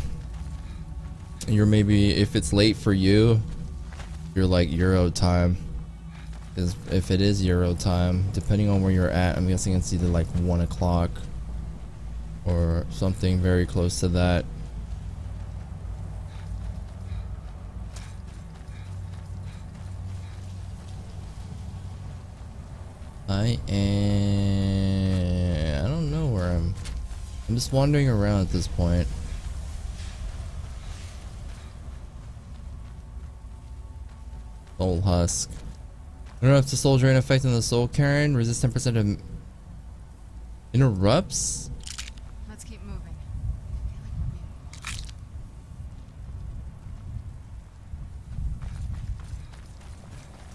you're maybe, if it's late for you, you're like Euro time. Because if it is Euro time, depending on where you're at, I'm guessing it's either like 1 o'clock or something very close to that. I don't know where I'm just wandering around at this point. Soul Husk. I don't know if the soul drain effect on the soul Karen resist 10% of interrupts. Let's keep moving.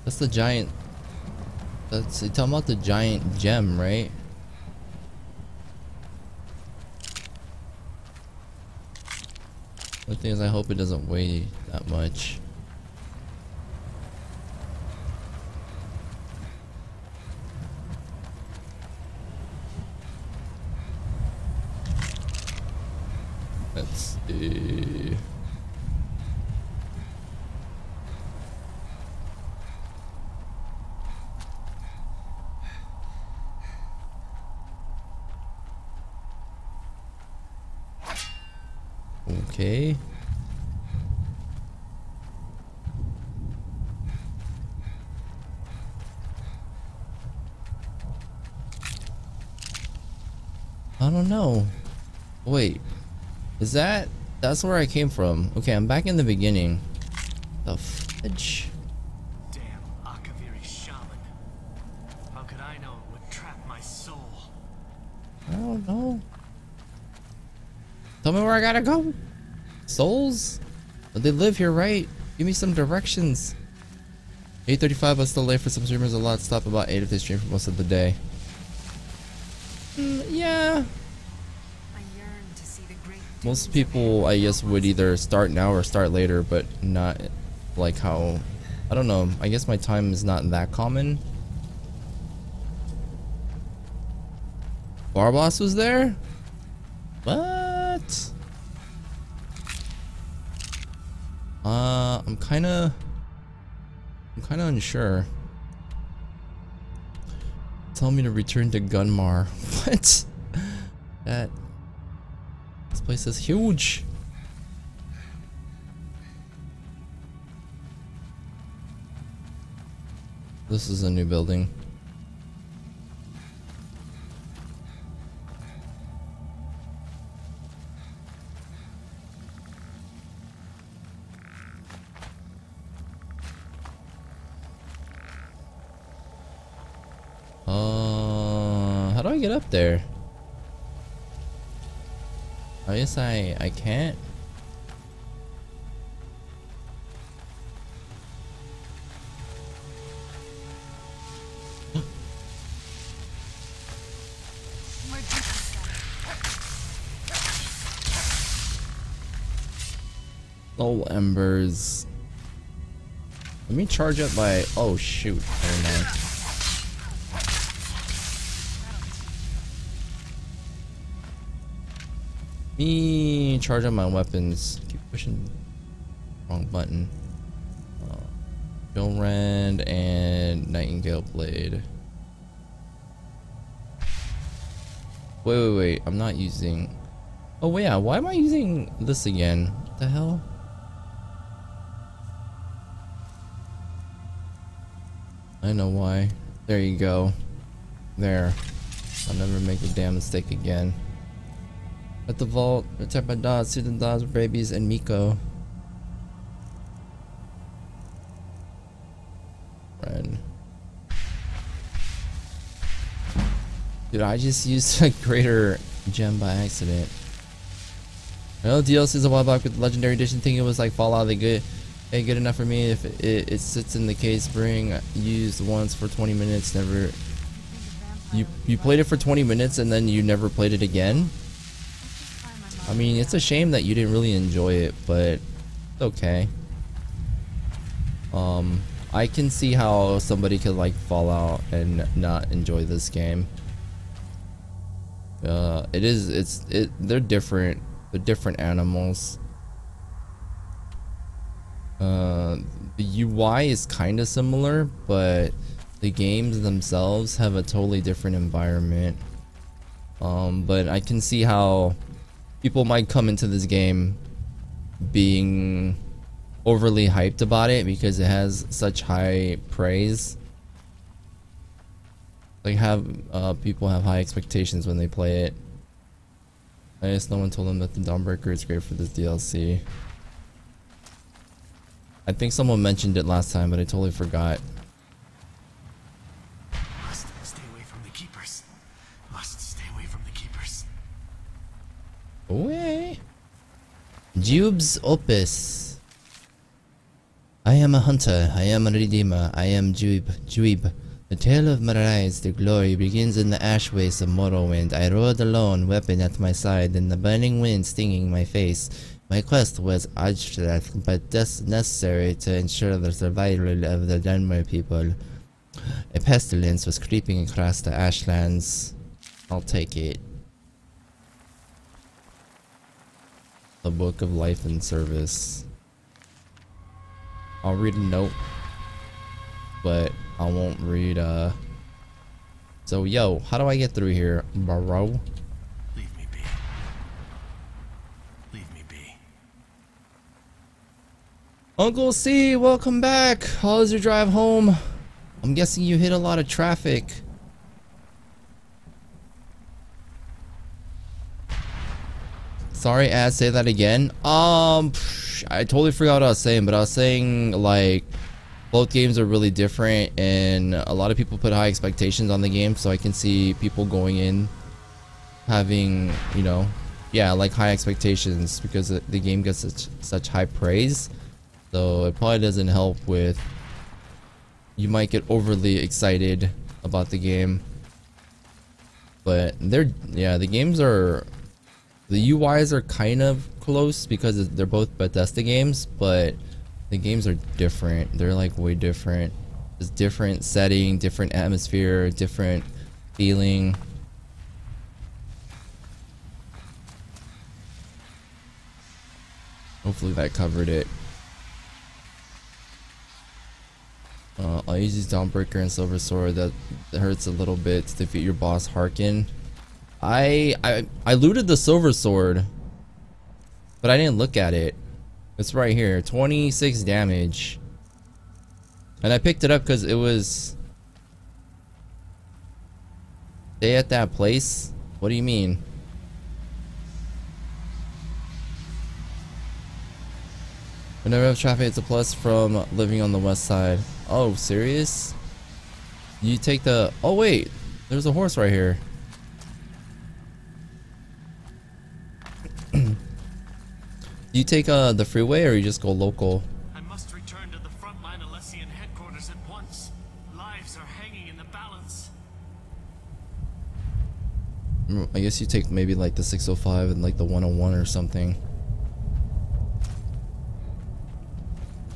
That's the giant. That's you talking about the giant gem, right? The thing is, I hope it doesn't weigh that much. Let's see. Okay. I don't know. Wait. Is that's where I came from. Okay, I'm back in the beginning. The fudge. Damn Akaviri shaman. How could I know it would trap my soul? I don't know. Tell me where I gotta go. Souls? But they live here, right? Give me some directions. 8:35, but still late for some streamers. A lot stop about 8 if they stream for most of the day. Yeah. Most people, I guess, would either start now or start later, but not like how, I don't know. I guess my time is not that common. Bar boss was there? What? I'm kind of unsure. Tell me to return to Gunmar. What? This place is huge. This is a new building. How do I get up there? I guess I can't. Soul embers. Let me charge up my. Oh shoot! Never mind. Me charge up my weapons. Keep pushing. Wrong button. Gilrand and Nightingale blade. Wait. I'm not using. Oh yeah. Why am I using this again? What the hell? I know why. There you go. There. I'll never make a damn mistake again. At the vault, attacked by dogs, student dogs, rabies, and Miko. Friend. Dude, I just used a greater gem by accident. I know DLC's a while back with the Legendary Edition, thinking it was like Fallout. They good enough for me if it sits in the case spring. Used once for 20 minutes. Never. You played it for 20 minutes and then you never played it again. I mean, it's a shame that you didn't really enjoy it, but it's okay. I can see how somebody could like Fallout and not enjoy this game. They're different. They're different animals. The UI is kind of similar, but the games themselves have a totally different environment. But I can see how people might come into this game being overly hyped about it because it has such high praise. Like people have high expectations when they play it. I guess no one told them that the Dawnbreaker is great for this DLC. I think someone mentioned it last time, but I totally forgot. Must stay away from the keepers. Must stay away from the keepers. Away. Jube's Opus. I am a hunter. I am a redeemer. I am Jube. The tale of my rise to glory begins in the ash wastes of Morrowind. I rode alone, weapon at my side, and the burning wind stinging my face. My quest was abstract, but necessary to ensure the survival of the Dunmer people. A pestilence was creeping across the ashlands. I'll take it. The Book of Life and Service. I'll read a note, but I won't read so yo, how do I get through here, bro? Leave me be. Leave me be. Uncle C, welcome back. How was your drive home? I'm guessing you hit a lot of traffic. Sorry, Ad, say that again. I totally forgot what I was saying, but I was saying like both games are really different, and a lot of people put high expectations on the game, so I can see people going in having, you know, yeah, like high expectations because the game gets such high praise. So it probably doesn't help with, you might get overly excited about the game. But the games are, the UIs are kind of close because they're both Bethesda games, but the games are different. They're like way different. It's different setting, different atmosphere, different feeling. Hopefully that covered it. I'll use these Dawnbreaker and Silver Sword. That hurts a little bit to defeat your boss Harkin. I looted the Silver Sword, but I didn't look at it. It's right here, 26 damage, and I picked it up because it was stay at that place. What do you mean? Whenever I have traffic, it's a plus from living on the west side. Oh, serious? You take the, oh wait, there's a horse right here. Do you take the freeway or you just go local? I must return to the frontline Alessian headquarters at once. Lives are hanging in the balance. I guess you take maybe like the 605 and like the 101 or something.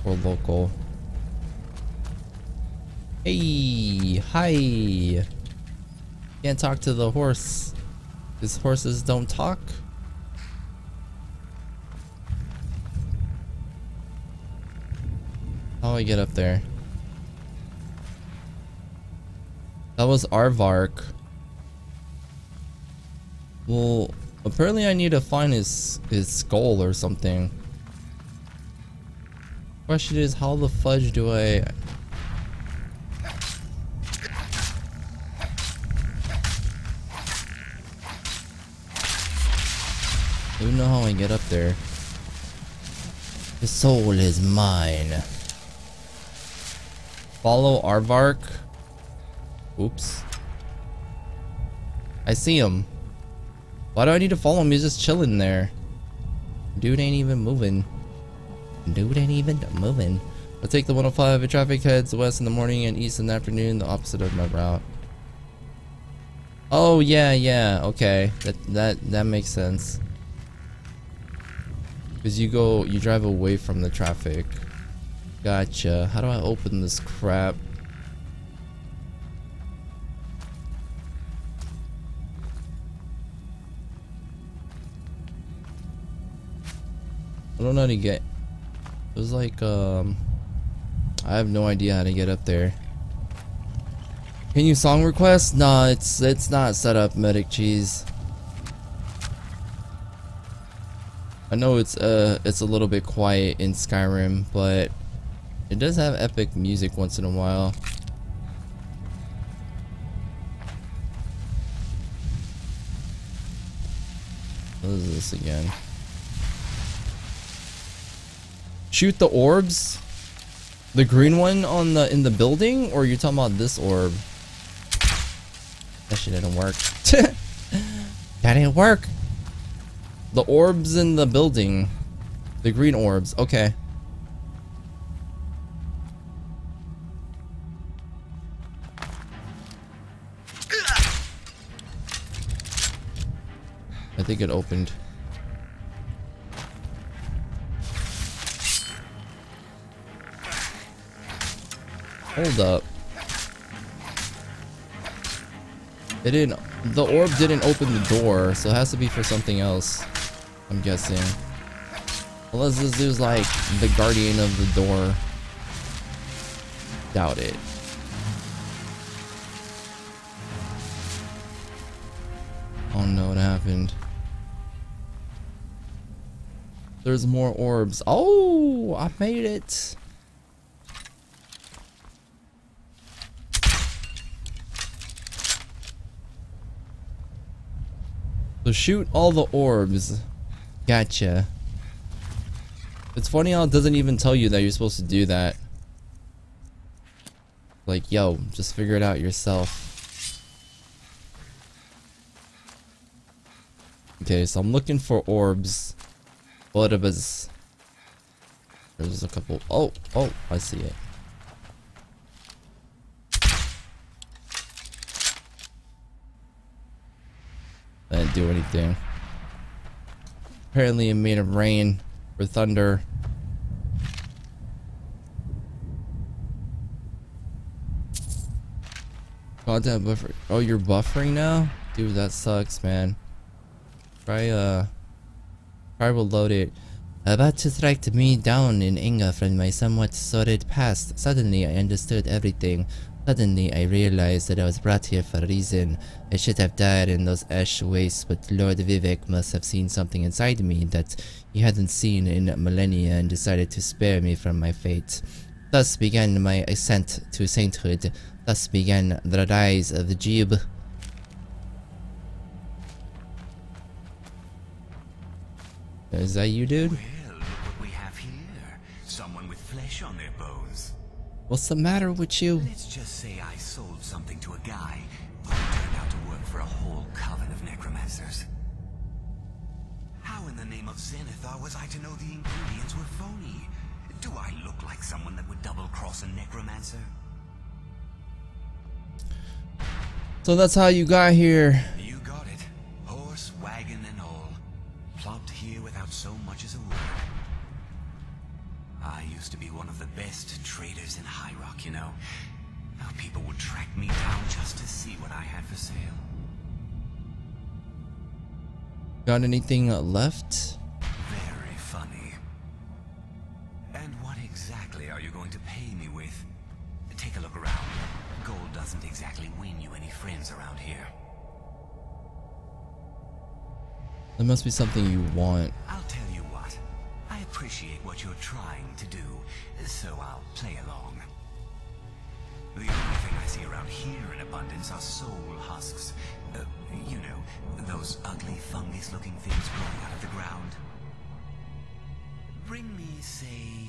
Or local. Hey, hi. Can't talk to the horse. These horses don't talk. How do I get up there? That was Aardvark. Well, apparently I need to find his skull or something. Question is, how the fudge do I... I don't know how I get up there. The soul is mine. Follow Aardvark. Oops. I see him. Why do I need to follow him? He's just chilling there. Dude ain't even moving. Dude ain't even moving. I'll take the 105 if traffic heads west in the morning and east in the afternoon, the opposite of my route. Oh yeah, okay. That makes sense. Because you drive away from the traffic. Gotcha. How do I open this crap? I don't know how to get. It was like I have no idea how to get up there. Can you song request? Nah, it's not set up, Medic Cheese. I know it's a little bit quiet in Skyrim, but it does have epic music once in a while. What is this again? Shoot the orbs? The green one on the in the building, or you're talking about this orb? That shit didn't work. That didn't work. The orbs in the building. The green orbs. Okay. I think it opened. Hold up. It didn't. The orb didn't open the door, so it has to be for something else. I'm guessing. Unless this dude's like the guardian of the door. Doubt it. Oh no, what happened? There's more orbs. Oh, I made it. So shoot all the orbs. Gotcha. It's funny how it doesn't even tell you that you're supposed to do that. Like, yo, just figure it out yourself. Okay, so I'm looking for orbs. Orbs. There's a couple. Oh, I see it. I didn't do anything. Apparently it made it rain or thunder. Content buffer. Oh, you're buffering now? Dude, that sucks, man. Try will load it. About to track me down in anger from my somewhat sordid past. Suddenly I understood everything. Suddenly I realized that I was brought here for a reason. I should have died in those ash wastes, but Lord Vivek must have seen something inside me that he hadn't seen in millennia and decided to spare me from my fate. Thus began my ascent to sainthood. Thus began the rise of the Jib. Is that you, dude? Well, look what we have here. Someone with flesh on their bones. What's the matter with you? Let's just say I sold something to a guy who turned out to work for a whole coven of necromancers. How in the name of Zenithar was I to know the ingredients were phony? Do I look like someone that would double-cross a necromancer? So that's how you got here. You got it. Horse, wagon, and all. Plopped here without so much as a word. I used to be one of the best traders in High Rock, you know. How people would track me down just to see what I had for sale. Got anything left? Very funny. And what exactly are you going to pay me with? Take a look around. Gold doesn't exactly win you any friends around here. There must be something you want. I'll tell you what. I appreciate what you're trying to do, so I'll play along. The only thing I see around here in abundance are soul husks. You know, those ugly fungus-looking things growing out of the ground. Bring me, say,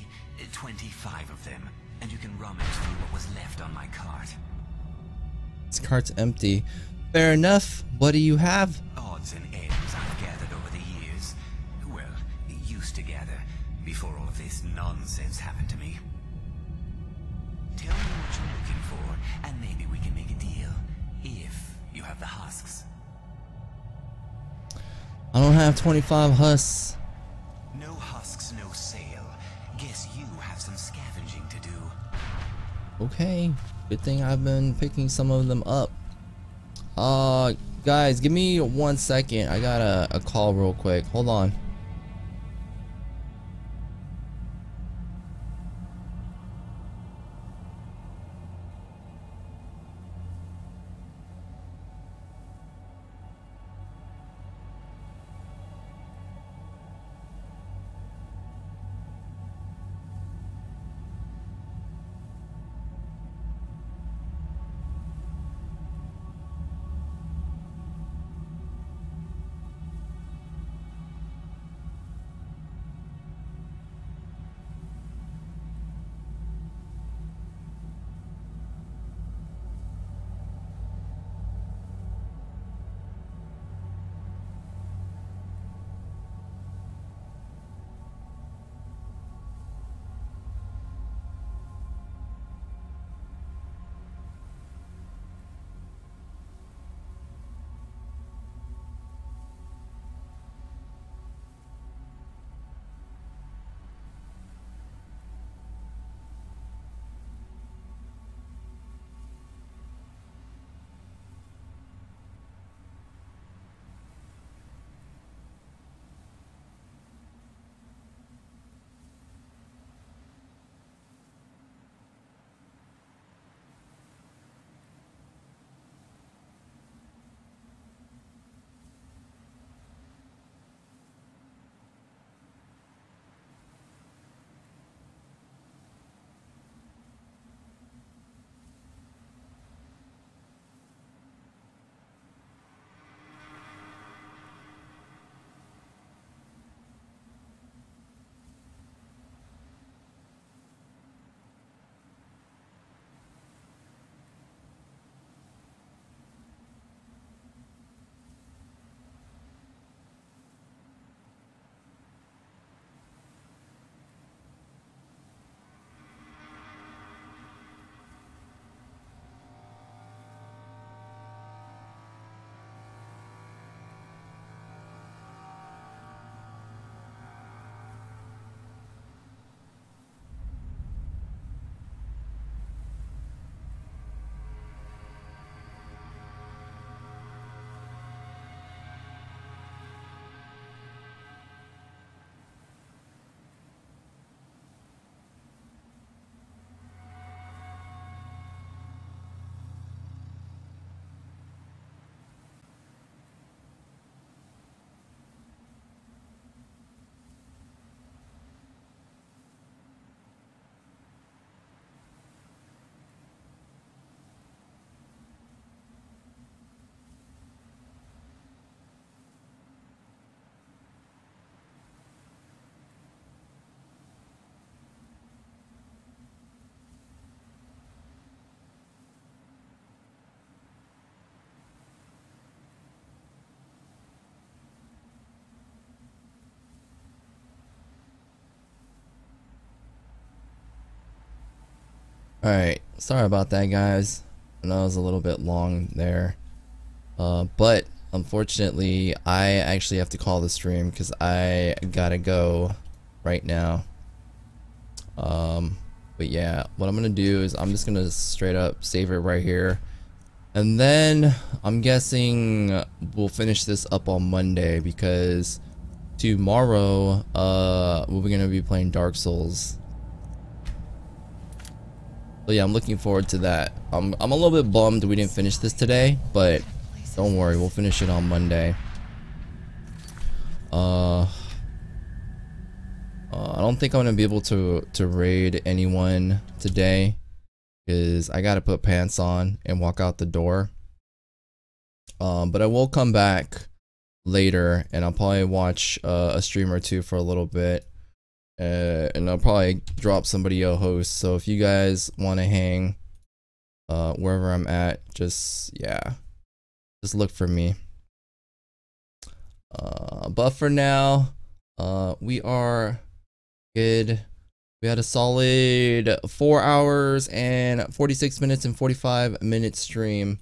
25 of them, and you can rummage through what was left on my cart. This cart's empty. Fair enough. What do you have? Odds and ends I've gathered over the years. Well, used to gather before all of this nonsense happened to me. Tell me what you're looking for, and maybe we can make a deal. If you have the husks. I don't have 25 husks. No husks, no sale. Guess you have some scavenging to do. Okay. Good thing I've been picking some of them up. Guys, give me 1 second. I got a call real quick. Hold on. Alright, sorry about that, guys. I know it was a little bit long there. But unfortunately, I actually have to call the stream because I gotta go right now. But yeah, what I'm gonna do is I'm just gonna straight up save it right here. And then I'm guessing we'll finish this up on Monday because tomorrow we're gonna be playing Dark Souls. So yeah, I'm looking forward to that. I'm a little bit bummed we didn't finish this today, but don't worry, we'll finish it on Monday. I don't think I'm gonna be able to raid anyone today because I gotta put pants on and walk out the door. But I will come back later and I'll probably watch a stream or two for a little bit. And I'll probably drop somebody a host. So if you guys want to hang wherever I'm at, just look for me. But for now, we are good. We had a solid 4 hours and 46 minutes and 45 minute stream.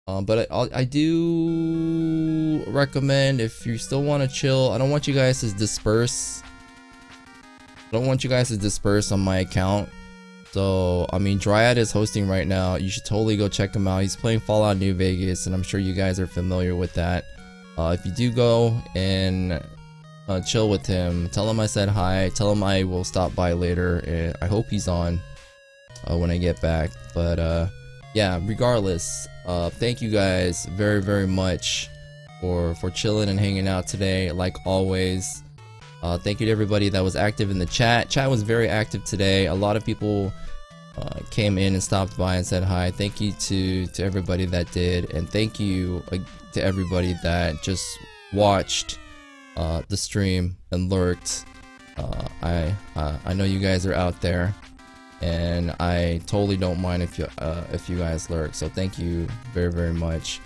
But I do recommend, if you still want to chill, I don't want you guys to disperse. I don't want you guys to disperse on my account. So I mean, Dryad is hosting right now. You should totally go check him out. He's playing Fallout New Vegas, and I'm sure you guys are familiar with that. If you do go and chill with him, tell him I said hi, tell him I will stop by later, and I hope he's on when I get back. But yeah, regardless, thank you guys very much for chilling and hanging out today, like always. Thank you to everybody that was active in the chat. Chat was very active today. A lot of people came in and stopped by and said hi. Thank you to everybody that did, and thank you to everybody that just watched the stream and lurked. I know you guys are out there, and I totally don't mind if you guys lurk. So thank you very much.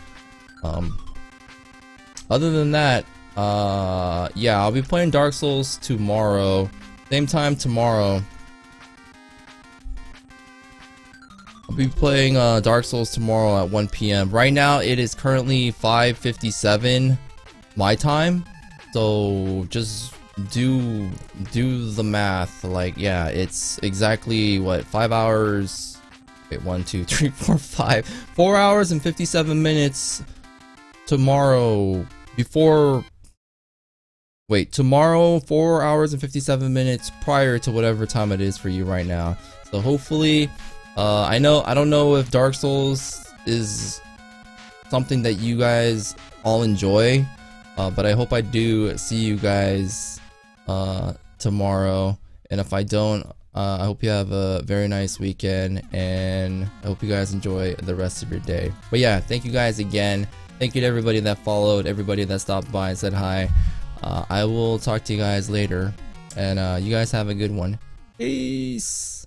Other than that, yeah, I'll be playing Dark Souls tomorrow, same time tomorrow. I'll be playing Dark Souls tomorrow at 1 PM. Right now it is currently 5:57 my time, so just do the math. Like, yeah, it's exactly what, 5 hours, wait, 1 2 3 4 5 4 hours and 57 minutes tomorrow. Tomorrow 4 hours and 57 minutes prior to whatever time it is for you right now. So hopefully, I don't know if Dark Souls is something that you guys all enjoy, but I hope I do see you guys tomorrow. And if I don't, I hope you have a very nice weekend, and I hope you guys enjoy the rest of your day. But yeah, thank you guys again. Thank you to everybody that followed, everybody that stopped by and said hi. I will talk to you guys later, and you guys have a good one. Peace.